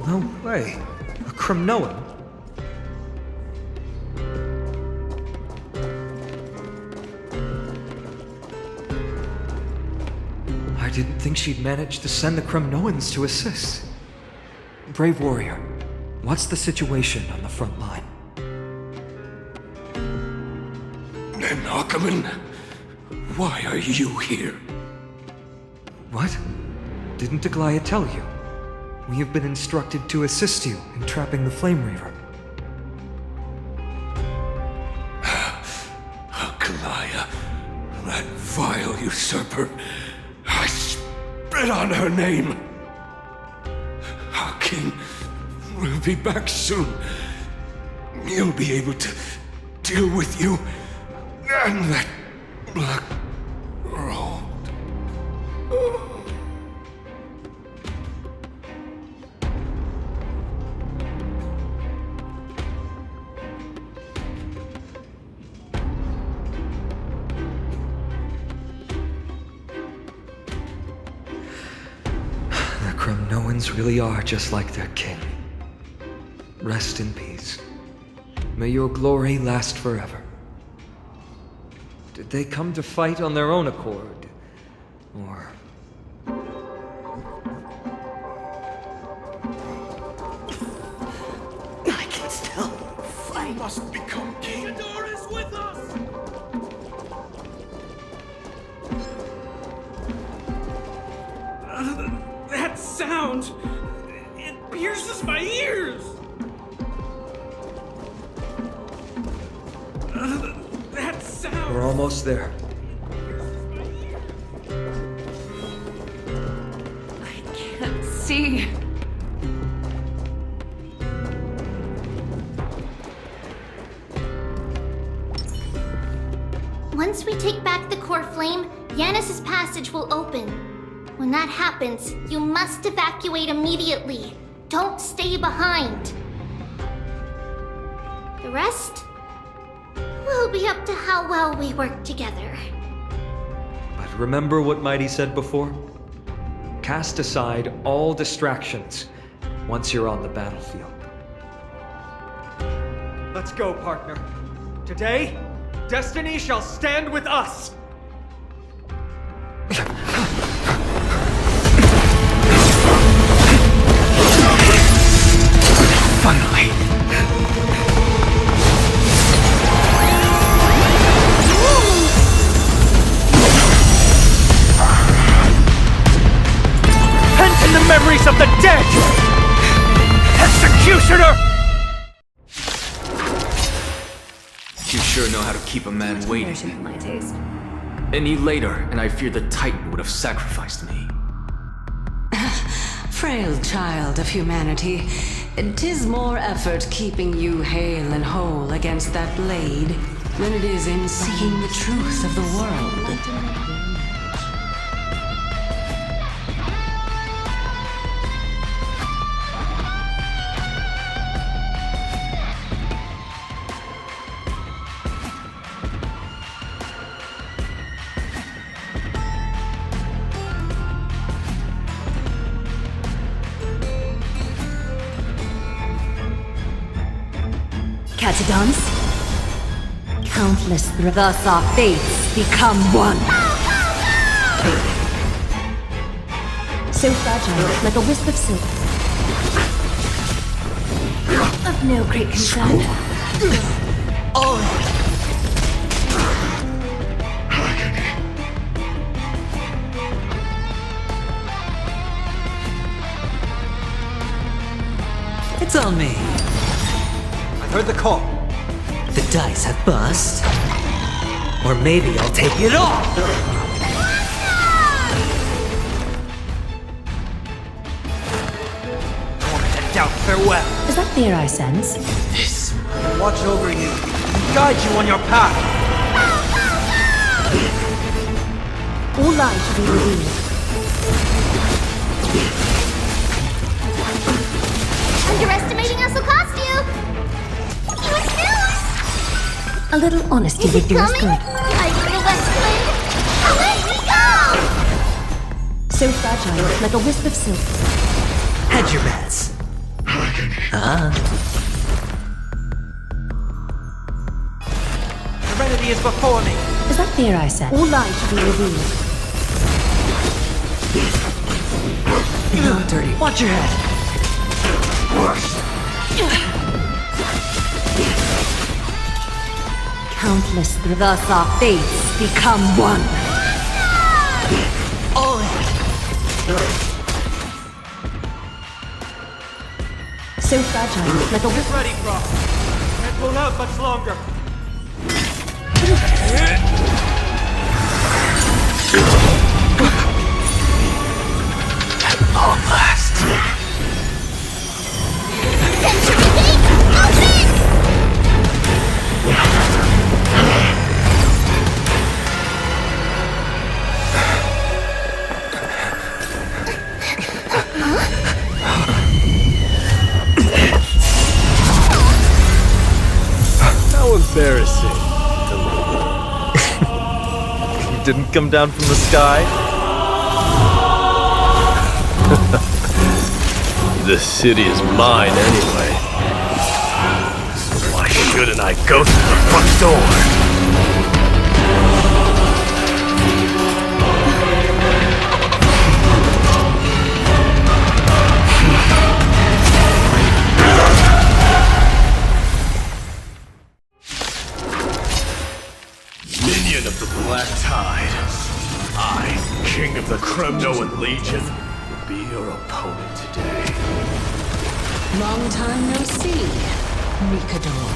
No way. A Kremnoan? I didn't think she'd manage to send the Kremnoans to assist. Brave warrior, what's the situation on the front line? Then Ackerman, why are you here? What? Didn't Aglaya tell you? We have been instructed to assist you in trapping the Flame Reaver. Aglaya, that vile usurper. I spit on her name. Our king will be back soon. He'll be able to deal with you and that black road. The Kremnoans really are just like their king. Rest in peace. May your glory last forever. Did they come to fight on their own accord? Or... I can still fight. I must become king. The door is with us! That sound! It pierces my ears! That sound! We're almost there. Can't see. Once we take back the core flame, Yanis's passage will open. When that happens, you must evacuate immediately. Don't stay behind. The rest will be up to how well we work together. But remember what Mighty said before? Cast aside all distractions once you're on the battlefield. Let's go, partner. Today, destiny shall stand with us! Finally! Pent in the memories of the dead! Executioner! You sure know how to keep a man waiting. For my taste. Any later, and I fear the Titan would have sacrificed me. Frail child of humanity, 'tis more effort keeping you hale and whole against that blade than it is in seeking the truth of the world. Catagons? Countless thus our fates become one. So fragile, like a wisp of silk. Of no great concern. All It's on me. Heard the call. The dice have bust. Or maybe I'll take it all! Moment and doubt, farewell. Is that fear I sense? This will watch over you and guide you on your path. All lies should be revealed. Underestimating us will cost you! You snooze! A little honesty Is would it do us coming? good. Fighting the west wind! Away we go! So fragile, like a wisp of silk. Hedge your bets. Serenity is before me. Is that fear I sense? All lies should be revealed. Not dirty. Watch your head. Countless thus our fates become one. All in. So fragile, like a Get ready, Croc. Can't hold out much longer. At long last. Century Gate, open! How embarrassing. You didn't come down from the sky? The city is mine anyway. So why shouldn't I go through the front door? Minion of the Black Tide. I, King of the Kremnoan Legion, will be your opponent today. Long time no see, Mikador.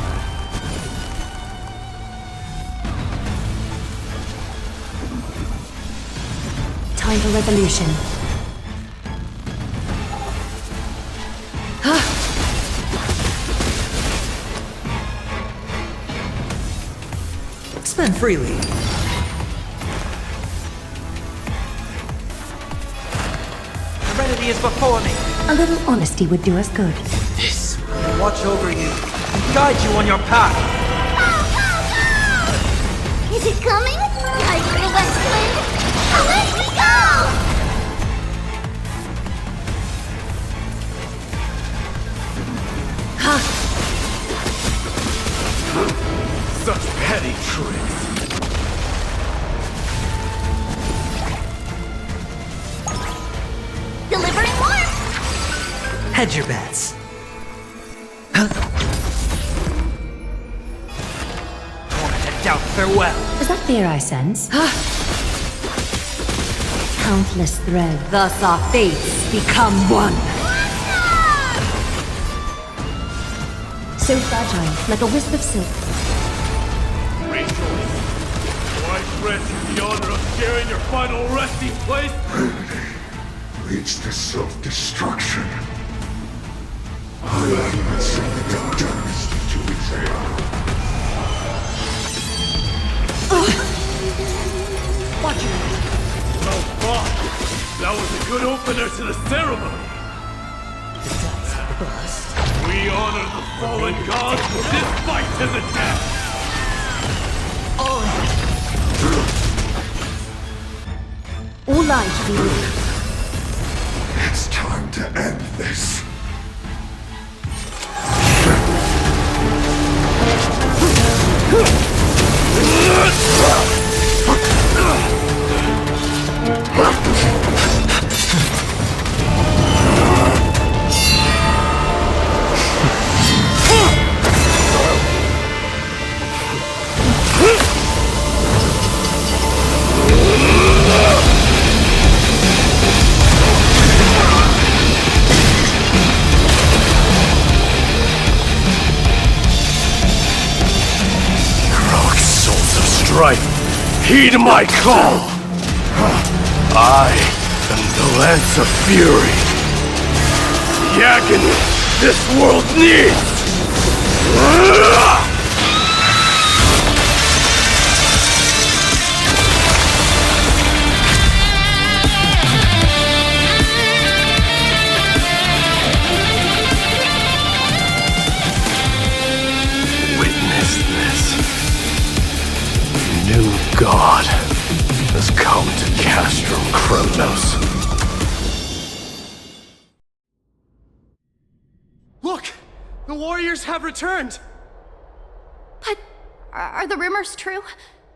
time for resolution. Spend freely. Serenity is before me. A little honesty would do us good. This will watch over you and guide you on your path. Is it coming? Like the west wind? Let me go! Such petty tricks. Delivering more! Hedge your bets. Doubt farewell. Is that fear I sense? Countless threads. Thus our fates become one. So fragile, like a wisp of silk. Rachel, do I grant you the honor of sharing your final resting place? Leads to self-destruction. I even sent the doctors to examine. Watch it. Well fought. That was a good opener to the ceremony. We honor the fallen gods with this fight to the death. All lives be with It's time to end this. Heed my call! I am the Lance of Fury. The agony this world needs! Witness this. New God has come to Castrum Kremnos. Look! The warriors have returned! But are the rumors true?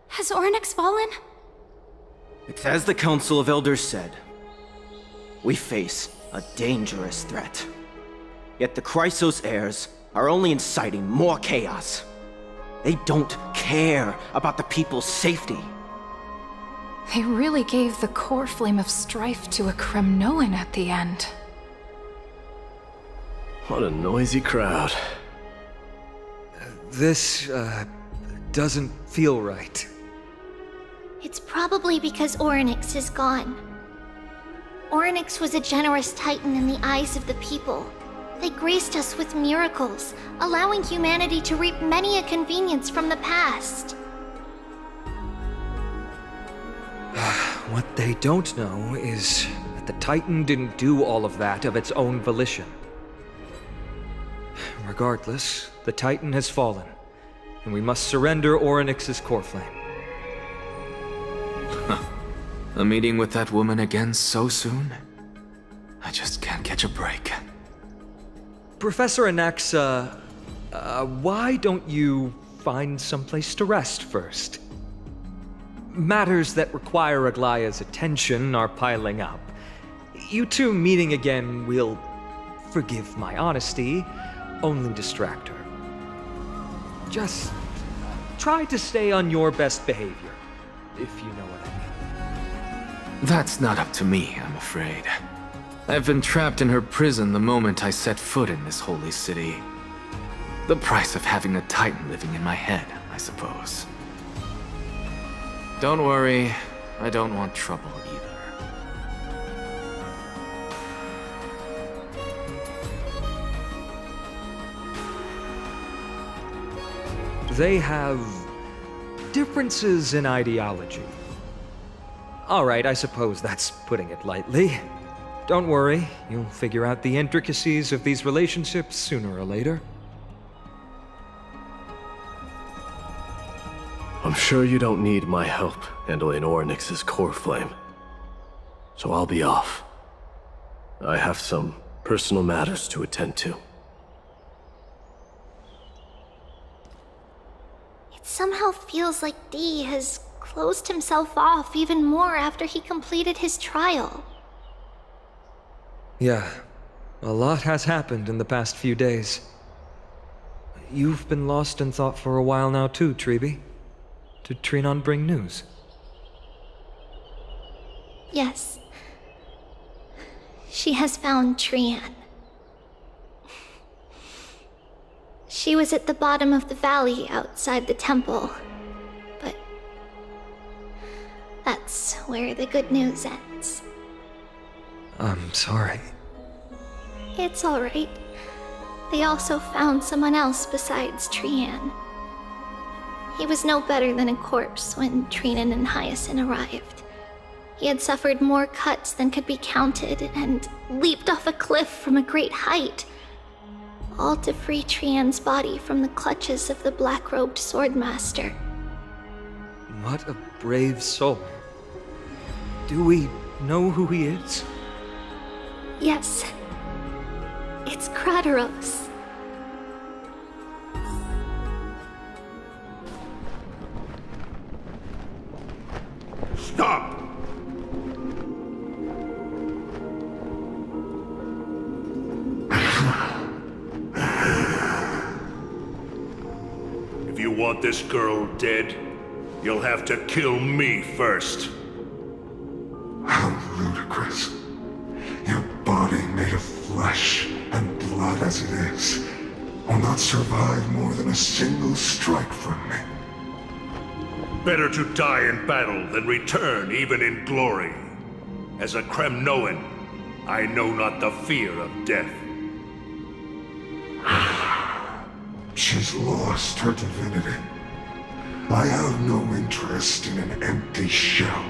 Has Ornyx fallen? It's as the Council of Elders said. We face a dangerous threat. Yet the Chrysos heirs are only inciting more chaos. They don't care about the people's safety. They really gave the core flame of strife to a Kremnoan at the end. What a noisy crowd. This, doesn't feel right. It's probably because Ornyx is gone. Ornyx was a generous titan in the eyes of the people. They graced us with miracles, allowing humanity to reap many a convenience from the past. What they don't know is that the Titan didn't do all of that of its own volition. Regardless, the Titan has fallen, and we must surrender Ornyx's core flame. A meeting with that woman again so soon? I just can't catch a break. Professor Anaxa, why don't you find someplace to rest first? Matters that require Aglaya's attention are piling up. You two meeting again will, forgive my honesty, only distract her. Just try to stay on your best behavior, if you know what I mean. That's not up to me, I'm afraid. I've been trapped in her prison the moment I set foot in this holy city. The price of having a Titan living in my head, I suppose. Don't worry, I don't want trouble either. they have differences in ideology. All right, I suppose that's putting it lightly. Don't worry, you'll figure out the intricacies of these relationships sooner or later. I'm sure you don't need my help handling Ornyx's core flame. So I'll be off. I have some personal matters to attend to. It somehow feels like D has closed himself off even more after he completed his trial. Yeah, a lot has happened in the past few days. You've been lost in thought for a while now too, Treeby. Did Trinon bring news? Yes. She has found Trian. She was at the bottom of the valley outside the temple. But that's where the good news ends. I'm sorry. It's alright. They also found someone else besides Trian. He was no better than a corpse when Trinan and Hyacinth arrived. He had suffered more cuts than could be counted and leaped off a cliff from a great height, all to free Trian's body from the clutches of the black-robed swordmaster. What a brave soul. Do we know who he is? Yes. It's Krateros. Stop! If you want this girl dead, you'll have to kill me first. How ludicrous. Your body made of flesh and blood as it is will not survive more than a single strike from me. Better to die in battle than return even in glory. As a Kremnoan, I know not the fear of death. She's lost her divinity. I have no interest in an empty shell.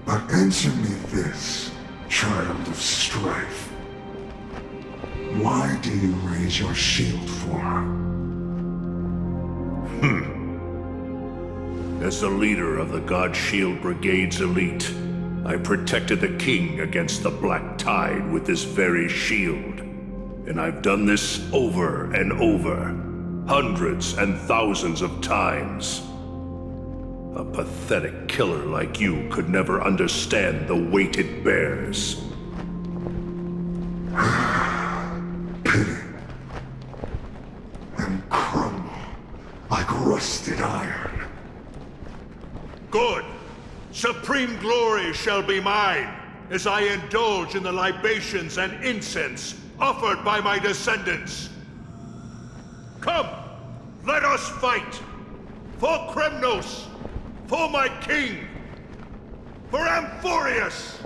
But answer me this, child of strife. Why do you raise your shield for her? As the leader of the God Shield Brigade's elite, I protected the king against the Black Tide with this very shield. And I've done this over and over, hundreds and thousands of times. A pathetic killer like you could never understand the weight it bears. Pity. And crumble like rusted iron. Good. Supreme glory shall be mine, as I indulge in the libations and incense offered by my descendants. Come, let us fight! For Kremnos! For my king! For Amphorius!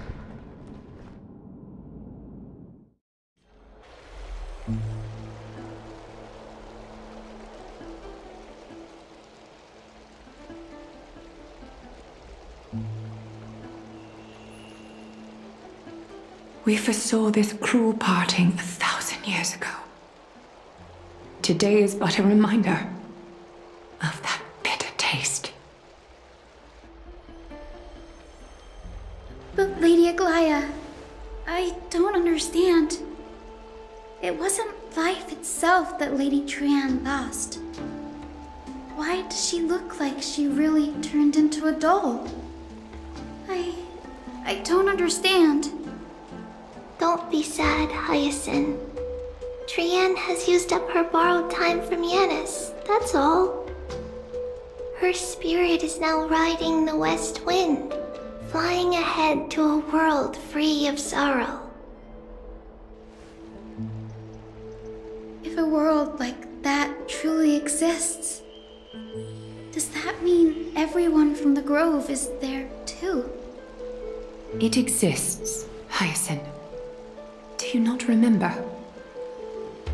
We foresaw this cruel parting 1,000 years ago. Today is but a reminder of that bitter taste. But Lady Aglaya, I don't understand. It wasn't life itself that Lady Trian lost. Why does she look like she really turned into a doll? I don't understand. Don't be sad, Hyacinth. Trian has used up her borrowed time from Yanis, that's all. Her spirit is now riding the west wind, flying ahead to a world free of sorrow. If a world like that truly exists, does that mean everyone from the Grove is there too? It exists, Hyacinth. Do you not remember?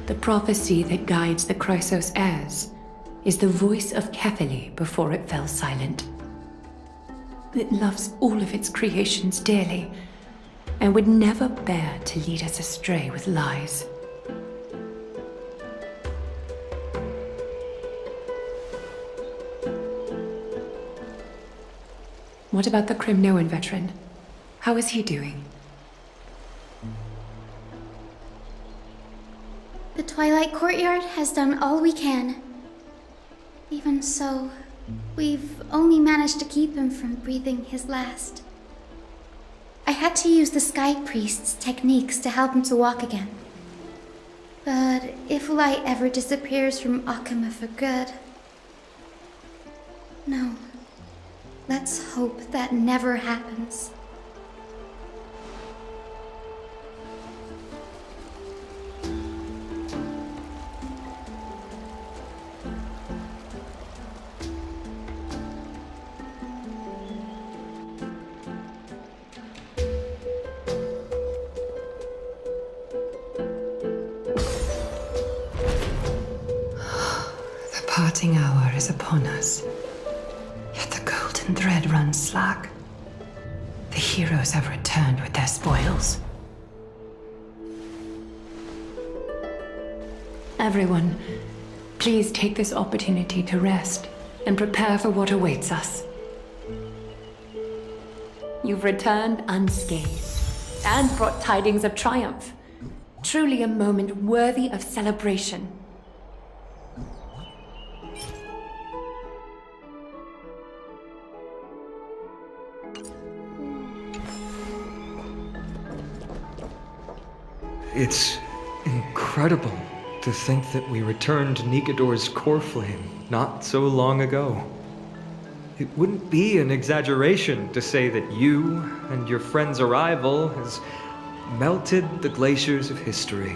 The prophecy that guides the Chrysos heirs is the voice of Kefili before it fell silent. It loves all of its creations dearly, and would never bear to lead us astray with lies. What about the Crimnoan veteran? How is he doing? The Twilight Courtyard has done all we can. Even so, we've only managed to keep him from breathing his last. I had to use the Sky Priest's techniques to help him to walk again. But if light ever disappears from Akama for good... No. Let's hope that never happens. The parting hour is upon us. Yet the golden thread runs slack. The heroes have returned with their spoils. Everyone, please take this opportunity to rest and prepare for what awaits us. You've returned unscathed and brought tidings of triumph. Truly a moment worthy of celebration. It's incredible to think that we returned Nikador's core flame not so long ago. It wouldn't be an exaggeration to say that you and your friend's arrival has melted the glaciers of history.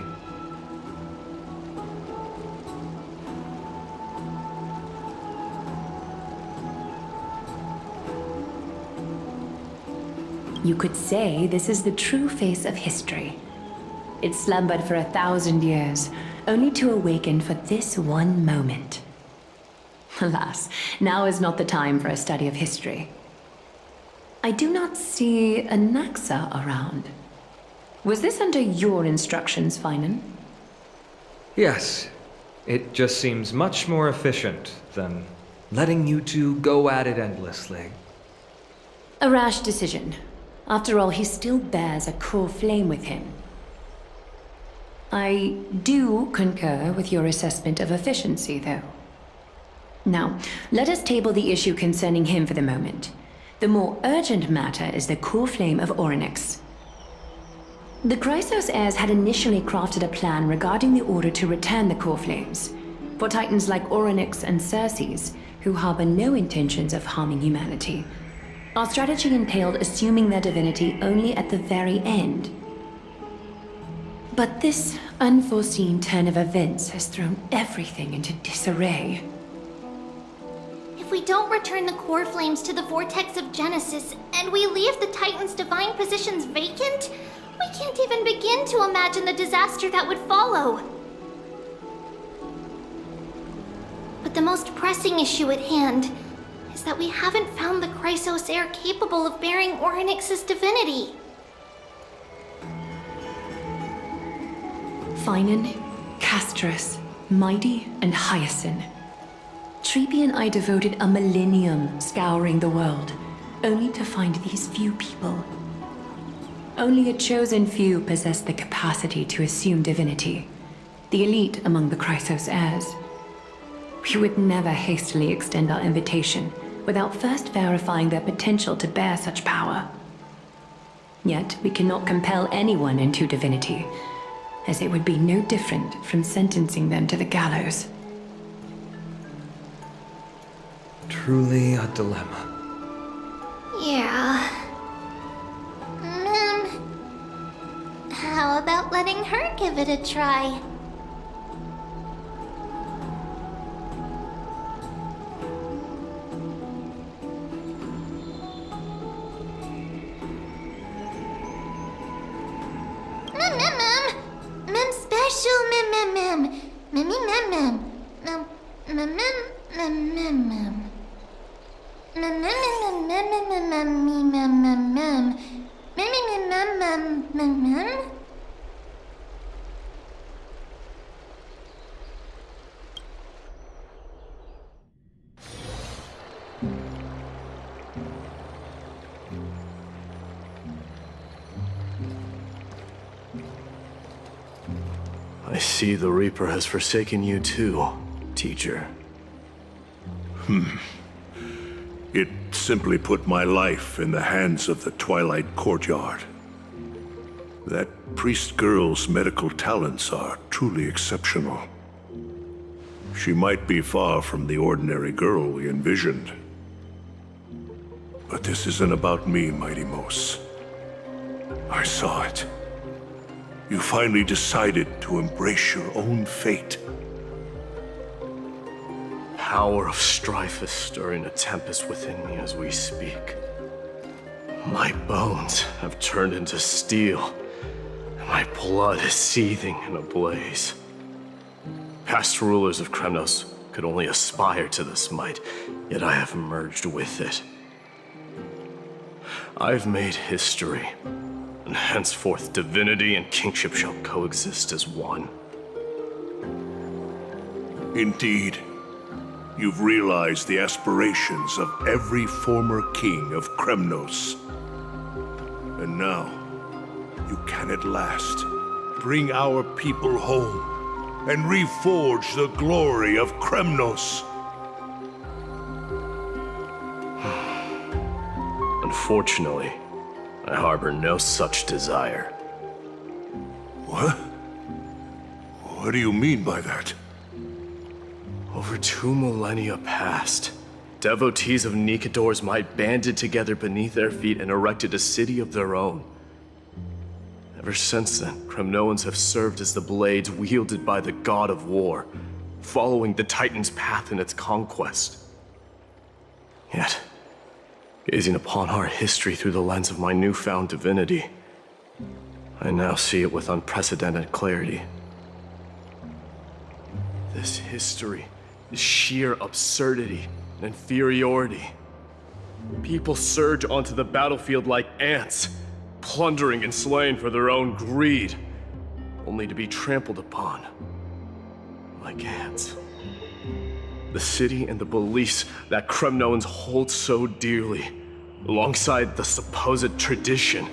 You could say this is the true face of history. It slumbered for 1,000 years, only to awaken for this one moment. Alas, now is not the time for a study of history. I do not see a Naxa around. Was this under your instructions, Finan? Yes, it just seems much more efficient than letting you two go at it endlessly. A rash decision. After all, he still bears a core flame with him. I do concur with your assessment of efficiency, though. Now, let us table the issue concerning him for the moment. The more urgent matter is the core flame of Orynyx. The Chrysos heirs had initially crafted a plan regarding the order to return the core flames. For titans like Orynyx and Circes, who harbor no intentions of harming humanity, our strategy entailed assuming their divinity only at the very end. But this unforeseen turn of events has thrown everything into disarray. If we don't return the core flames to the vortex of Genesis, and we leave the Titan's divine positions vacant, we can't even begin to imagine the disaster that would follow. But the most pressing issue at hand is that we haven't found the Chrysos heir capable of bearing Orynyx's divinity. Finan, Castrus, Mighty, and Hyacinth. Treepy and I devoted a millennium scouring the world, only to find these few people. Only a chosen few possess the capacity to assume divinity, the elite among the Chrysos heirs. We would never hastily extend our invitation without first verifying their potential to bear such power. Yet we cannot compel anyone into divinity, as it would be no different from sentencing them to the gallows. Truly a dilemma. Yeah. How about letting her give it a try? Mem special, mem. Mem. I see the Reaper has forsaken you too, teacher. It simply put my life in the hands of the Twilight Courtyard. That priest girl's medical talents are truly exceptional. She might be far from the ordinary girl we envisioned. But this isn't about me, Mighty Mos. I saw it. You finally decided to embrace your own fate. Power of strife is stirring a tempest within me as we speak. My bones have turned into steel, and my blood is seething in a blaze. Past rulers of Kremnos could only aspire to this might, yet I have merged with it. I've made history, and henceforth divinity and kingship shall coexist as one. Indeed, you've realized the aspirations of every former king of Kremnos. And now, you can at last bring our people home and reforge the glory of Kremnos. Unfortunately, I harbor no such desire. What? What do you mean by that? Over 2 millennia past, devotees of Nikador's might banded together beneath their feet and erected a city of their own. Ever since then, Kremnoans have served as the blades wielded by the god of war, following the Titan's path in its conquest. Yet, gazing upon our history through the lens of my newfound divinity, I now see it with unprecedented clarity. This history is sheer absurdity and inferiority. People surge onto the battlefield like ants, plundering and slaying for their own greed, only to be trampled upon like ants. The city and the beliefs that Kremnoans hold so dearly, alongside the supposed tradition,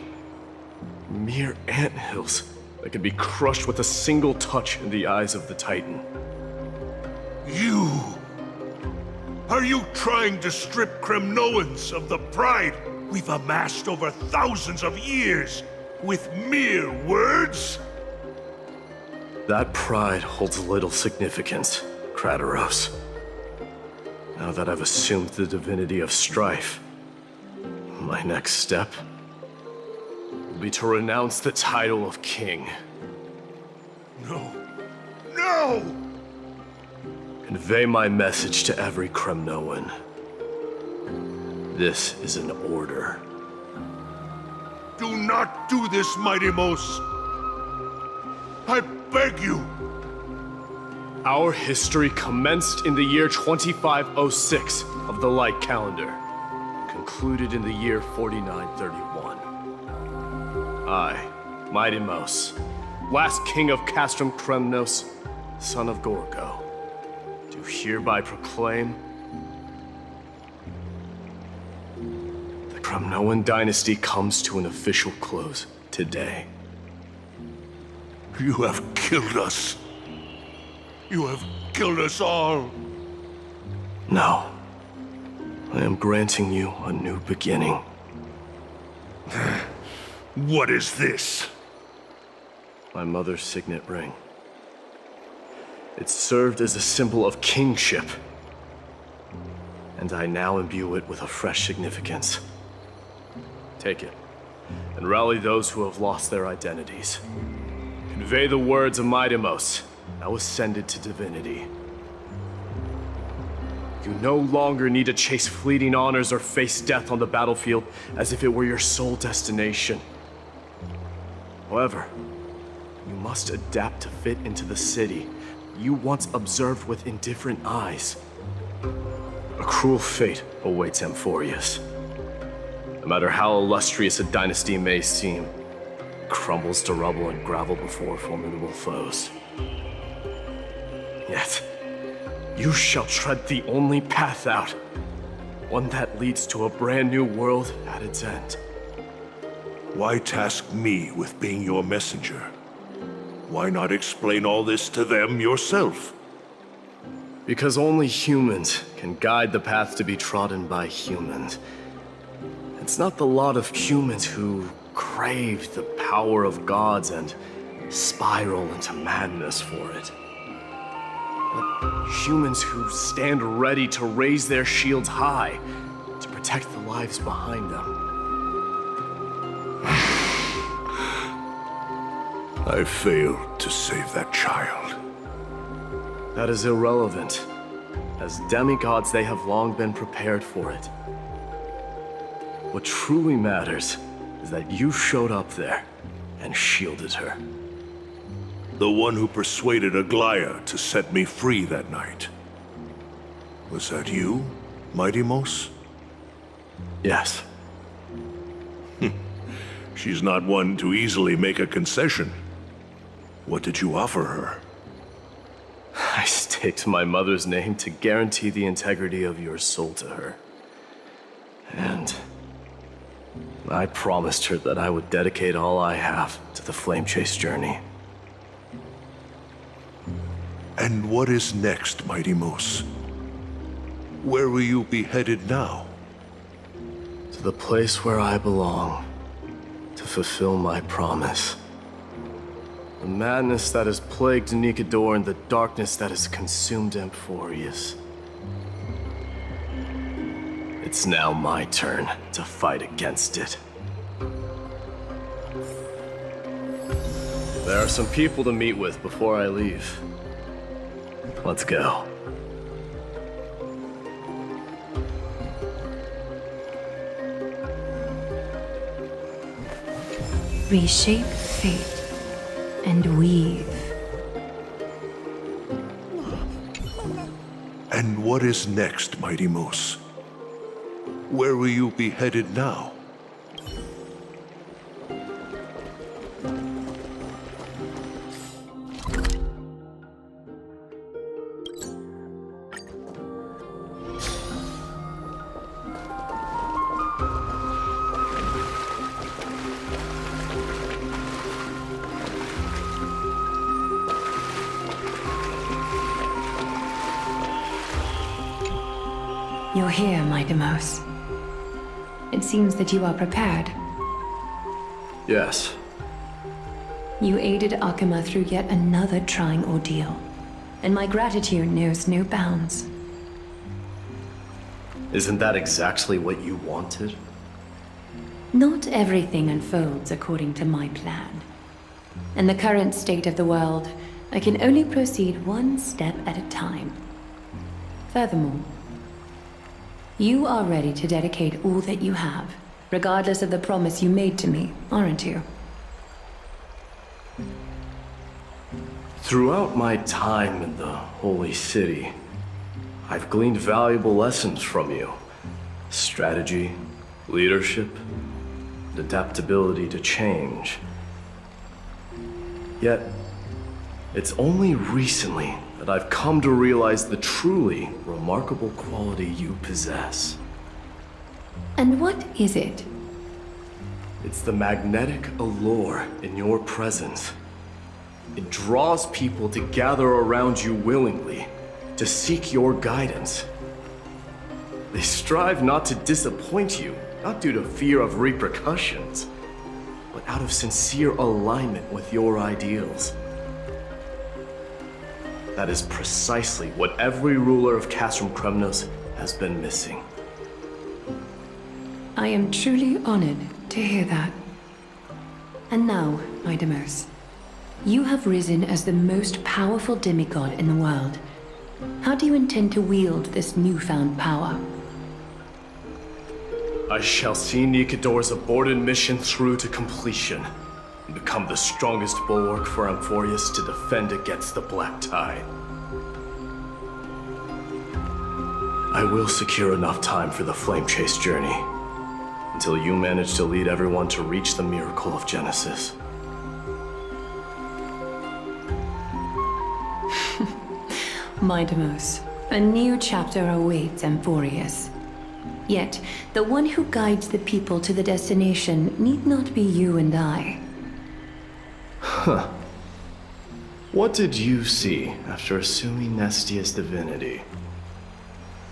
mere anthills that can be crushed with a single touch in the eyes of the Titan. You! Are you trying to strip Kremnoans of the pride we've amassed over thousands of years with mere words? That pride holds little significance, Krataros. Now that I've assumed the divinity of strife, my next step will be to renounce the title of king. No! No! Convey my message to every Kremnoan. This is an order. Do not do this, Mighty Mos! I beg you! Our history commenced in the year 2506 of the Light Calendar, concluded in the year 4931. I, Mighty Mos, last king of Castrum Kremnos, son of Gorgo, do hereby proclaim the Kremnoan dynasty comes to an official close today. You have killed us. You have killed us all. No. I am granting you a new beginning. What is this? My mother's signet ring. It served as a symbol of kingship, and I now imbue it with a fresh significance. Take it, and rally those who have lost their identities. Convey the words of Mighty Mos, now ascended to divinity. You no longer need to chase fleeting honors or face death on the battlefield as if it were your sole destination. However, you must adapt to fit into the city you once observed with indifferent eyes. A cruel fate awaits Amphorius. No matter how illustrious a dynasty may seem, it crumbles to rubble and gravel before formidable foes. Yet, you shall tread the only path out, one that leads to a brand new world at its end. Why task me with being your messenger? Why not explain all this to them yourself? Because only humans can guide the path to be trodden by humans. It's not the lot of humans who crave the power of gods and spiral into madness for it. But humans who stand ready to raise their shields high to protect the lives behind them. I failed to save that child. That is irrelevant. As demigods, they have long been prepared for it. What truly matters is that you showed up there and shielded her. The one who persuaded Aglaya to set me free that night. Was that you, Mighty Mos? Yes. She's not one to easily make a concession. What did you offer her? I staked my mother's name to guarantee the integrity of your soul to her. And I promised her that I would dedicate all I have to the Flame Chase journey. And what is next, Mighty Mos? Where will you be headed now? To the place where I belong, to fulfill my promise. The madness that has plagued Nikedor and the darkness that has consumed Amphorius. It's now my turn to fight against it. There are some people to meet with before I leave. Let's go. Reshape fate and weave. And what is next, Mighty Mos? Where will you be headed now? You're here, Mighty Mos. It seems that you are prepared. Yes. You aided Akima through yet another trying ordeal, and my gratitude knows no bounds. Isn't that exactly what you wanted? Not everything unfolds according to my plan. In the current state of the world, I can only proceed one step at a time. Furthermore, you are ready to dedicate all that you have, regardless of the promise you made to me, aren't you? Throughout my time in the Holy City, I've gleaned valuable lessons from you. Strategy, leadership, and adaptability to change. Yet, it's only recently that I've come to realize the truly remarkable quality you possess. And what is it? It's the magnetic allure in your presence. It draws people to gather around you willingly, to seek your guidance. They strive not to disappoint you, not due to fear of repercussions, but out of sincere alignment with your ideals. That is precisely what every ruler of Castrum Kremnos has been missing. I am truly honored to hear that. And now, Mighty Mos, you have risen as the most powerful demigod in the world. How do you intend to wield this newfound power? I shall see Nikedor's aborted mission through to completion, and become the strongest bulwark for Amphorius to defend against the Black Tide. I will secure enough time for the flame chase journey, until you manage to lead everyone to reach the miracle of Genesis. Midamos, a new chapter awaits Amphorius. Yet, the one who guides the people to the destination need not be you and I. Huh. What did you see after assuming Nestia's divinity?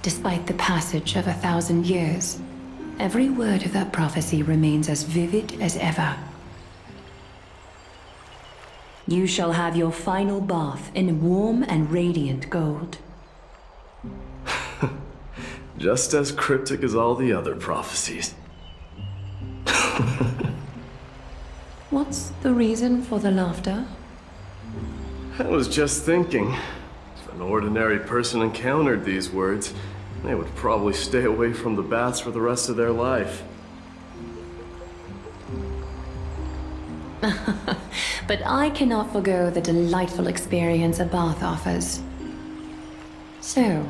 Despite the passage of 1,000 years, every word of that prophecy remains as vivid as ever. You shall have your final bath in warm and radiant gold. Just as cryptic as all the other prophecies. What's the reason for the laughter? I was just thinking, if an ordinary person encountered these words, they would probably stay away from the baths for the rest of their life. But I cannot forgo the delightful experience a bath offers. So,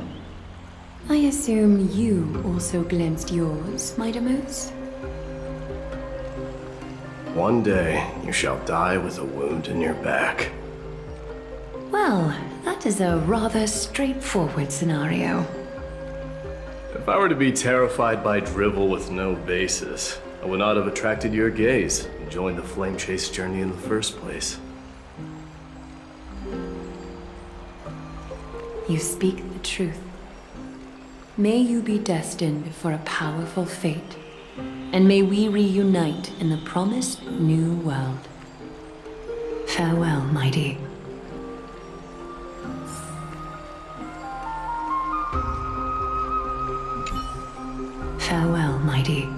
I assume you also glimpsed yours, Midamos? One day, you shall die with a wound in your back. Well, that is a rather straightforward scenario. If I were to be terrified by drivel with no basis, I would not have attracted your gaze and joined the flame chase journey in the first place. You speak the truth. May you be destined for a powerful fate, and may we reunite in the promised new world. Farewell, mighty. Farewell, mighty.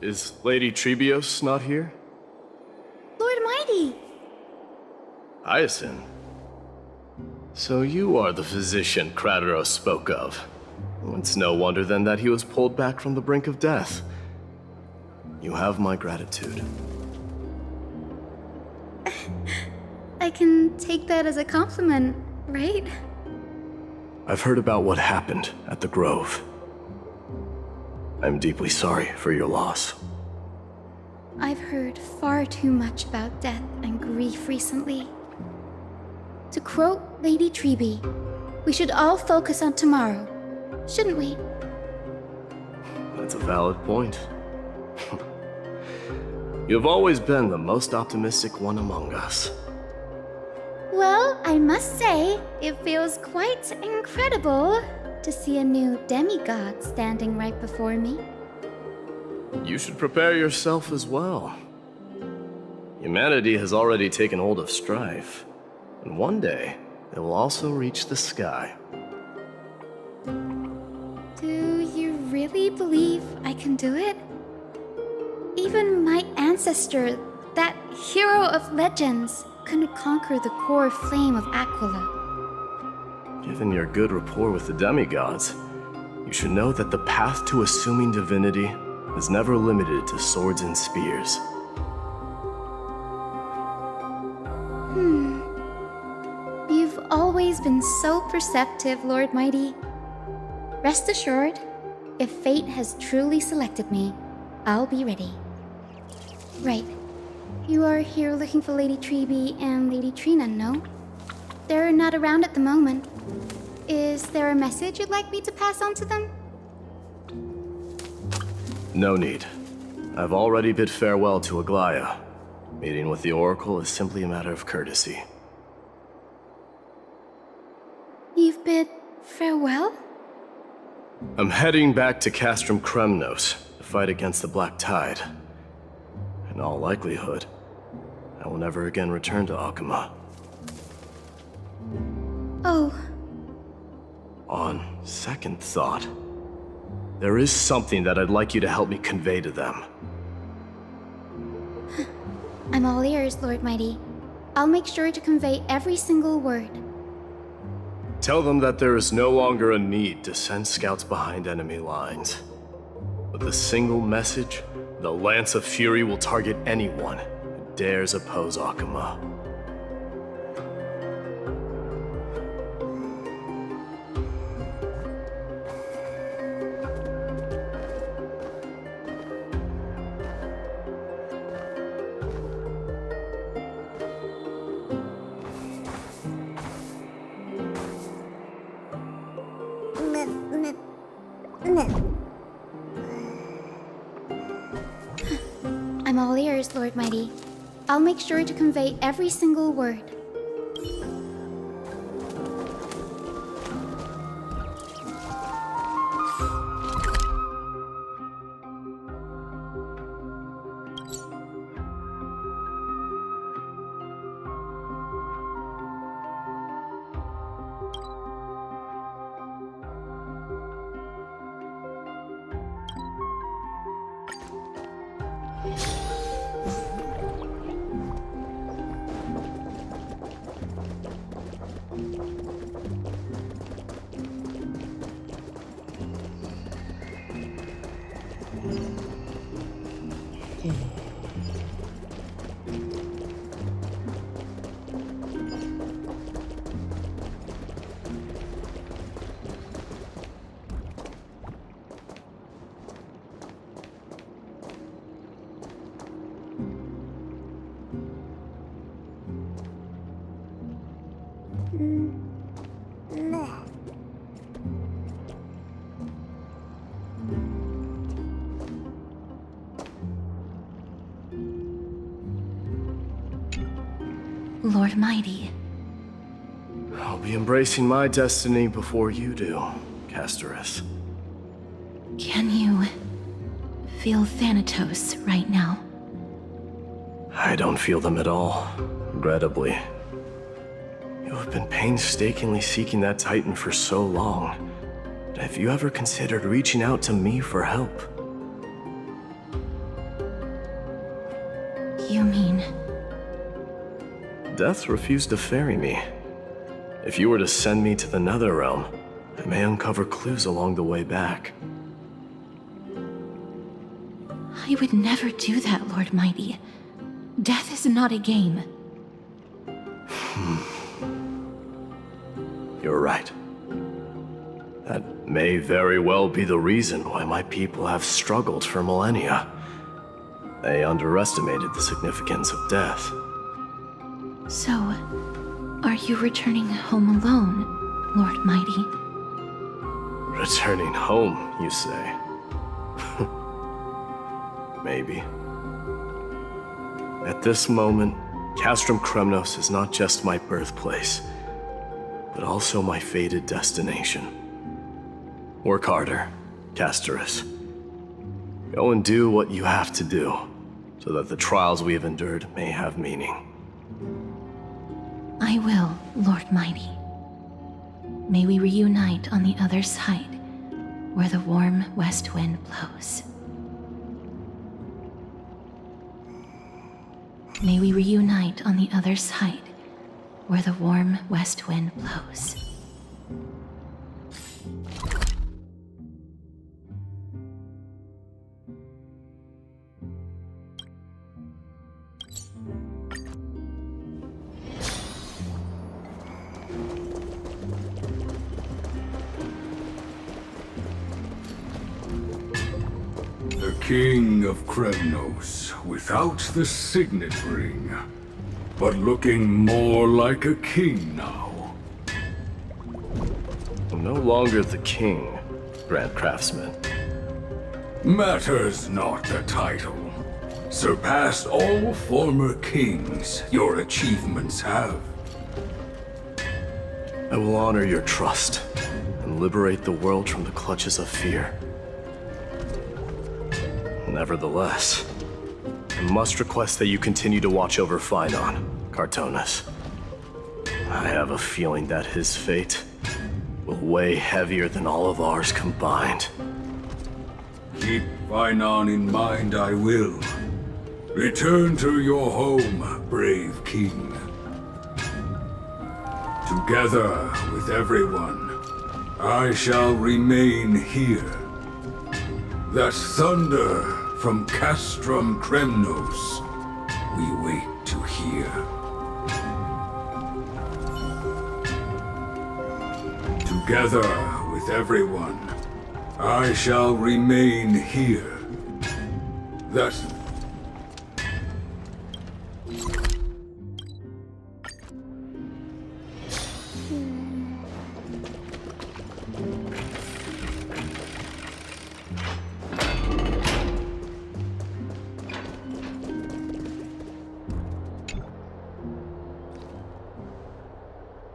Is Lady Trebios not here? Lord Mighty! Hyacinth. So you are the physician Krateros spoke of. It's no wonder then that he was pulled back from the brink of death. You have my gratitude. I can take that as a compliment, right? I've heard about what happened at the Grove. I'm deeply sorry for your loss. I've heard far too much about death and grief recently. To quote Lady Treby, we should all focus on tomorrow, shouldn't we? That's a valid point. You've always been the most optimistic one among us. Well, I must say, it feels quite incredible to see a new demigod standing right before me. You should prepare yourself as well. Humanity has already taken hold of strife, and one day it will also reach the sky. Do you really believe I can do it? Even my ancestor, that hero of legends, couldn't conquer the core flame of Aquila. Given your good rapport with the demigods, you should know that the path to assuming divinity is never limited to swords and spears. You've always been so perceptive, Lord Mighty. Rest assured, if fate has truly selected me, I'll be ready. Right. You are here looking for Lady Treby and Lady Trina, no? They're not around at the moment. Is there a message you'd like me to pass on to them? No need. I've already bid farewell to Aglaya. Meeting with the Oracle is simply a matter of courtesy. You've bid farewell? I'm heading back to Castrum Kremnos to fight against the Black Tide. in all likelihood, I will never again return to Akuma. Oh, On second thought, there is something that I'd like you to help me convey to them. I'm all ears, Lord Mighty. I'll make sure to convey every single word. Tell them that there is no longer a need to send scouts behind enemy lines. With a single message, the Lance of Fury will target anyone who dares oppose Akuma. I'm all ears, Lord Mighty. I'll make sure to convey every single word. Lord Mighty. I'll be embracing my destiny before you do, Castorus. Can you feel Thanatos right now? I don't feel them at all, regrettably. You have been painstakingly seeking that Titan for so long. Have you ever considered reaching out to me for help? You mean... Death refused to ferry me. If you were to send me to the Netherrealm, I may uncover clues along the way back. I would never do that, Lord Mighty. Death is not a game. You're right. That may very well be the reason why my people have struggled for millennia. They underestimated the significance of death. So, are you returning home alone, Lord Mighty? Returning home, you say? Maybe. At this moment, Castrum Kremnos is not just my birthplace, but also my fated destination. Work harder, Castorus. Go and do what you have to do, so that the trials we have endured may have meaning. I will, Lord Mighty. May we reunite on the other side, where the warm west wind blows. May we reunite on the other side, where the warm west wind blows. The King of Kremnos, without the signet ring, but looking more like a king now. No longer the king, Grand Craftsman. Matters not the title. Surpassed all former kings your achievements have. I will honor your trust and liberate the world from the clutches of fear. Nevertheless, I must request that you continue to watch over Phynon, Cartonis. I have a feeling that his fate will weigh heavier than all of ours combined. Keep Phynon in mind, I will. Return to your home, brave king. Together with everyone, I shall remain here. That thunder from Castrum Kremnos, we wait to hear. Together with everyone, I shall remain here. That...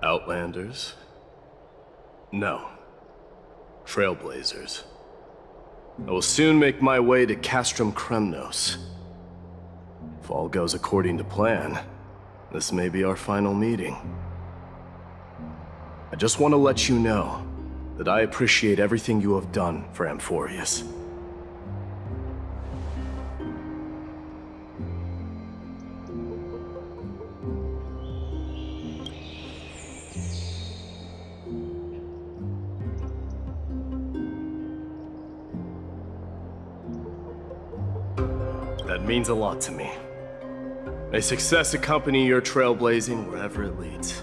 Outlanders? No. Trailblazers. I will soon make my way to Castrum Kremnos. If all goes according to plan, this may be our final meeting. I just want to let you know that I appreciate everything you have done for Amphorius. That means a lot to me. May success accompany your trailblazing wherever it leads.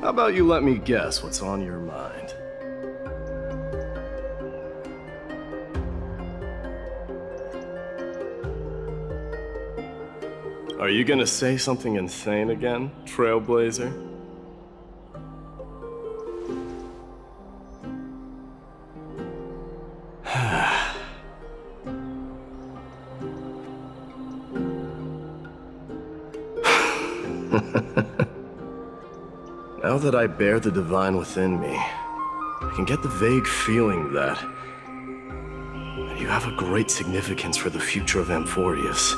How about you let me guess what's on your mind? Are you gonna say something insane again, Trailblazer? Now that I bear the divine within me, I can get the vague feeling that you have a great significance for the future of Amphorius.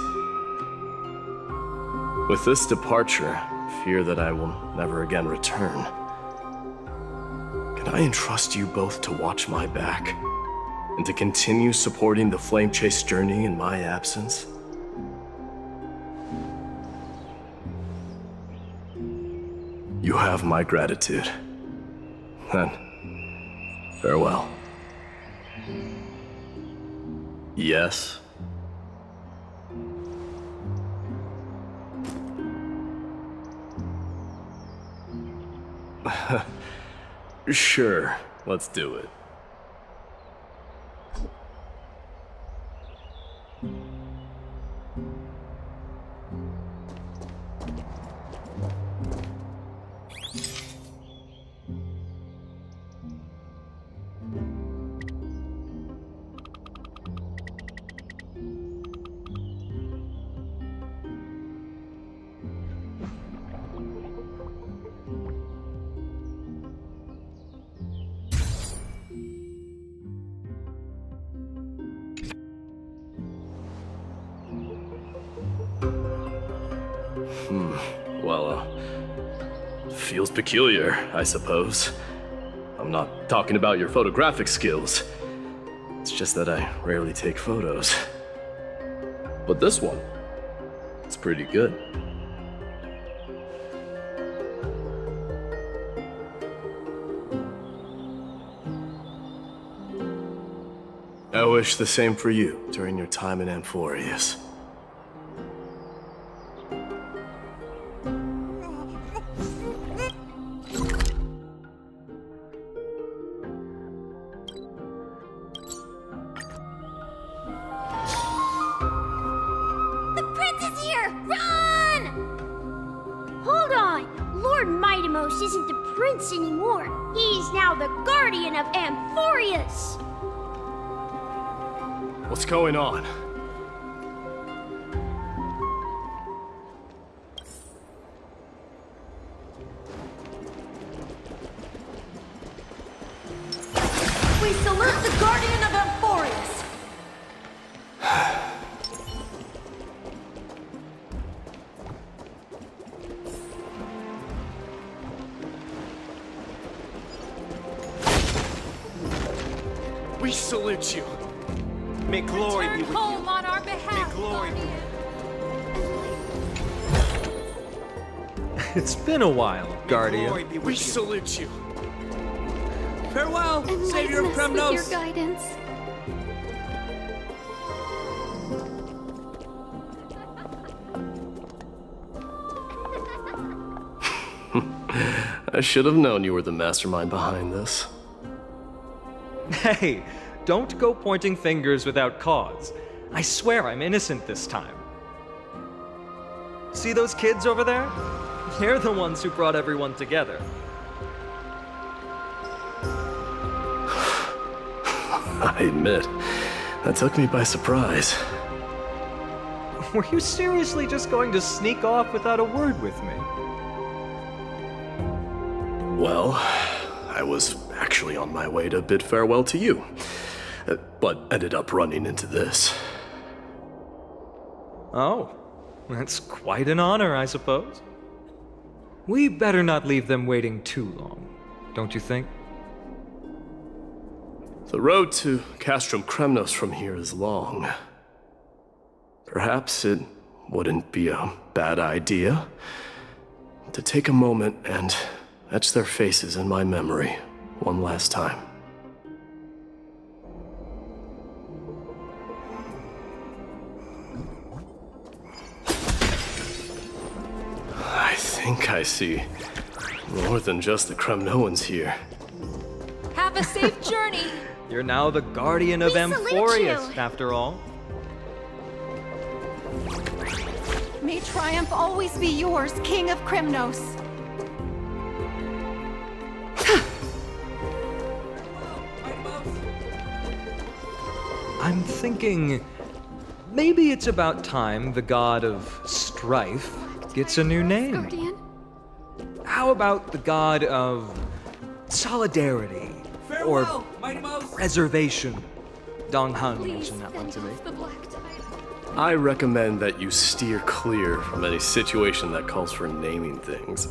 With this departure, I fear that I will never again return. Can I entrust you both to watch my back and to continue supporting the Flame Chase journey in my absence? You have my gratitude. Then, farewell. Yes? Sure, let's do it. Well, feels peculiar, I suppose. I'm not talking about your photographic skills. It's just that I rarely take photos. But this one, it's pretty good. I wish the same for you during your time in Amphorius. Isn't the prince anymore. He's now the guardian of Amphorius. What's going on? We salute the guardian of Amphorius. We salute you. May glory be with you. Home on our behalf, May glory be It's been a while, Guardian. We salute you. Farewell, Savior of Enlighten us with your Kremnos. guidance. I should have known you were the mastermind behind this. Hey, don't go pointing fingers without cause. I swear I'm innocent this time. See those kids over there? They're the ones who brought everyone together. I admit, that took me by surprise. Were you seriously just going to sneak off without a word with me? Well, I was actually on my way to bid farewell to you, but ended up running into this. Oh, that's quite an honor, I suppose. We better not leave them waiting too long, don't you think? The road to Castrum Kremnos from here is long. Perhaps it wouldn't be a bad idea to take a moment and etch their faces in my memory one last time. I think I see more than just the Kremnoans here. Have a safe journey. You're now the Guardian of We salute Amphorius, you. after all. May triumph always be yours, King of Kremnos. I'm thinking maybe it's about time the god of strife gets a new name. Guardian? How about the god of solidarity or preservation? Dong Han mentioned that one to me. The black tide. I recommend that you steer clear from any situation that calls for naming things.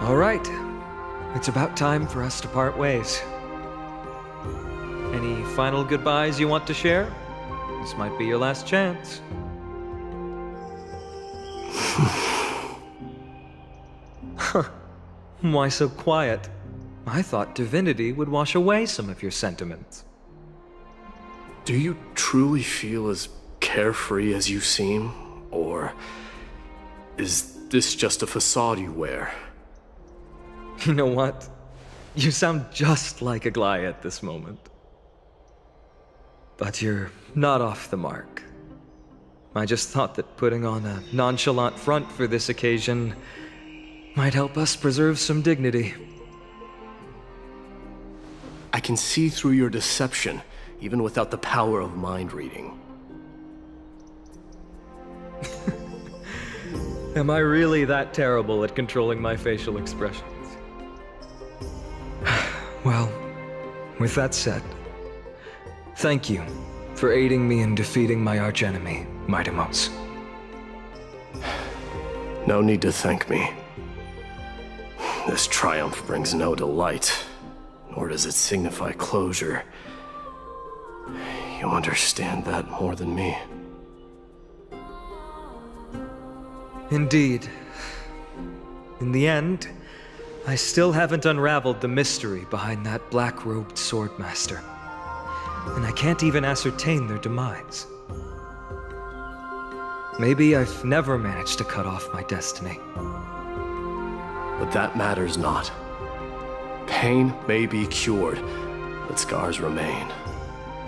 All right. It's about time for us to part ways. Any final goodbyes you want to share? This might be your last chance. Why so quiet? I thought divinity would wash away some of your sentiments. Do you truly feel as carefree as you seem? Or is this just a facade you wear? You know what? You sound just like Aglaia at this moment. But you're not off the mark. I just thought that putting on a nonchalant front for this occasion might help us preserve some dignity. I can see through your deception, even without the power of mind reading. Am I really that terrible at controlling my facial expressions? Well, with that said, thank you for aiding me in defeating my archenemy, Mightimos. No need to thank me. This triumph brings no delight, nor does it signify closure. You understand that more than me. Indeed. In the end, I still haven't unraveled the mystery behind that black-robed swordmaster. And I can't even ascertain their demise. Maybe I've never managed to cut off my destiny. But that matters not. Pain may be cured, but scars remain.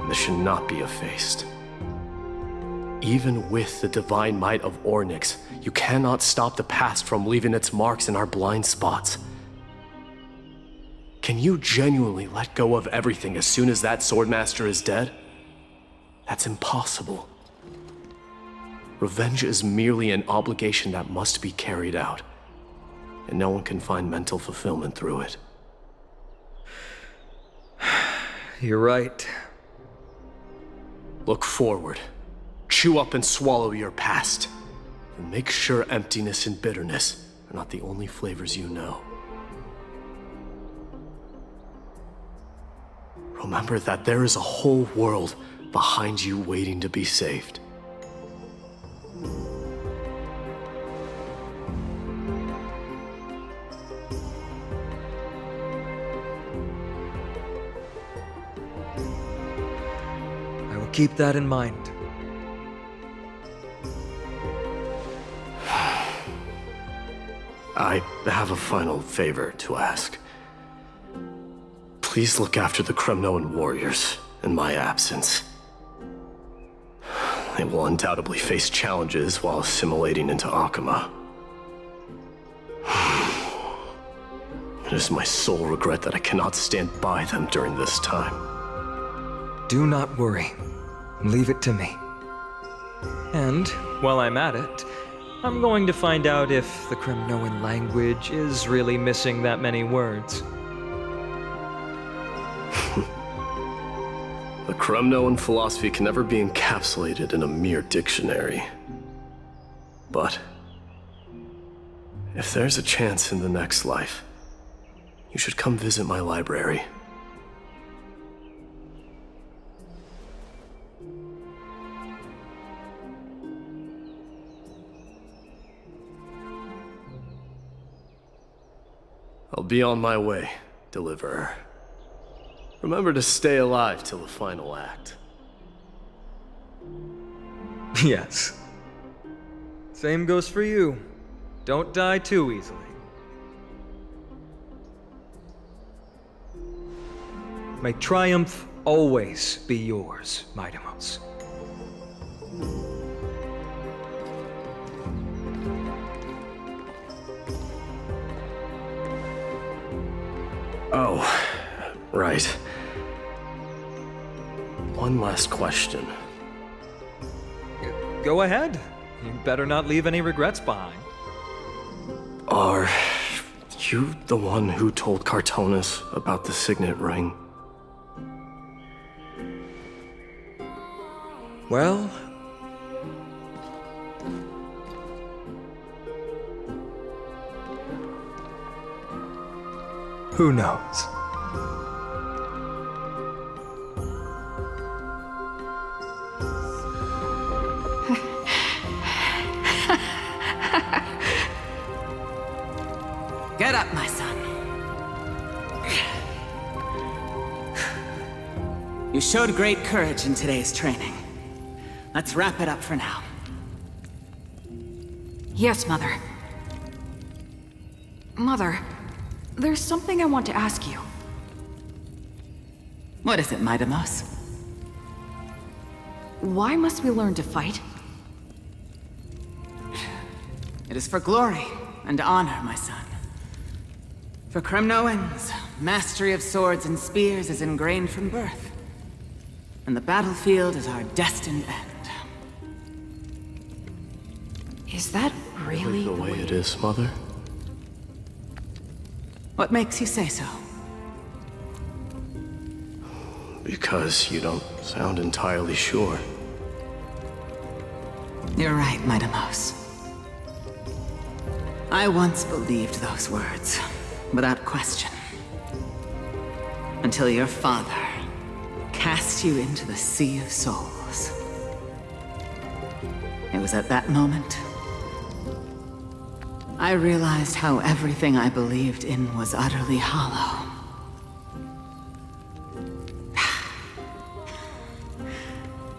And this should not be effaced. Even with the divine might of Ornyx, you cannot stop the past from leaving its marks in our blind spots. Can you genuinely let go of everything as soon as that swordmaster is dead? That's impossible. Revenge is merely an obligation that must be carried out, and no one can find mental fulfillment through it. You're right. Look forward. Chew up and swallow your past. And make sure emptiness and bitterness are not the only flavors you know. remember that there is a whole world behind you waiting to be saved. I will keep that in mind. I have a final favor to ask. Please look after the Kremnoan warriors in my absence. They will undoubtedly face challenges while assimilating into Akama. It is my sole regret that I cannot stand by them during this time. Do not worry. Leave it to me. And, while I'm at it, I'm going to find out if the Kremnoan language is really missing that many words. The Kremnoan philosophy can never be encapsulated in a mere dictionary. But if there's a chance in the next life, you should come visit my library. I'll be on my way, Deliverer. Remember to stay alive till the final act. Yes. Same goes for you. Don't die too easily. May triumph always be yours, Midamos. Oh, right. One last question. Go ahead. You better not leave any regrets behind. Are you the one who told Cartonis about the signet ring? Well... who knows? Get up, my son. You showed great courage in today's training. Let's wrap it up for now. Yes, Mother. Mother, there's something I want to ask you. What is it, Midamos? Why must we learn to fight? It is for glory and honor, my son. For Kremnoans, mastery of swords and spears is ingrained from birth. And the battlefield is our destined end. Is that really the way it is, Mother? What makes you say so? Because you don't sound entirely sure. You're right, Midamos. I once believed those words, without question. Until your father cast you into the Sea of Souls. It was at that moment I realized how everything I believed in was utterly hollow.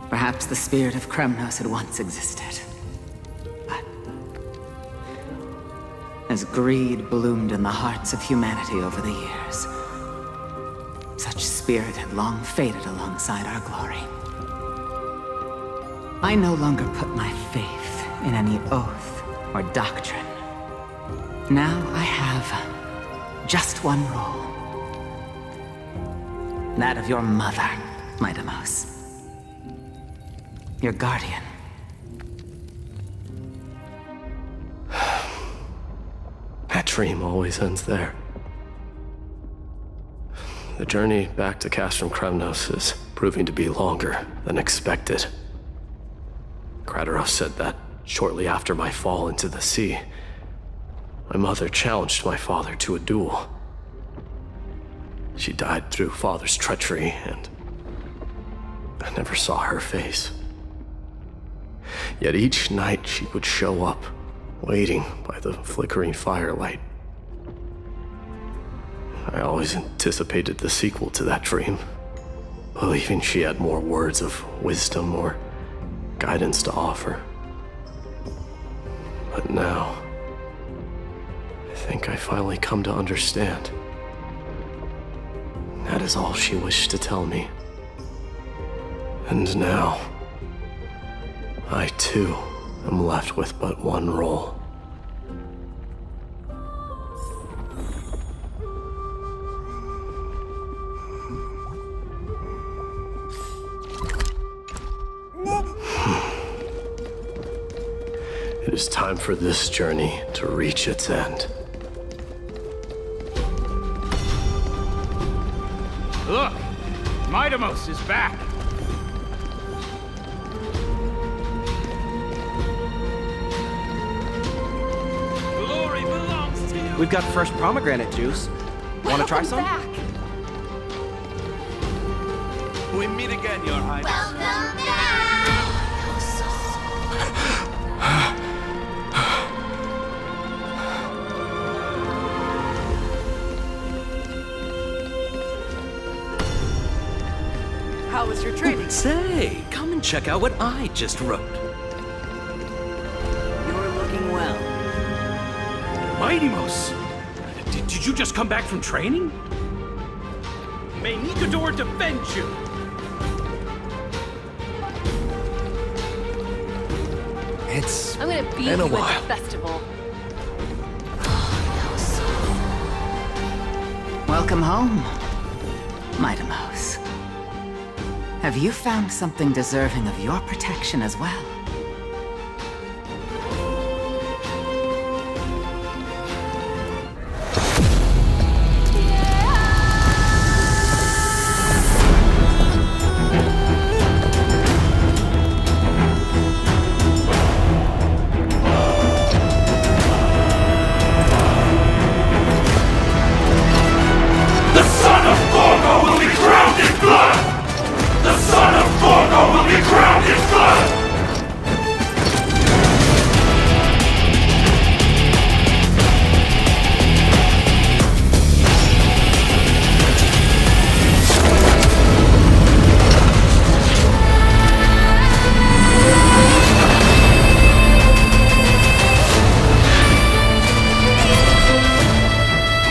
Perhaps the spirit of Kremnos had once existed. But as greed bloomed in the hearts of humanity over the years, such spirit had long faded alongside our glory. I no longer put my faith in any oath or doctrine. Now I have just one role. That of your mother, Midamos. Your guardian. That dream always ends there. The journey back to Castrum Kremnos is proving to be longer than expected. Krateros said that shortly after my fall into the sea, my mother challenged my father to a duel. She died through Father's treachery, and I never saw her face. Yet each night she would show up, waiting by the flickering firelight. I always anticipated the sequel to that dream, believing she had more words of wisdom or guidance to offer. But now, I think I finally come to understand. That is all she wished to tell me. And now, I too am left with but one role. It is time for this journey to reach its end. Look! Midamos is back! Glory belongs to you! We've got fresh pomegranate juice. Wanna try some? We meet again, Your Highness. Welcome back! How was your training? Say, come and check out what I just wrote. You're looking well. Midamos! Did you just come back from training? May Nikador defend you! It's I'm gonna beat been you a at while. the festival. Welcome home, Midamos. Have you found something deserving of your protection as well? The son of Gorgo will be drowned in blood! The son of Gorgo will be drowned in blood!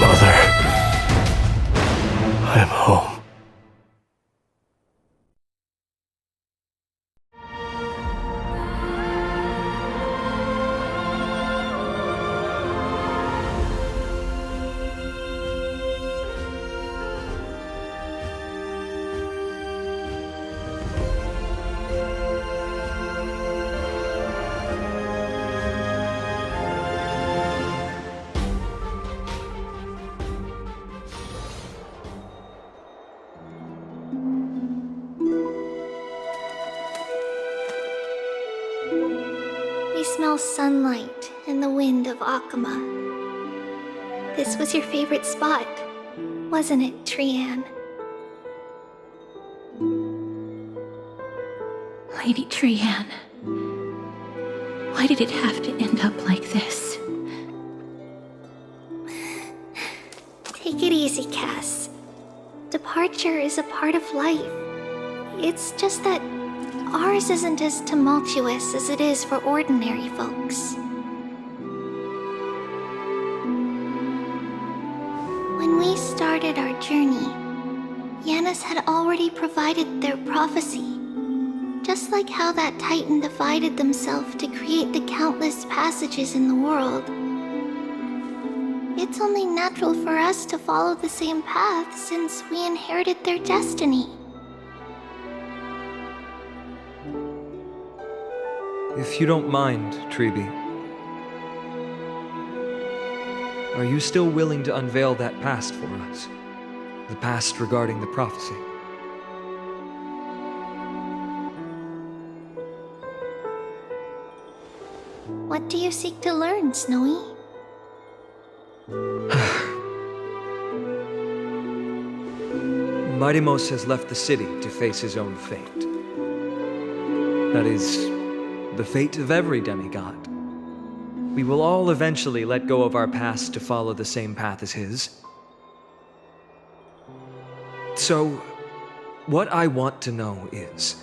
Mother, I'm home. We smell sunlight and the wind of Akama. This was your favorite spot, wasn't it, Trian? Lady Trian, why did it have to end up like this? Take it easy, Cass. Departure is a part of life. It's just that ours isn't as tumultuous as it is for ordinary folks. When we started our journey, Yanis had already provided their prophecy. Just like how that Titan divided themselves to create the countless passages in the world. It's only natural for us to follow the same path since we inherited their destiny. If you don't mind, Treeby, are you still willing to unveil that past for us? The past regarding the prophecy? What do you seek to learn, Snowy? Midimos has left the city to face his own fate. That is, the fate of every demigod. We will all eventually let go of our past to follow the same path as his. So, what I want to know is,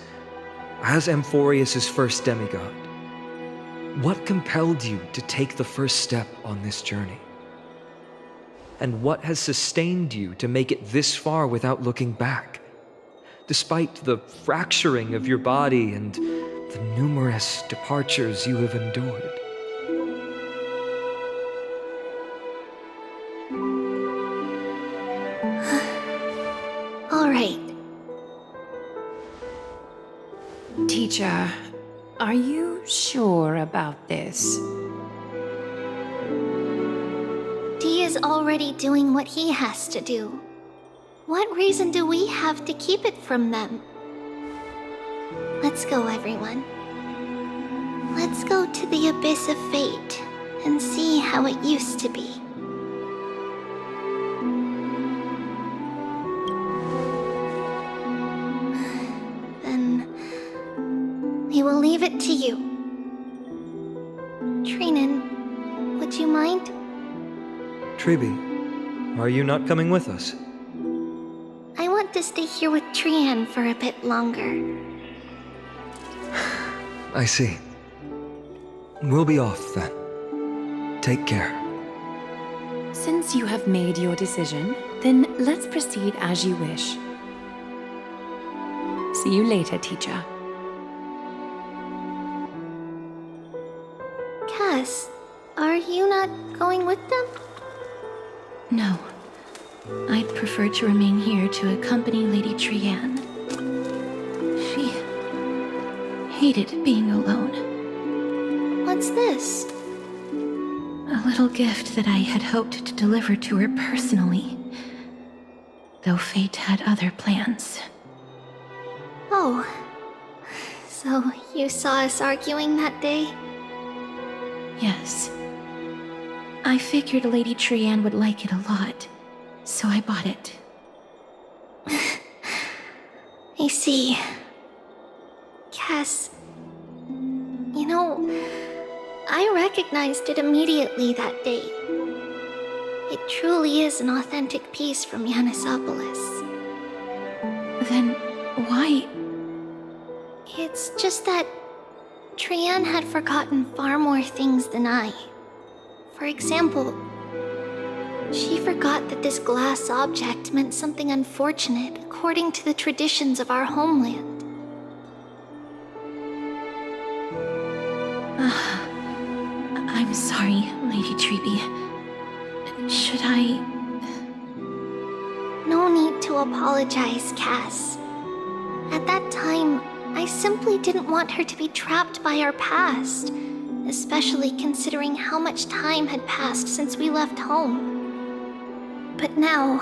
as Amphorius' first demigod, what compelled you to take the first step on this journey? And what has sustained you to make it this far without looking back, despite the fracturing of your body and the numerous departures you have endured? All right. Teacher, are you sure about this? Dee is already doing what he has to do. What reason do we have to keep it from them? Let's go, everyone. Let's go to the abyss of fate and see how it used to be. We will leave it to you. Trinan, would you mind? Tribi, are you not coming with us? I want to stay here with Trian for a bit longer. I see. We'll be off then. Take care. Since you have made your decision, then let's proceed as you wish. See you later, teacher. Cass, are you not going with them? No. I'd prefer to remain here to accompany Lady Trian. She hated being alone. What's this? A little gift that I had hoped to deliver to her personally, though fate had other plans. Oh. So you saw us arguing that day? Yes. I figured Lady Trian would like it a lot, so I bought it. I see. Cass, you know, I recognized it immediately that day. It truly is an authentic piece from Yanissopolis. Then why? It's just that Trian had forgotten far more things than I. For example, she forgot that this glass object meant something unfortunate according to the traditions of our homeland. I'm sorry, Lady Tribi. Should I... No need to apologize, Cass. At that time, I simply didn't want her to be trapped by our past, especially considering how much time had passed since we left home. But now...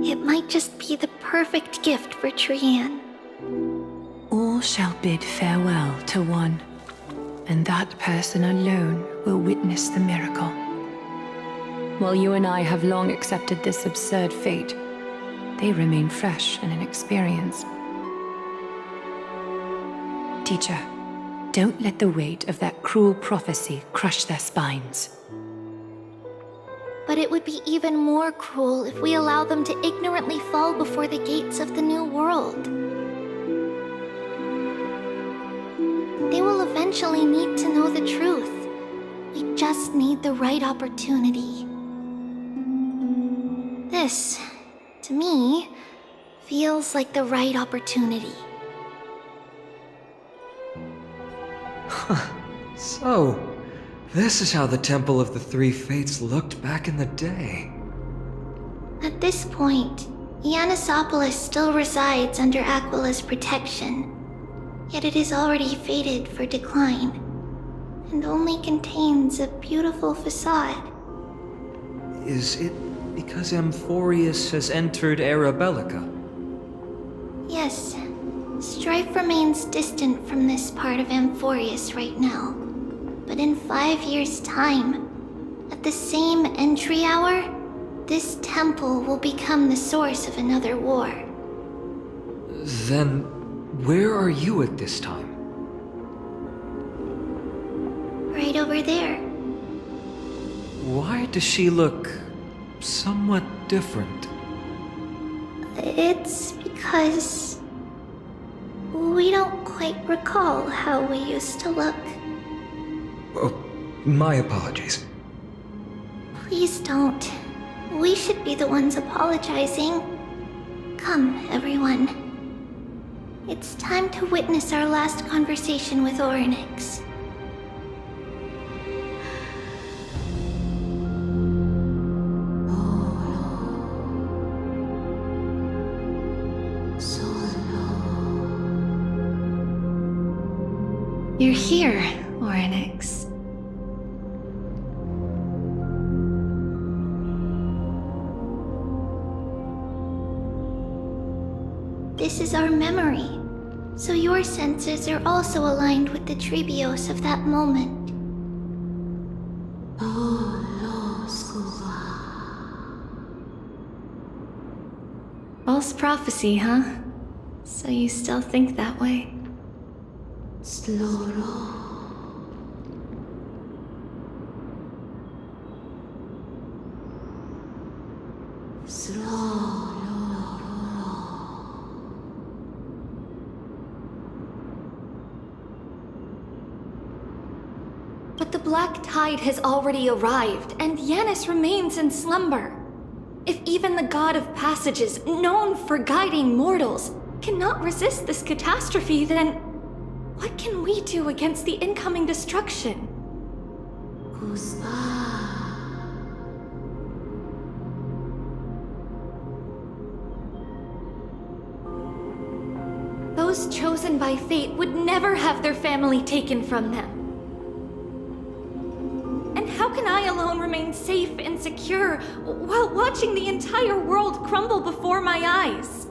it might just be the perfect gift for Trian. All shall bid farewell to one, and that person alone will witness the miracle. While you and I have long accepted this absurd fate, they remain fresh and inexperienced. Teacher, don't let the weight of that cruel prophecy crush their spines. But it would be even more cruel if we allow them to ignorantly fall before the gates of the new world. They will eventually need to know the truth. We just need the right opportunity. This, to me, feels like the right opportunity. So, this is how the Temple of the Three Fates looked back in the day. At this point, Yanissopolis still resides under Aquila's protection, yet it is already fated for decline, and only contains a beautiful facade. Is it because Amphorius has entered Era Bellica? Yes, strife remains distant from this part of Amphorius right now. But in 5 years' time, at the same entry hour, this temple will become the source of another war. Then, where are you at this time? Right over there. Why does she look somewhat different? It's because we don't quite recall how we used to look. Oh, my apologies. Please don't. We should be the ones apologizing. Come, everyone. It's time to witness our last conversation with Orynyx. You're here, Orynyx. This is our memory, so your senses are also aligned with the Trebios of that moment. False prophecy, huh? So you still think that way? But the Black Tide has already arrived, and Yanis remains in slumber. If even the God of Passages, known for guiding mortals, cannot resist this catastrophe, then what can we do against the incoming destruction? Those chosen by fate would never have their family taken from them. And how can I alone remain safe and secure while watching the entire world crumble before my eyes?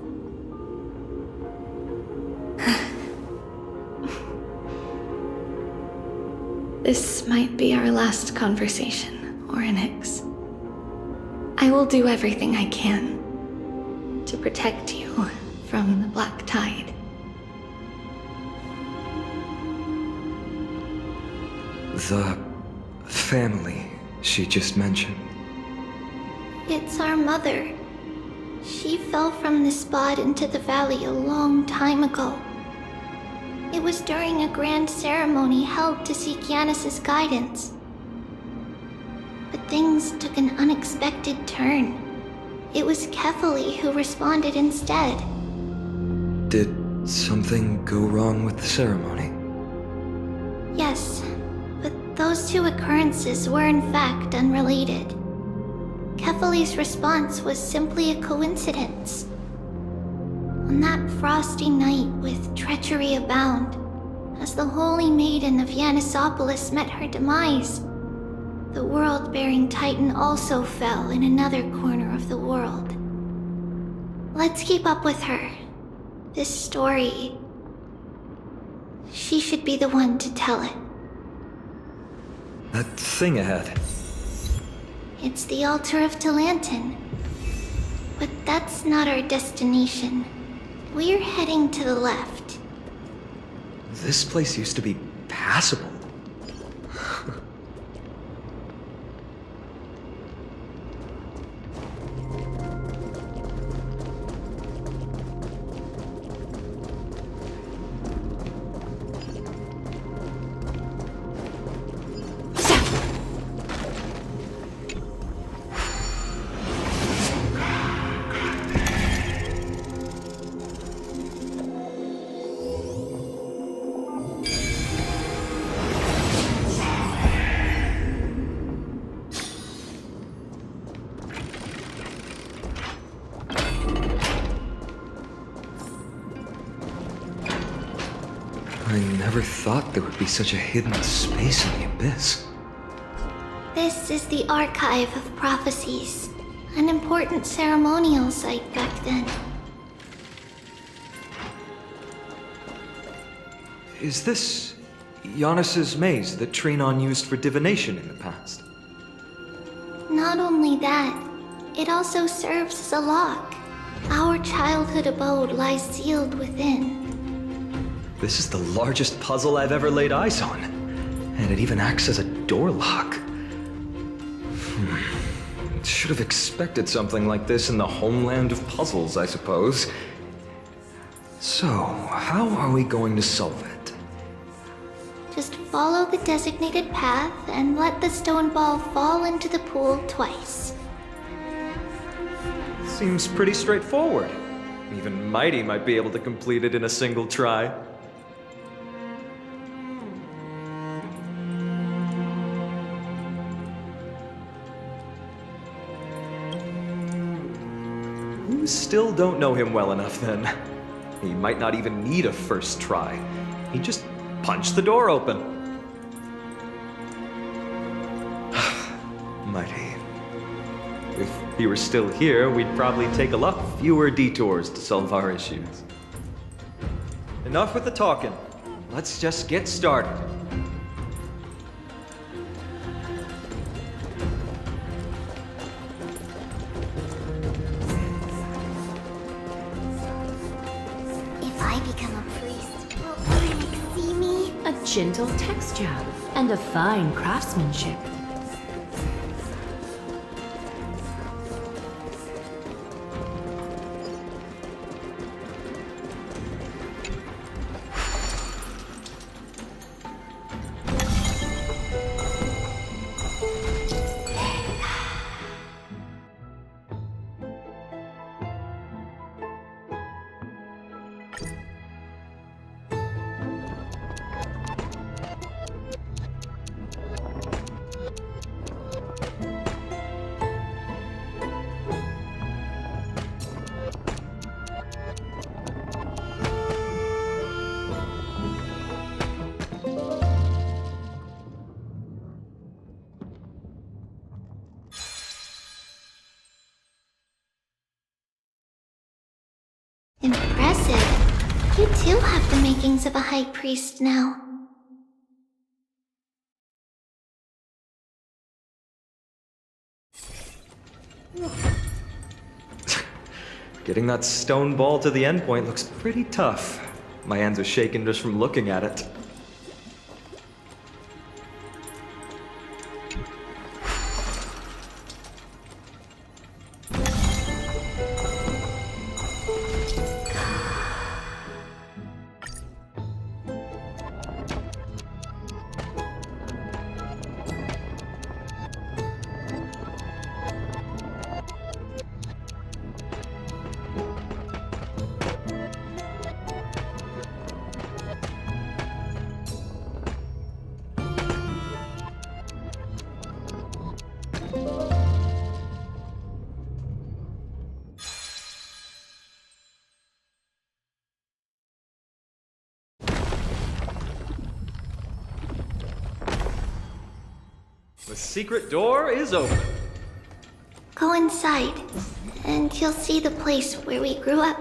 This might be our last conversation, Orynyx. I will do everything I can to protect you from the Black Tide. The family she just mentioned. It's our mother. She fell from the spot into the valley a long time ago. It was during a grand ceremony held to seek Yanis' guidance. But things took an unexpected turn. It was Kefali who responded instead. Did something go wrong with the ceremony? Yes, but those two occurrences were in fact unrelated. Kefali's response was simply a coincidence. On that frosty night with treachery abound, as the Holy Maiden of Yanisopolis met her demise, the world-bearing Titan also fell in another corner of the world. Let's keep up with her. This story... she should be the one to tell it. That thing ahead. It's the altar of Talantin. But that's not our destination. We're heading to the left. This place used to be passable. I never thought there would be such a hidden space in the Abyss. This is the Archive of Prophecies, an important ceremonial site back then. Is this Yanis' maze that Trinon used for divination in the past? Not only that, it also serves as a lock. Our childhood abode lies sealed within. This is the largest puzzle I've ever laid eyes on. And it even acts as a door lock. Should have expected something like this in the homeland of puzzles, I suppose. So, how are we going to solve it? Just follow the designated path and let the stone ball fall into the pool twice. Seems pretty straightforward. Even Mighty might be able to complete it in a single try. You still don't know him well enough, then. He might not even need a first try. He just punched the door open. Mighty. If he were still here, we'd probably take a lot fewer detours to solve our issues. Enough with the talking. Let's just get started. If I become a priest, will Ulrich see me? A gentle texture and a fine craftsmanship. Impressive. You too have the makings of a high priest now. Getting that stone ball to the endpoint looks pretty tough. My hands are shaking just from looking at it. The secret door is open. Go inside, and you'll see the place where we grew up.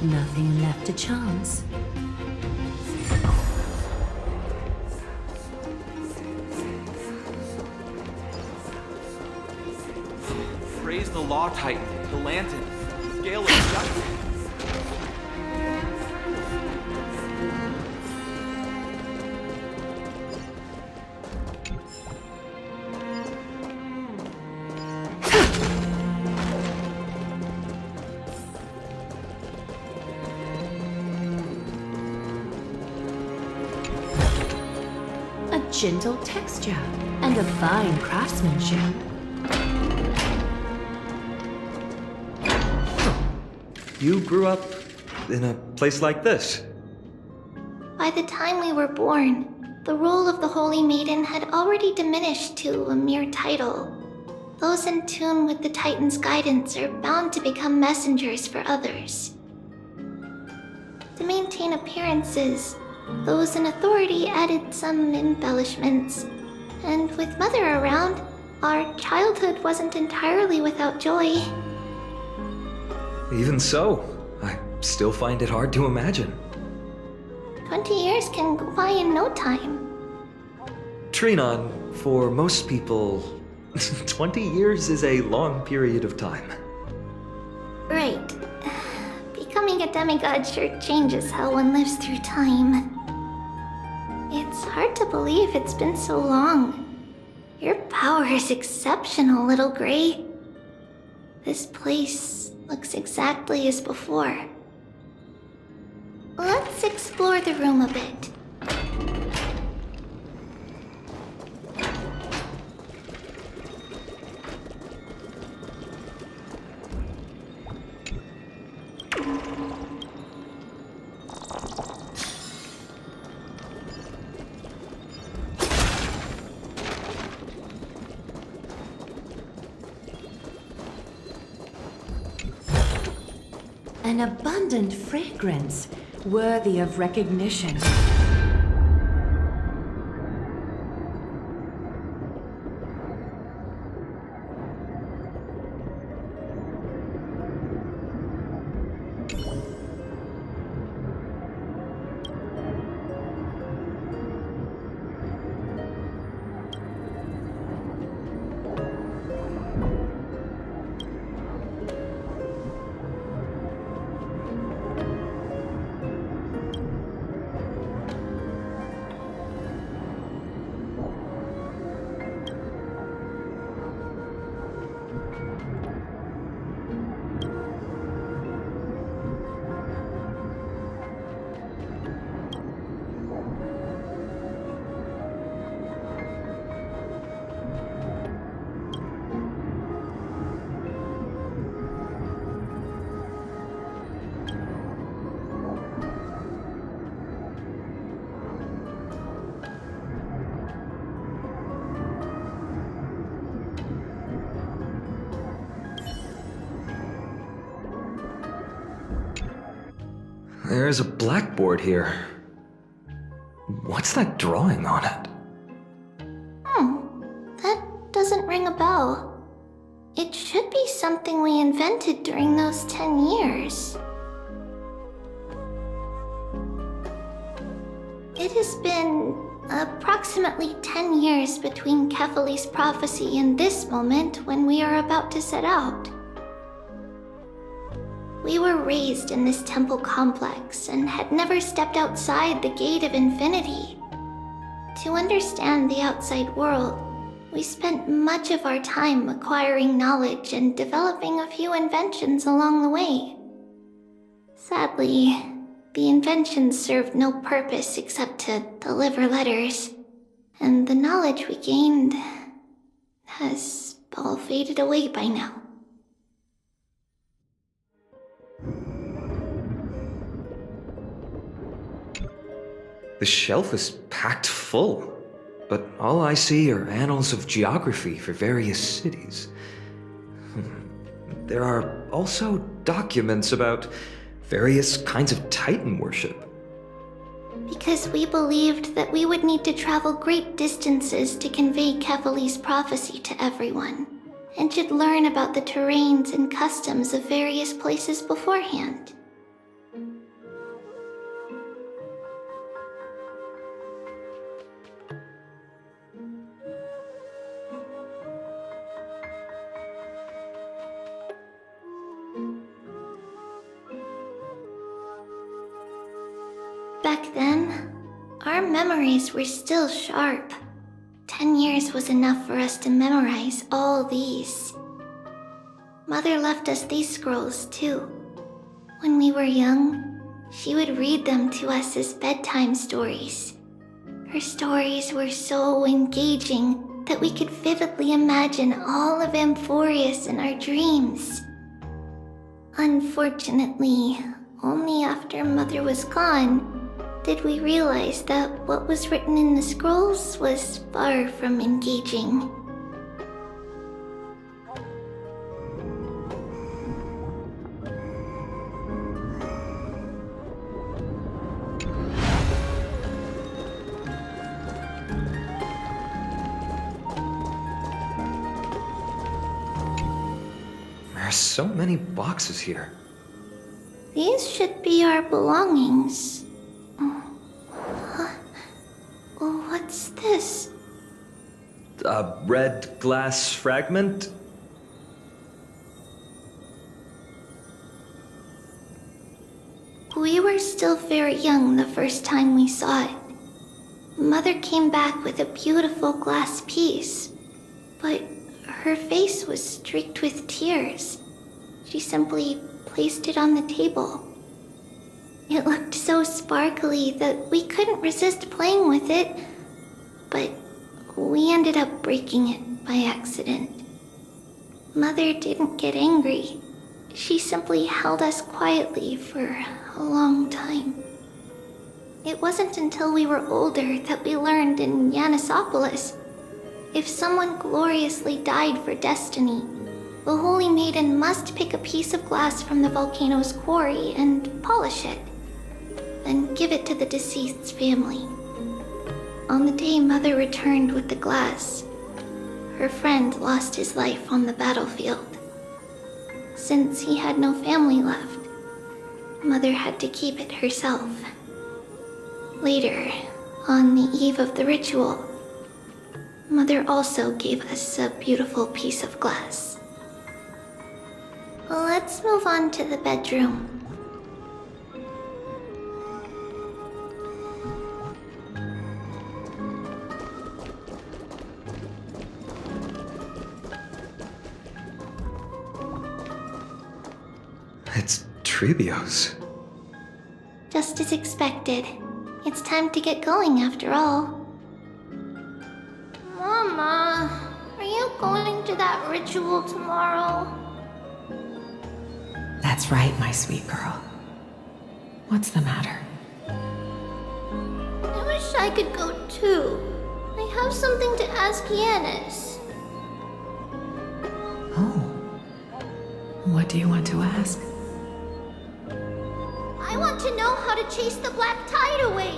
Nothing left to chance. Praise the Law Titan, the Lantern, the Gale of Justice. A gentle texture and a fine craftsmanship. You grew up in a place like this. By the time we were born, the role of the Holy Maiden had already diminished to a mere title. Those in tune with the Titan's guidance are bound to become messengers for others. To maintain appearances, those in authority added some embellishments. And with Mother around, our childhood wasn't entirely without joy. Even so, I still find it hard to imagine. 20 years can go by in no time. Trinon, for most people, 20 years is a long period of time. Right. Becoming a demigod sure changes how one lives through time. It's hard to believe it's been so long. Your power is exceptional, Little Gray. This place looks exactly as before. Let's explore the room a bit. An abundant fragrance, worthy of recognition. There's a blackboard here. What's that drawing on it? That doesn't ring a bell. It should be something we invented during those 10 years. It has been approximately 10 years between Kefali's prophecy and this moment when we are about to set out. We were raised in this temple complex and had never stepped outside the Gate of Infinity. To understand the outside world, we spent much of our time acquiring knowledge and developing a few inventions along the way. Sadly, the inventions served no purpose except to deliver letters, and the knowledge we gained has all faded away by now. The shelf is packed full, but all I see are annals of geography for various cities. There are also documents about various kinds of Titan worship. Because we believed that we would need to travel great distances to convey Kefali's prophecy to everyone, and should learn about the terrains and customs of various places beforehand. Back then, our memories were still sharp. 10 years was enough for us to memorize all these. Mother left us these scrolls too. When we were young, she would read them to us as bedtime stories. Her stories were so engaging that we could vividly imagine all of Amphorius in our dreams. Unfortunately, only after Mother was gone did we realize that what was written in the scrolls was far from engaging. There are so many boxes here. These should be our belongings. What's this? A red glass fragment? We were still very young the first time we saw it. Mother came back with a beautiful glass piece, but her face was streaked with tears. She simply placed it on the table. It looked so sparkly that we couldn't resist playing with it, but we ended up breaking it by accident. Mother didn't get angry. She simply held us quietly for a long time. It wasn't until we were older that we learned in Yanissopolis, if someone gloriously died for destiny, the Holy Maiden must pick a piece of glass from the volcano's quarry and polish it, then give it to the deceased's family. On the day Mother returned with the glass, her friend lost his life on the battlefield. Since he had no family left, Mother had to keep it herself. Later, on the eve of the ritual, Mother also gave us a beautiful piece of glass. Let's move on to the bedroom. It's Trebios. Just as expected. It's time to get going after all. Mama, are you going to that ritual tomorrow? That's right, my sweet girl. What's the matter? I wish I could go too. I have something to ask Yanis. Oh. What do you want to ask? I want to know how to chase the black tide away.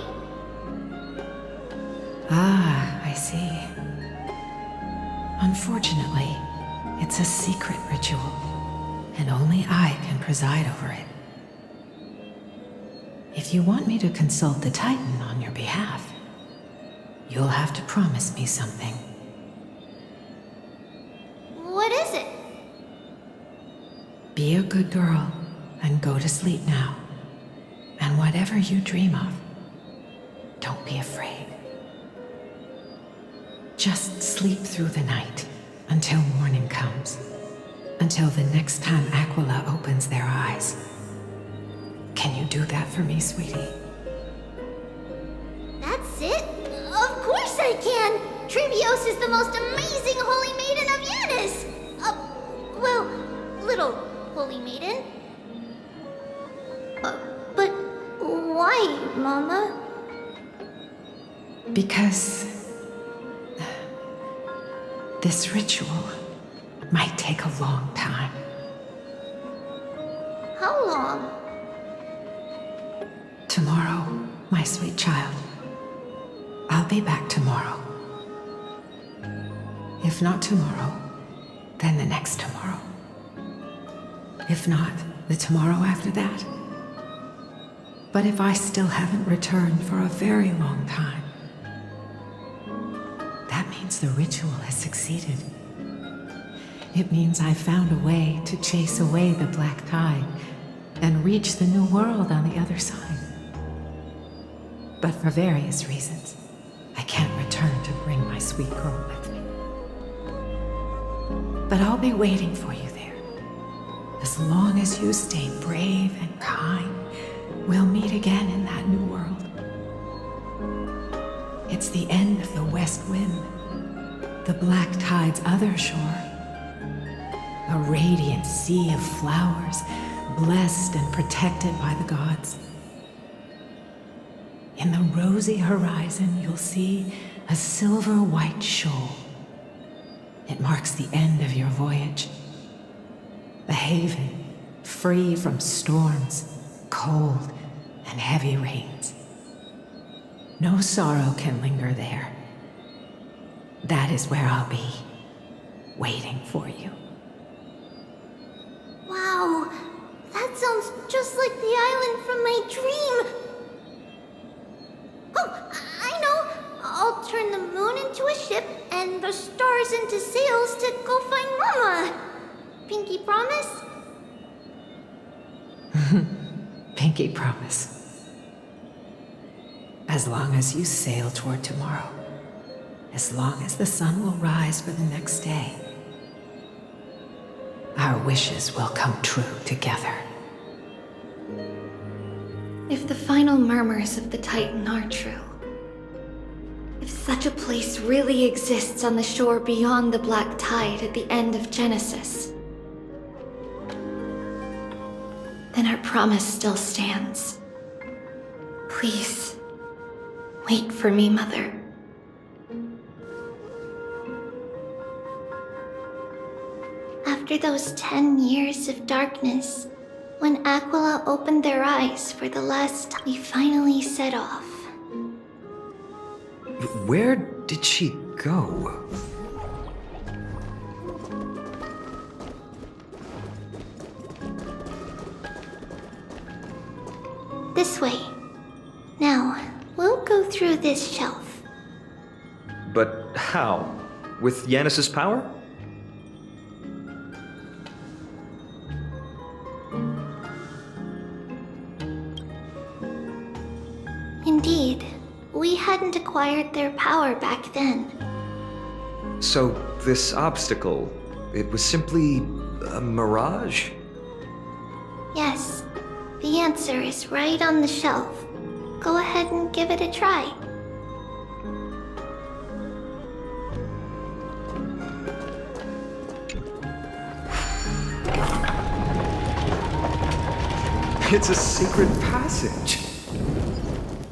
Ah, I see. Unfortunately, it's a secret ritual, and only I can preside over it. If you want me to consult the Titan on your behalf, you'll have to promise me something. What is it? Be a good girl and go to sleep now. And whatever you dream of, don't be afraid. Just sleep through the night until morning comes. Until the next time Aquila opens their eyes. Can you do that for me, sweetie? That's it? Of course I can! Trebios is the most amazing Holy Maiden of Yanis! Well, little Holy Maiden. But why, Mama? Because this ritual might take a long time. How long? Tomorrow, my sweet child. I'll be back tomorrow. If not tomorrow, then the next tomorrow. If not, the tomorrow after that. But if I still haven't returned for a very long time, that means the ritual has succeeded. It means I found a way to chase away the black tide and reach the new world on the other side. But for various reasons, I can't return to bring my sweet girl with me. But I'll be waiting for you there. As long as you stay brave and kind, we'll meet again in that new world. It's the end of the West Wind, the Black Tide's other shore. A radiant sea of flowers, blessed and protected by the gods. In the rosy horizon, you'll see a silver-white shoal. It marks the end of your voyage. A haven, free from storms, cold, and heavy rains. No sorrow can linger there. That is where I'll be, waiting for you. Wow, that sounds just like the island from my dream. Oh, I know. I'll turn the moon into a ship and the stars into sails to go find Mama. Pinky promise? Pinky promise. As long as you sail toward tomorrow, as long as the sun will rise for the next day, our wishes will come true together. If the final murmurs of the Titan are true, if such a place really exists on the shore beyond the Black Tide at the end of Genesis, then our promise still stands. Please, wait for me, Mother. After those 10 years of darkness, when Aquila opened their eyes for the last time, we finally set off. Where did she go? This way. Now, we'll go through this shelf. But how? With Yanis's power? Indeed, we hadn't acquired their power back then. So, this obstacle, it was simply a mirage? Yes, the answer is right on the shelf. Go ahead and give it a try. It's a secret passage.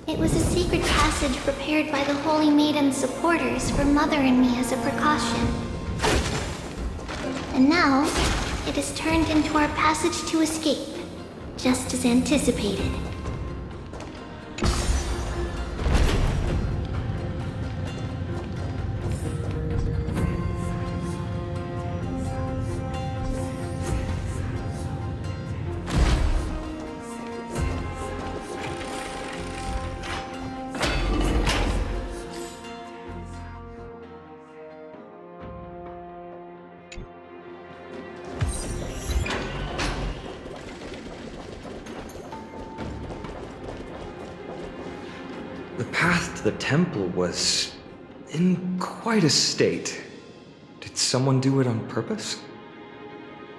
It was a secret passage prepared by the Holy Maiden's supporters for Mother and me as a precaution. And now, it has turned into our passage to escape, just as anticipated. The path to the temple was in quite a state. Did someone do it on purpose?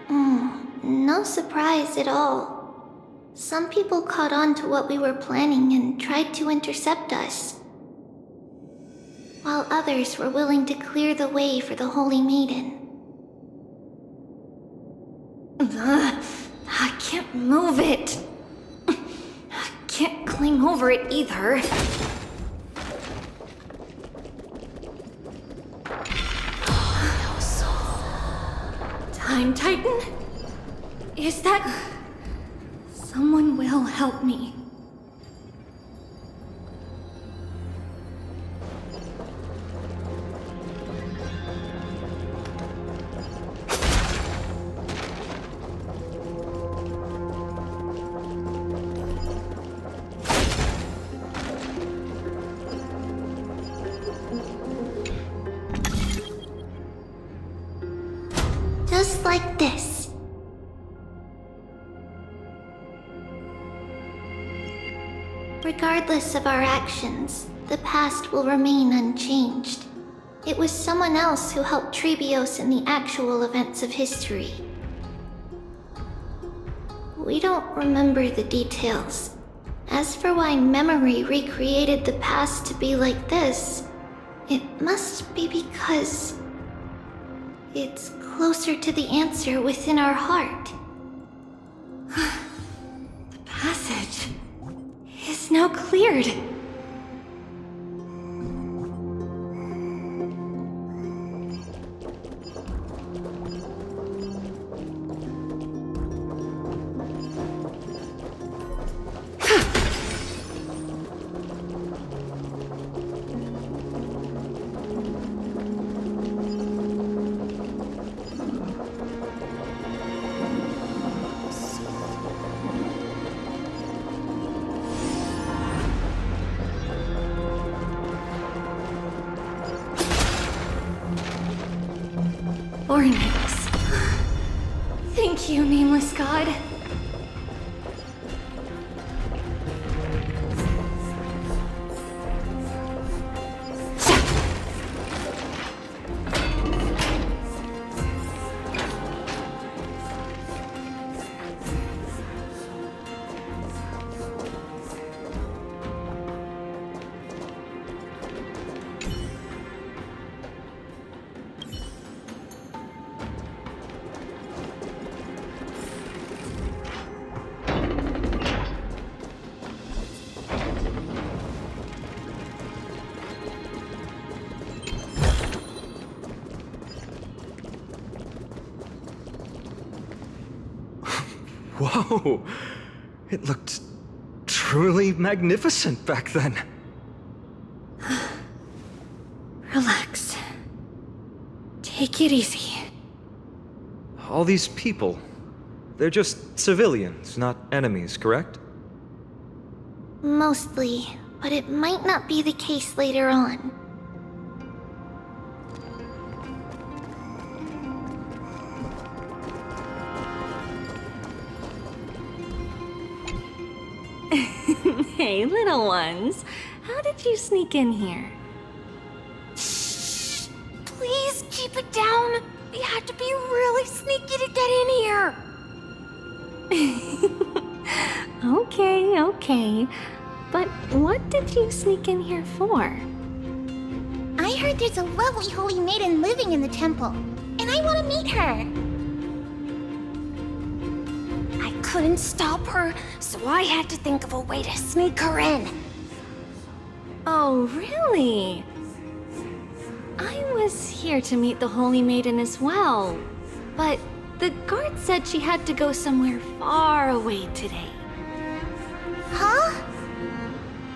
No surprise at all. Some people caught on to what we were planning and tried to intercept us, while others were willing to clear the way for the Holy Maiden. I can't move it. I can't cling over it either. Time Titan? Is that... Someone will help me. Just like this. Regardless of our actions, the past will remain unchanged. It was someone else who helped Trebios in the actual events of history. We don't remember the details. As for why memory recreated the past to be like this, it must be because it's closer to the answer within our heart. The passage is now cleared. Ornate. Thank you, nameless god. Whoa! It looked truly magnificent back then. Relax. Take it easy. All these people, they're just civilians, not enemies, correct? Mostly, but it might not be the case later on. Hey, little ones. How did you sneak in here? Shh! Please keep it down. We had to be really sneaky to get in here. Okay. But what did you sneak in here for? I heard there's a lovely holy maiden living in the temple, and I want to meet her. I couldn't stop her, so I had to think of a way to sneak her in. Oh, really? I was here to meet the Holy Maiden as well, but the guard said she had to go somewhere far away today. Huh?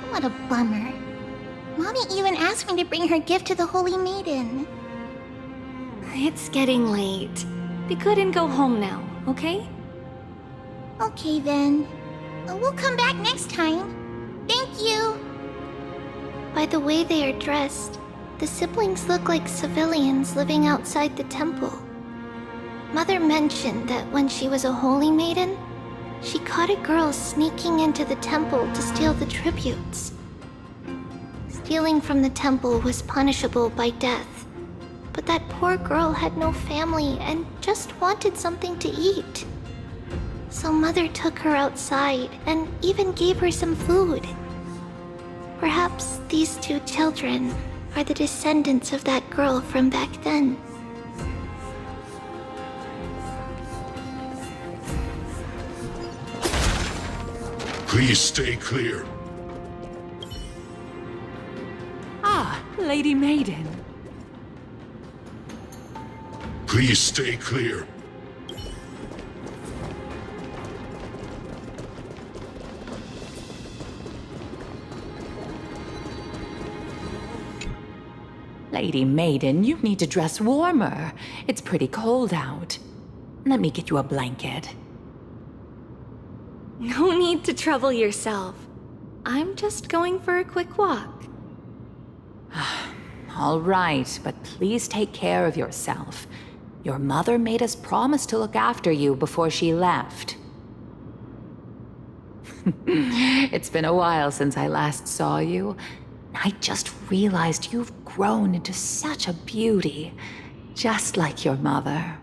What a bummer. Mommy even asked me to bring her gift to the Holy Maiden. It's getting late. We couldn't go home now, okay? Okay then. We'll come back next time. Thank you. By the way they are dressed, the siblings look like civilians living outside the temple. Mother mentioned that when she was a holy maiden, she caught a girl sneaking into the temple to steal the tributes. Stealing from the temple was punishable by death, but that poor girl had no family and just wanted something to eat. So Mother took her outside and even gave her some food. Perhaps these two children are the descendants of that girl from back then. Please stay clear. Ah, Lady Maiden. Please stay clear. Lady Maiden, you need to dress warmer. It's pretty cold out. Let me get you a blanket. No need to trouble yourself. I'm just going for a quick walk. All right, but please take care of yourself. Your mother made us promise to look after you before she left. It's been a while since I last saw you. I just realized you've grown into such a beauty, just like your mother.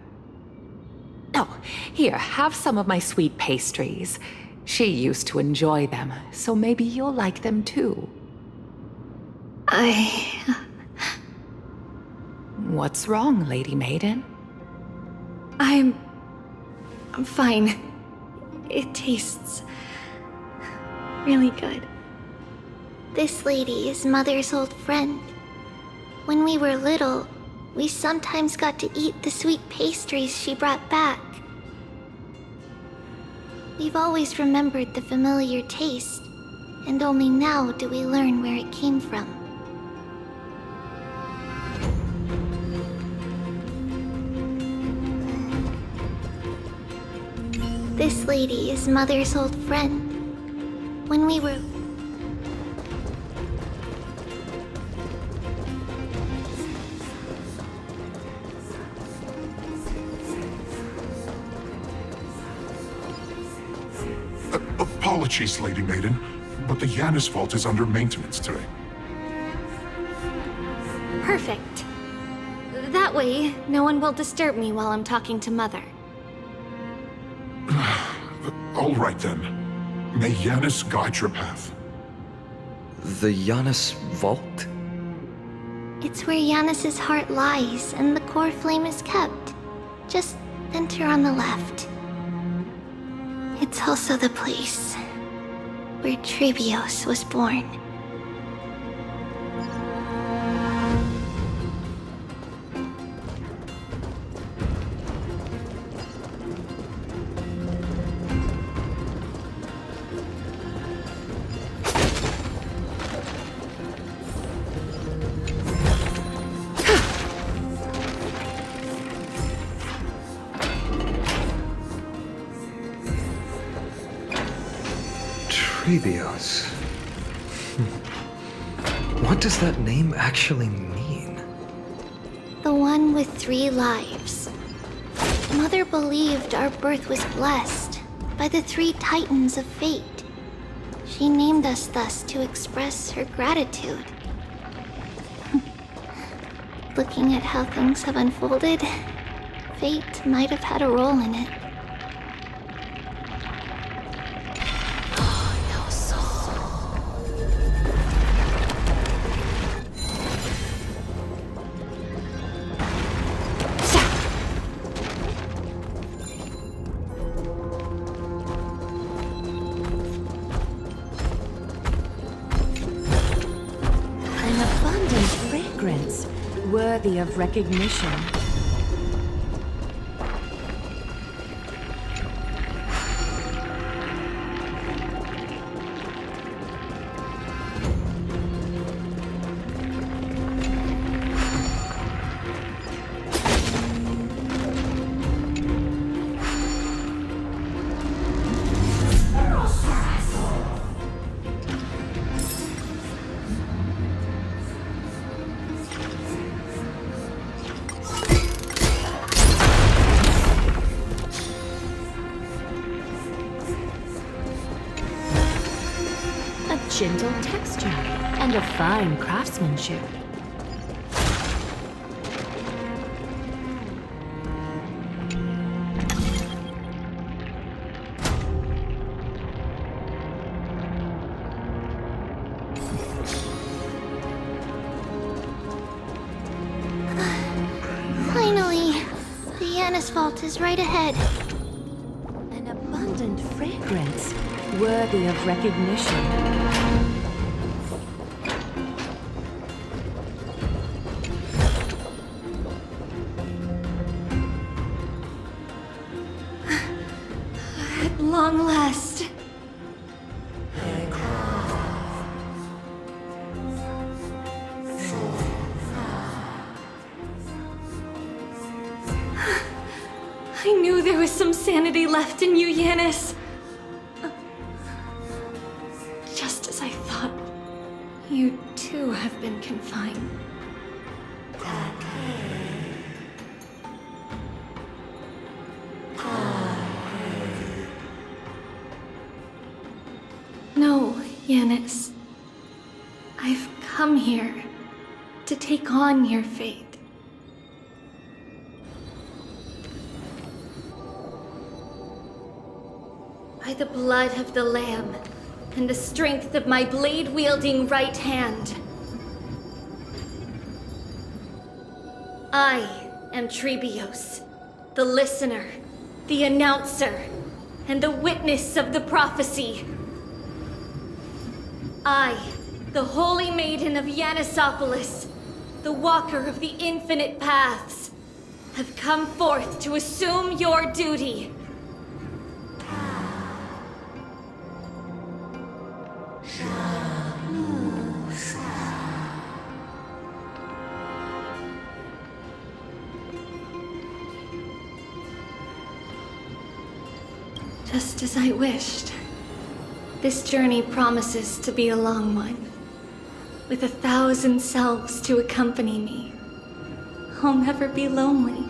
Oh, here, have some of my sweet pastries. She used to enjoy them, so maybe you'll like them too. What's wrong, Lady Maiden? I'm fine. It tastes really good. This lady is Mother's old friend. When we were little, we sometimes got to eat the sweet pastries she brought back. We've always remembered the familiar taste, and only now do we learn where it came from. This lady is Mother's old friend. When we were... Apologies, Lady Maiden, but the Yanis vault is under maintenance today. Perfect. That way, no one will disturb me while I'm talking to Mother. All right then. May Yanis guide your path. The Yanis vault? It's where Yanis's heart lies and the core flame is kept. Just enter on the left. It's also the place where Trebios was born. Trebios. What does that name actually mean? The one with 3 lives. Mother believed our birth was blessed by the 3 titans of fate. She named us thus to express her gratitude. Looking at how things have unfolded, fate might have had a role in it. Worthy of recognition. Gentle texture and a fine craftsmanship. Finally, the Yanis vault is right ahead. An abundant fragrance, worthy of recognition. Long last. I knew there was some sanity left in you, Yanis. Just as I thought, you too have been confined. Yanis, I've come here to take on your fate. By the blood of the Lamb and the strength of my blade-wielding right hand, I am Trebios, the listener, the announcer, and the witness of the prophecy. I, the Holy Maiden of Yanisopolis, the Walker of the Infinite Paths, have come forth to assume your duty. Just as I wished. This journey promises to be a long one, with 1,000 selves to accompany me. I'll never be lonely.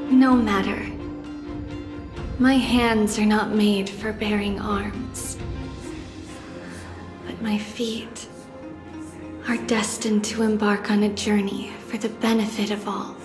No matter. My hands are not made for bearing arms. But my feet are destined to embark on a journey for the benefit of all.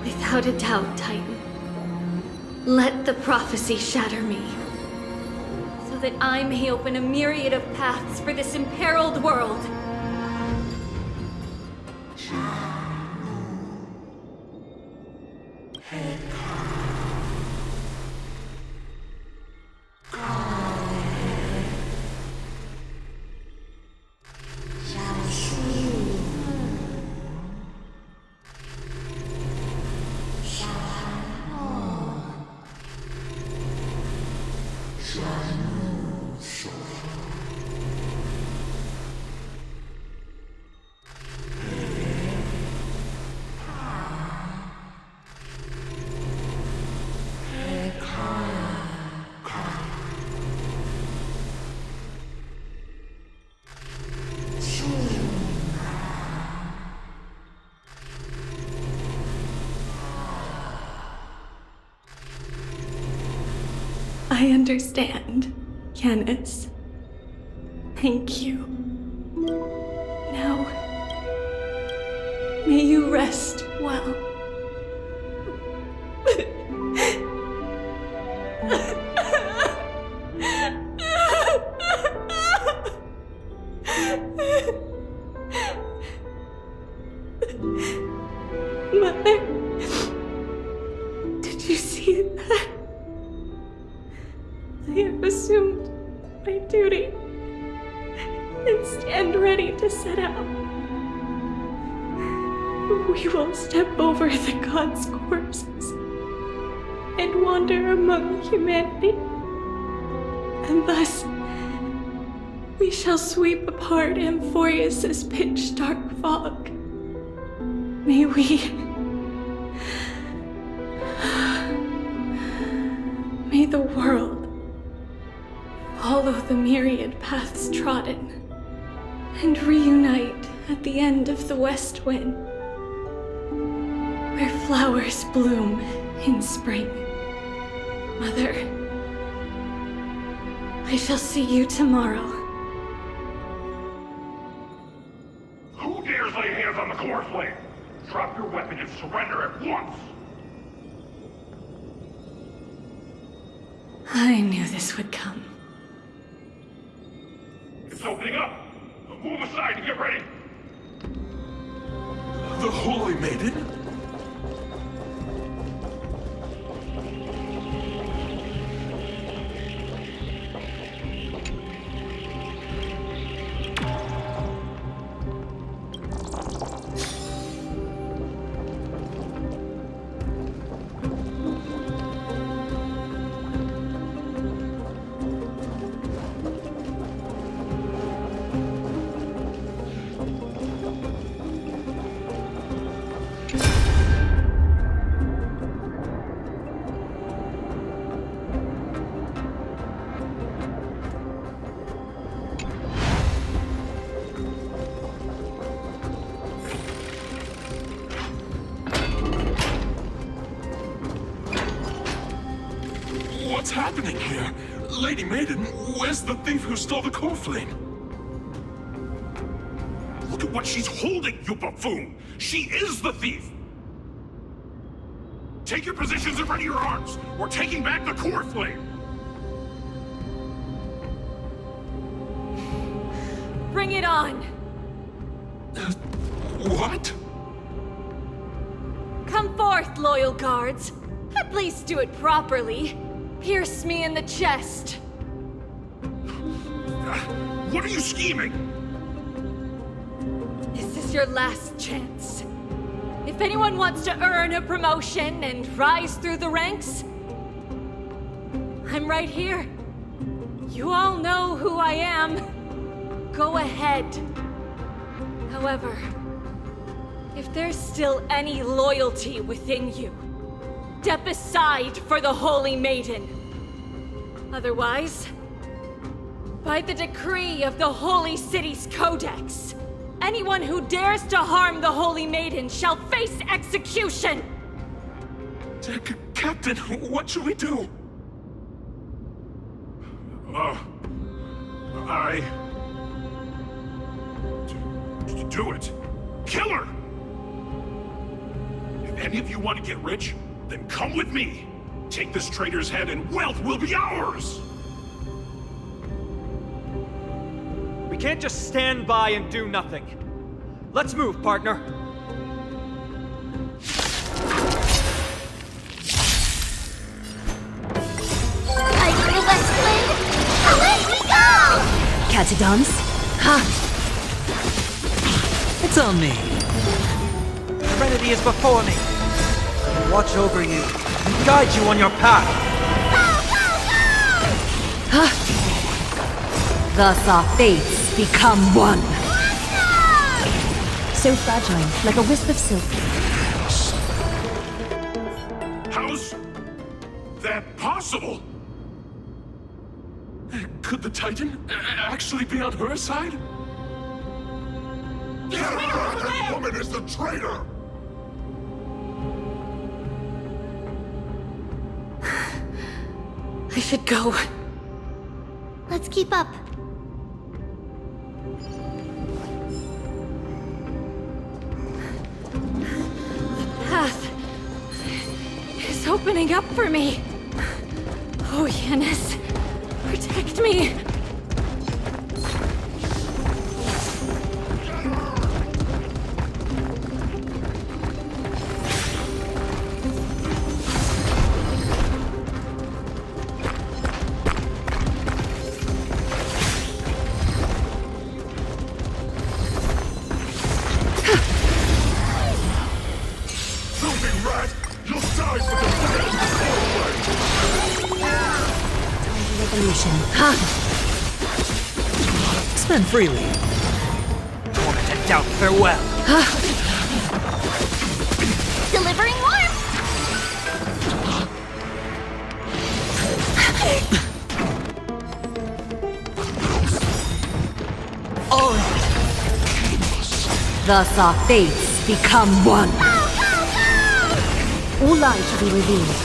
Without a doubt, Titan. Let the prophecy shatter me, so that I may open a myriad of paths for this imperiled world. I understand, Yanis. Thank you. Now, may you rest well. Mother, did you see that? I have assumed my duty and stand ready to set out. We will step over the gods' corpses and wander among humanity, and thus we shall sweep apart Amphorius' pitch-dark fog. May the world follow the myriad paths trodden, and reunite at the end of the west wind, where flowers bloom in spring. Mother, I shall see you tomorrow. Who dares lay hands on the core flame? Drop your weapon and surrender at once! I knew this would come. It's opening up! Move aside and get ready! The Holy Maiden? happening here? Lady Maiden, where's the thief who stole the core flame? Look at what she's holding, you buffoon! She is the thief! Take your positions and ready your arms! We're taking back the core flame! Bring it on! What? Come forth, loyal guards. At least do it properly. Pierce me in the chest. What are you scheming? This is your last chance. If anyone wants to earn a promotion and rise through the ranks, I'm right here. You all know who I am. Go ahead. However, if there's still any loyalty within you, step aside for the Holy Maiden. Otherwise, by the decree of the Holy City's Codex, anyone who dares to harm the Holy Maiden shall face execution! Captain, what should we do? Do it! Kill her! If any of you want to get rich, then come with me! Take this traitor's head and wealth will be ours! We can't just stand by and do nothing. Let's move, partner. Away we go! Catadons? Ha! It's on me. Serenity is before me. I will watch over you and guide you on your path. Thus our fates become one. So fragile, like a wisp of silk. How's that possible? Could the Titan actually be on her side? That woman is the traitor! I should go. Let's keep up. The path is opening up for me. Oh, Yanis, protect me. Spend freely. Torment and doubt farewell. Delivering warmth! Thus our fates become one. All lies shall be revealed.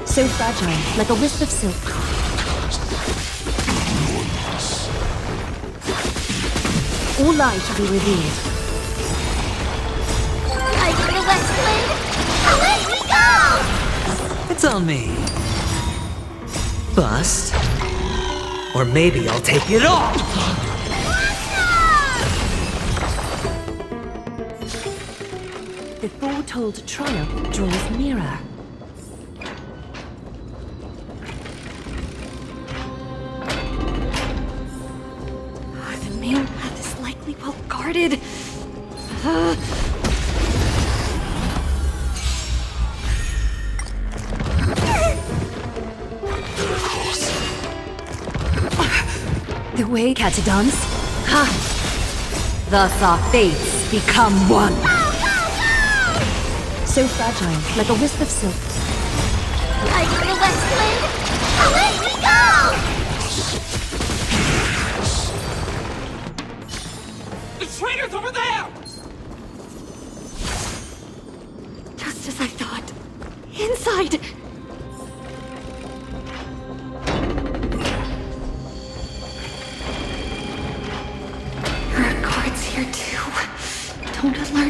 So fragile, like a wisp of silk. All lies shall be revealed. Like the west wind, away we go! It's on me. Bust. Or maybe I'll take it all! The foretold triumph draws nearer. The main path is likely well guarded. The way, Catadons. Ha! Thus our fates become one. So fragile, like a wisp of silk. Like the west wind, away we go! The traitor's over there! Just as I thought. Inside!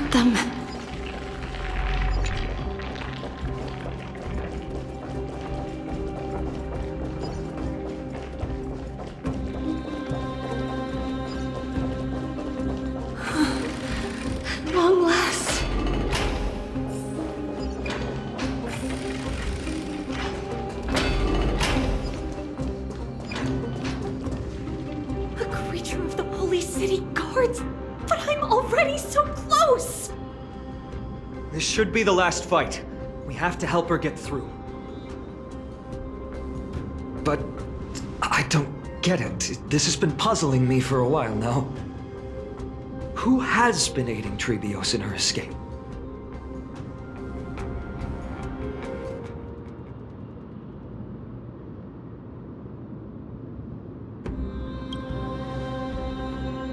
want them. Long last. A creature of the Holy City Guards? But I'm already so close! This should be the last fight. We have to help her get through. But I don't get it. This has been puzzling me for a while now. Who has been aiding Trebios in her escape?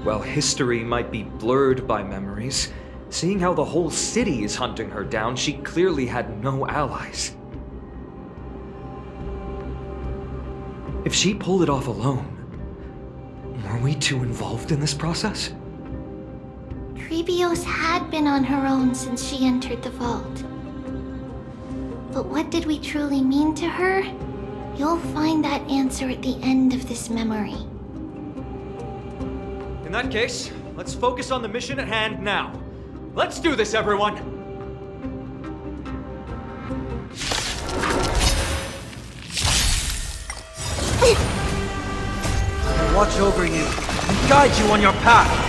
While history might be blurred by memories, seeing how the whole city is hunting her down, she clearly had no allies. If she pulled it off alone, were we too involved in this process? Trebios had been on her own since she entered the vault. But what did we truly mean to her? You'll find that answer at the end of this memory. In that case, let's focus on the mission at hand now. Let's do this, everyone! Watch over you and guide you on your path.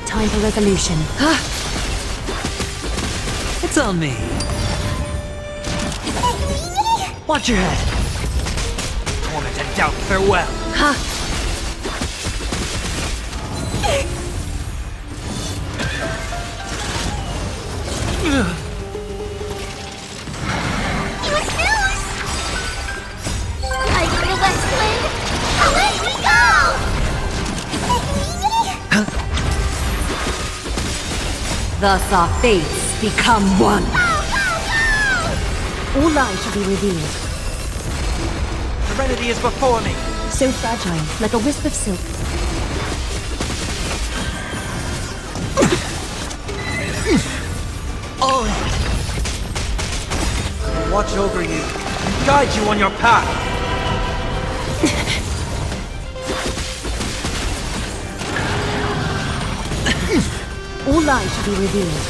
Time for resolution. It's on me. Watch your head. Torment and doubt, farewell. Right for the West Wind! Away we go! Thus our fates become one. All lies shall be revealed. Serenity is before me. So fragile, like a wisp of silk. All in. Watch over you and guide you on your path. All lies shall be revealed.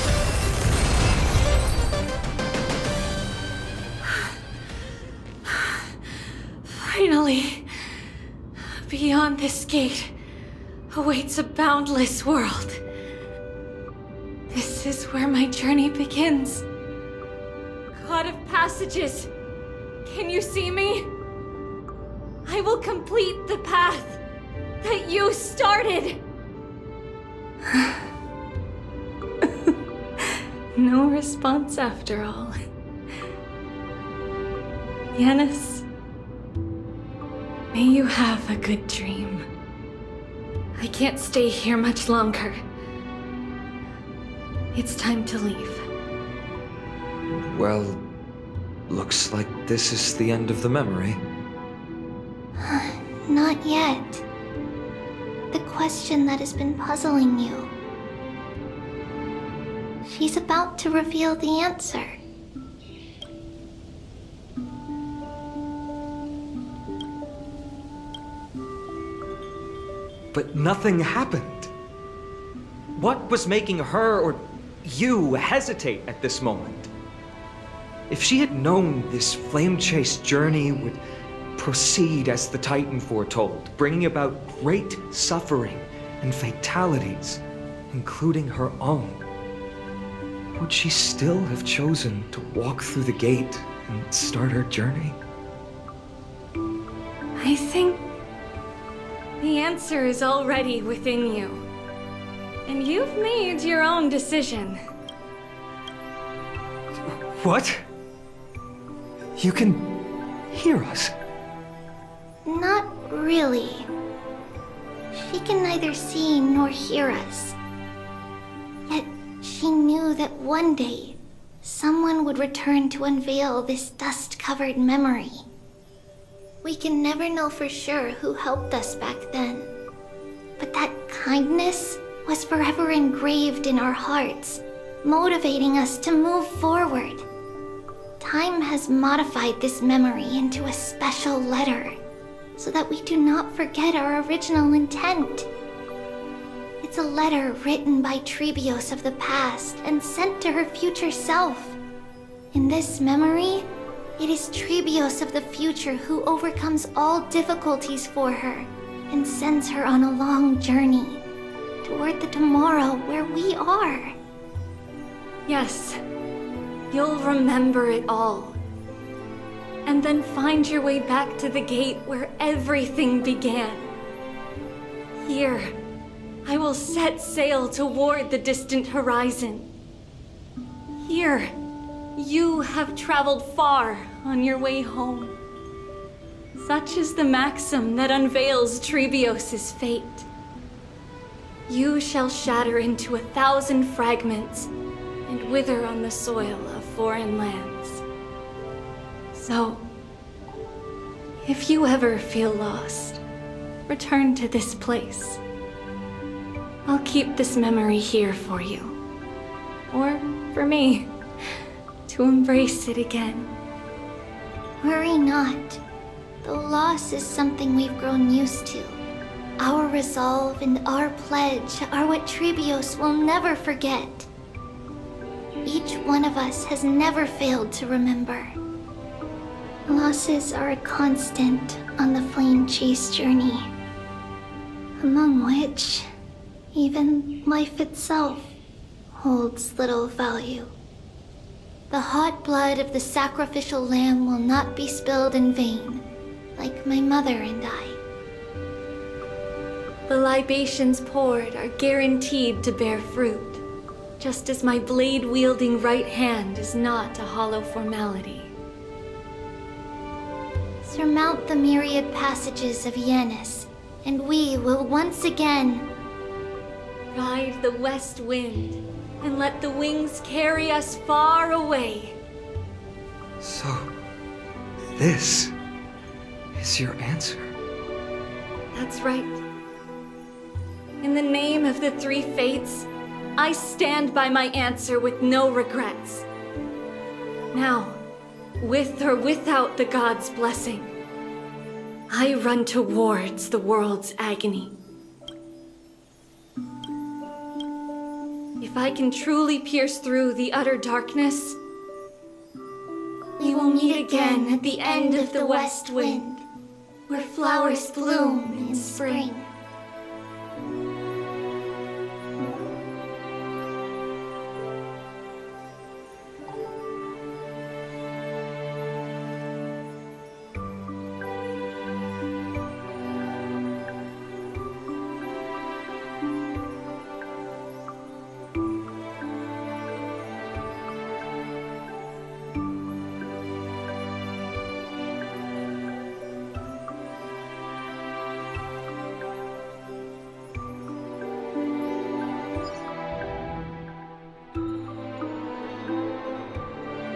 Finally, beyond this gate awaits a boundless world. This is where my journey begins. God of passages, can you see me? I will complete the path that you started. No response after all. Yanis, may you have a good dream. I can't stay here much longer. It's time to leave. Well, looks like this is the end of the memory. Not yet. The question that has been puzzling you. She's about to reveal the answer. But nothing happened. What was making her or you hesitate at this moment? If she had known this flame-chased journey would proceed as the Titan foretold, bringing about great suffering and fatalities, including her own, would she still have chosen to walk through the gate and start her journey? I think the answer is already within you. And you've made your own decision. What? You can hear us? Not really. She can neither see nor hear us. Yet she knew that one day, someone would return to unveil this dust-covered memory. We can never know for sure who helped us back then. But that kindness was forever engraved in our hearts, motivating us to move forward. Time has modified this memory into a special letter, so that we do not forget our original intent. It's a letter written by Trebios of the past and sent to her future self. In this memory, it is Trebios of the future who overcomes all difficulties for her and sends her on a long journey toward the tomorrow where we are. Yes, you'll remember it all. And then find your way back to the gate where everything began. Here, I will set sail toward the distant horizon. Here, you have traveled far on your way home. Such is the maxim that unveils Trebios' fate. You shall shatter into 1,000 fragments and wither on the soil of foreign lands. So, if you ever feel lost, return to this place. I'll keep this memory here for you. Or for me, to embrace it again. Worry not. Though loss is something we've grown used to, our resolve and our pledge are what Trebios will never forget. Each one of us has never failed to remember. Losses are a constant on the flame chase journey, among which even life itself holds little value. The hot blood of the sacrificial lamb will not be spilled in vain, like my mother and I. The libations poured are guaranteed to bear fruit, just as my blade-wielding right hand is not a hollow formality. Surmount the myriad passages of Yanis, and we will once again ride the west wind and let the wings carry us far away. So, this is your answer? That's right. In the name of the three fates, I stand by my answer with no regrets. Now, with or without the gods' blessing, I run towards the world's agony. If I can truly pierce through the utter darkness, we will meet again at the end of the west wind, where flowers bloom in spring.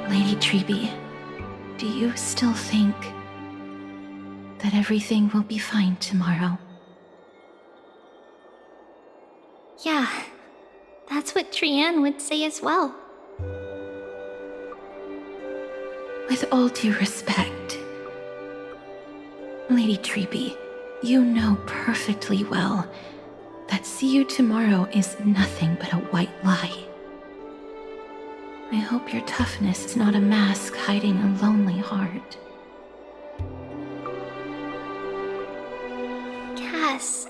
Lady Trebi, do you still think that everything will be fine tomorrow? Yeah, that's what Trianne would say as well. With all due respect, Lady Trebi, you know perfectly well that see you tomorrow is nothing but a white lie. I hope your toughness is not a mask hiding a lonely heart. Cass,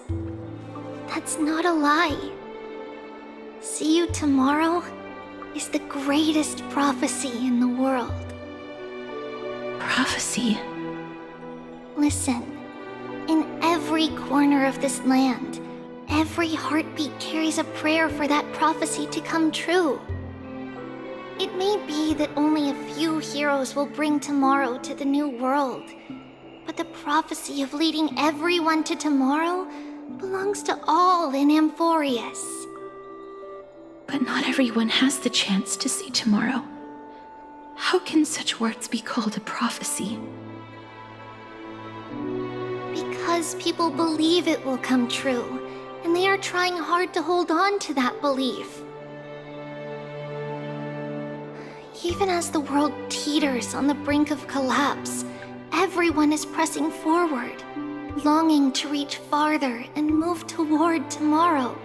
that's not a lie. See you tomorrow is the greatest prophecy in the world. Prophecy? Listen, in every corner of this land, every heartbeat carries a prayer for that prophecy to come true. It may be that only a few heroes will bring tomorrow to the new world, but the prophecy of leading everyone to tomorrow belongs to all in Amphorius. But not everyone has the chance to see tomorrow. How can such words be called a prophecy? Because people believe it will come true, and they are trying hard to hold on to that belief. Even as the world teeters on the brink of collapse, everyone is pressing forward, longing to reach farther and move toward tomorrow.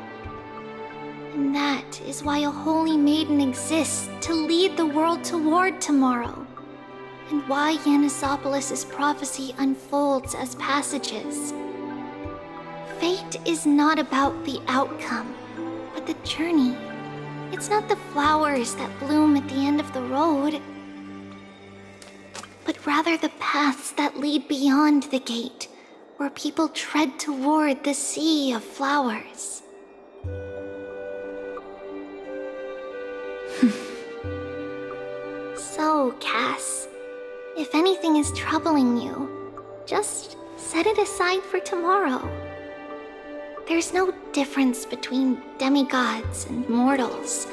And that is why a holy maiden exists to lead the world toward tomorrow, and why Yanisopoulos' prophecy unfolds as passages. Fate is not about the outcome, but the journey. It's not the flowers that bloom at the end of the road, but rather the paths that lead beyond the gate, where people tread toward the sea of flowers. So, Cass, if anything is troubling you, just set it aside for tomorrow. There's no difference between demigods and mortals.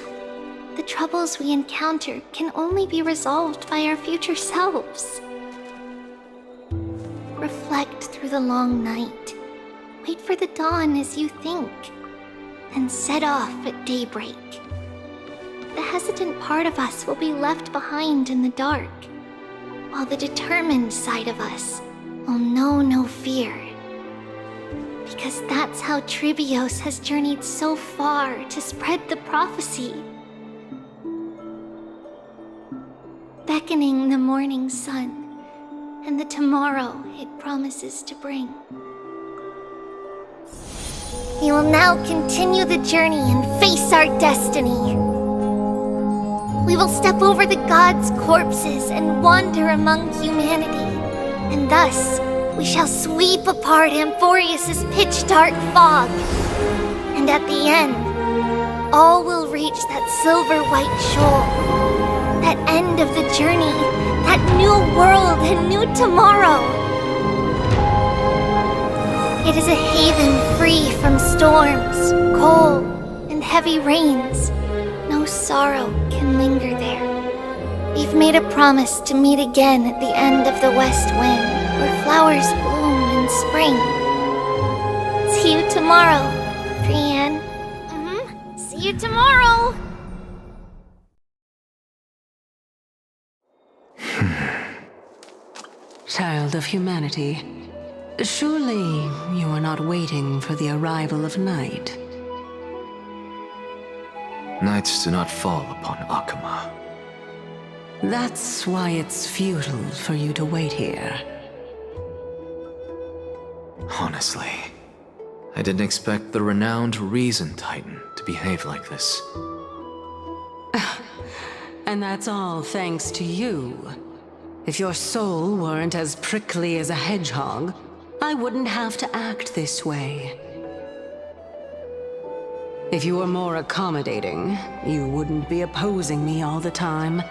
The troubles we encounter can only be resolved by our future selves. Reflect through the long night. Wait for the dawn as you think, and set off at daybreak. The hesitant part of us will be left behind in the dark, while the determined side of us will know no fear. Because that's how Trivios has journeyed so far to spread the prophecy. Beckoning the morning sun and the tomorrow it promises to bring. We will now continue the journey and face our destiny. We will step over the gods' corpses and wander among humanity, and thus we shall sweep apart Amphorius' pitch-dark fog. And at the end, all will reach that silver-white shoal, that end of the journey, that new world and new tomorrow. It is a haven free from storms, cold, and heavy rains. No sorrow can linger there. We've made a promise to meet again at the end of the west wind, where flowers bloom in spring. See you tomorrow, Brienne. See you tomorrow! Child of humanity, surely you are not waiting for the arrival of night. Nights do not fall upon Akama. That's why it's futile for you to wait here. Honestly, I didn't expect the renowned Reason Titan to behave like this. And that's all thanks to you. If your soul weren't as prickly as a hedgehog, I wouldn't have to act this way. If you were more accommodating, you wouldn't be opposing me all the time,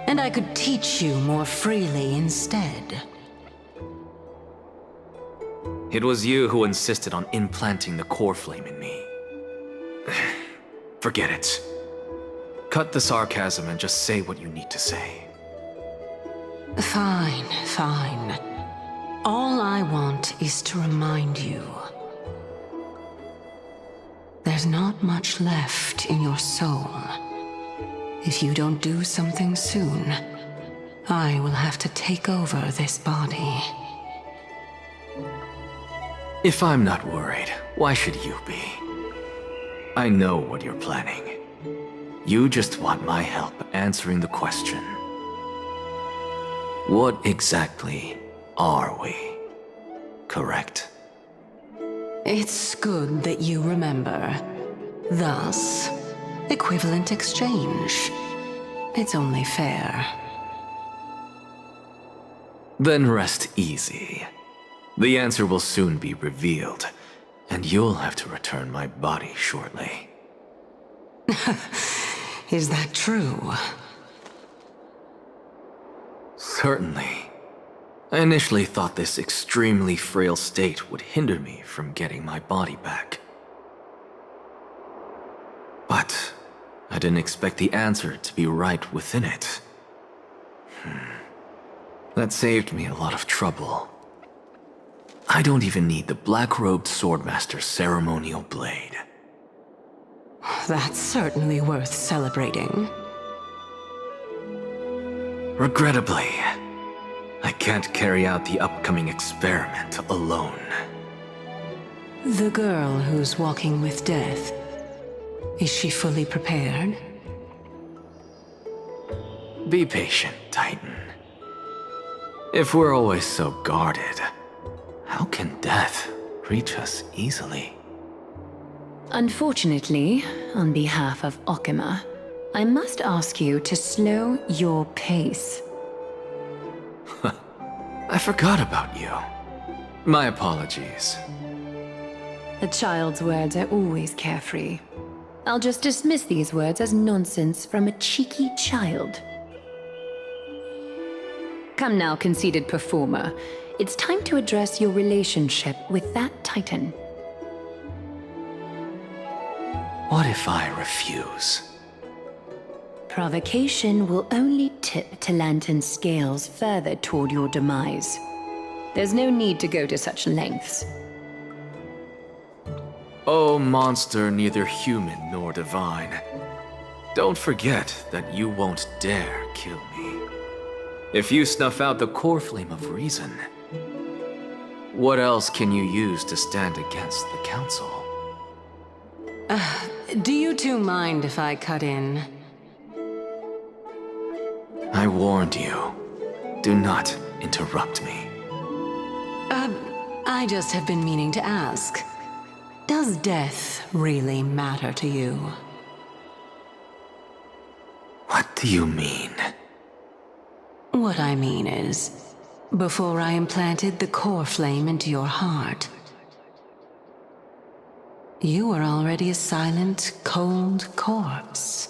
and I could teach you more freely instead. It was you who insisted on implanting the core flame in me. Forget it. Cut the sarcasm and just say what you need to say. Fine, fine. All I want is to remind you. There's not much left in your soul. If you don't do something soon, I will have to take over this body. If I'm not worried, why should you be? I know what you're planning. You just want my help answering the question. What exactly are we? Correct? It's good that you remember. Thus, equivalent exchange. It's only fair. Then rest easy. The answer will soon be revealed, and you'll have to return my body shortly. Is that true? Certainly. I initially thought this extremely frail state would hinder me from getting my body back. But I didn't expect the answer to be right within it. That saved me a lot of trouble. I don't even need the black-robed swordmaster's ceremonial blade. That's certainly worth celebrating. Regrettably, I can't carry out the upcoming experiment alone. The girl who's walking with death, is she fully prepared? Be patient, Titan. If we're always so guarded, how can death reach us easily? Unfortunately, on behalf of Okima, I must ask you to slow your pace. I forgot about you. My apologies. A child's words are always carefree. I'll just dismiss these words as nonsense from a cheeky child. Come now, conceited performer. It's time to address your relationship with that Titan. What if I refuse? Provocation will only tip Talantan's scales further toward your demise. There's no need to go to such lengths. Oh, monster neither human nor divine. Don't forget that you won't dare kill me. If you snuff out the core flame of reason, what else can you use to stand against the Council? Do you two mind if I cut in? I warned you. Do not interrupt me. I just have been meaning to ask. Does death really matter to you? What do you mean? What I mean is, before I implanted the core flame into your heart, you were already a silent, cold corpse.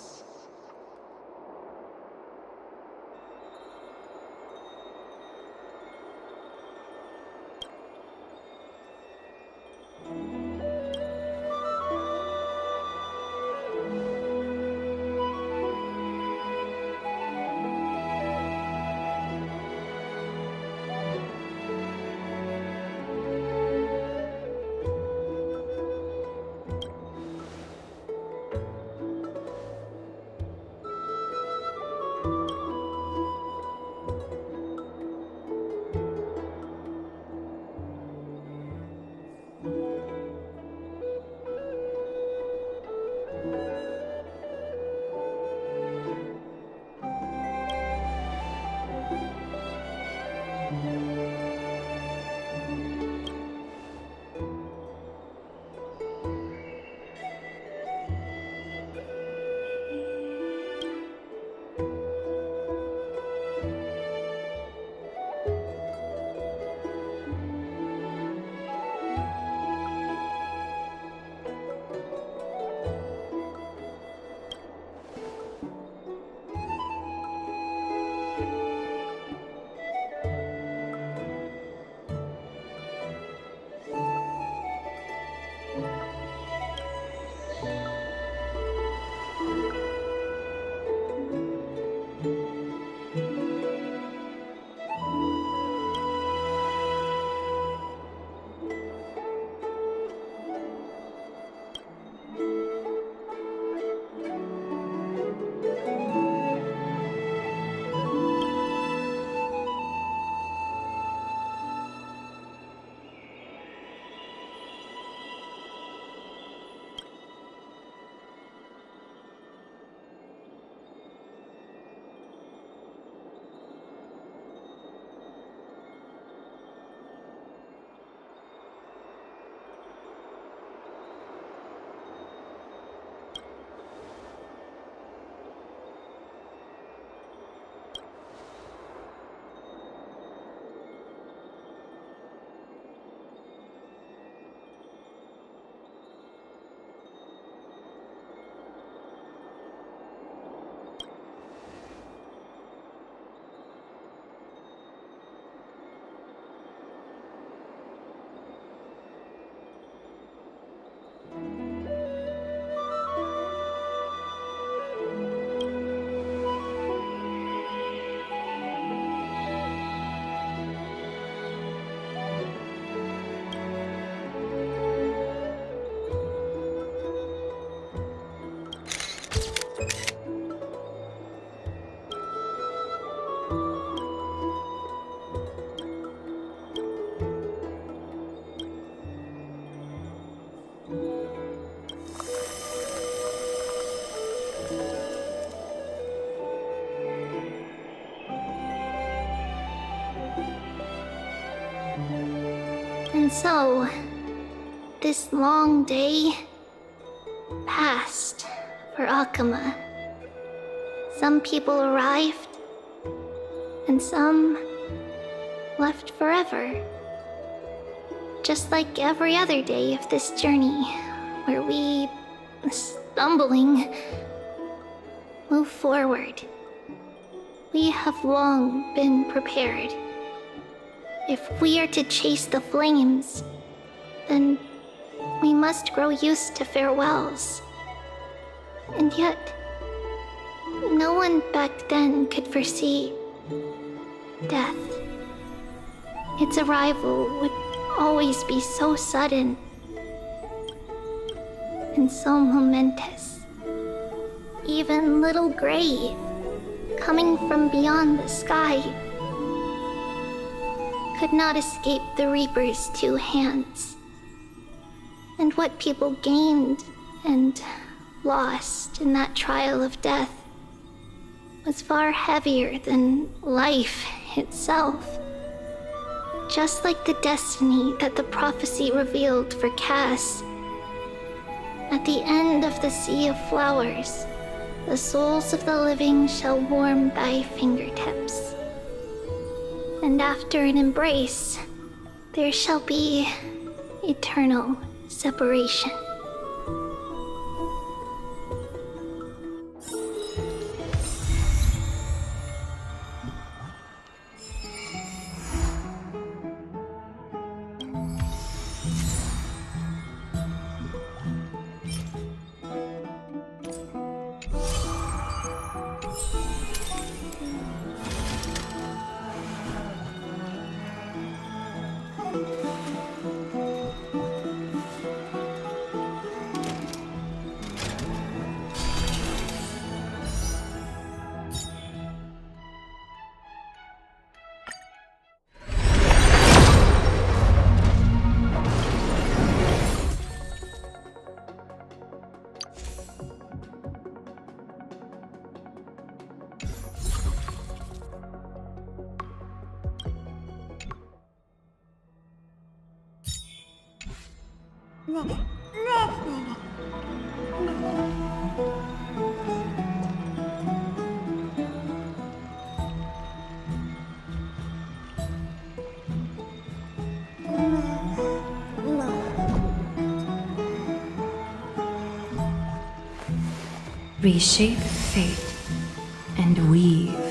And so, this long day passed for Akama. Some people arrived, and some left forever. Just like every other day of this journey, where we, stumbling, move forward. We have long been prepared. If we are to chase the flames, then we must grow used to farewells. And yet, no one back then could foresee death. Its arrival would always be so sudden and so momentous. Even little Gray, coming from beyond the sky, could not escape the Reaper's two hands. And what people gained and lost in that trial of death was far heavier than life itself. Just like the destiny that the prophecy revealed for Cass. At the end of the Sea of Flowers, the souls of the living shall warm thy fingertips. And after an embrace, there shall be eternal separation. Reshape fate and weave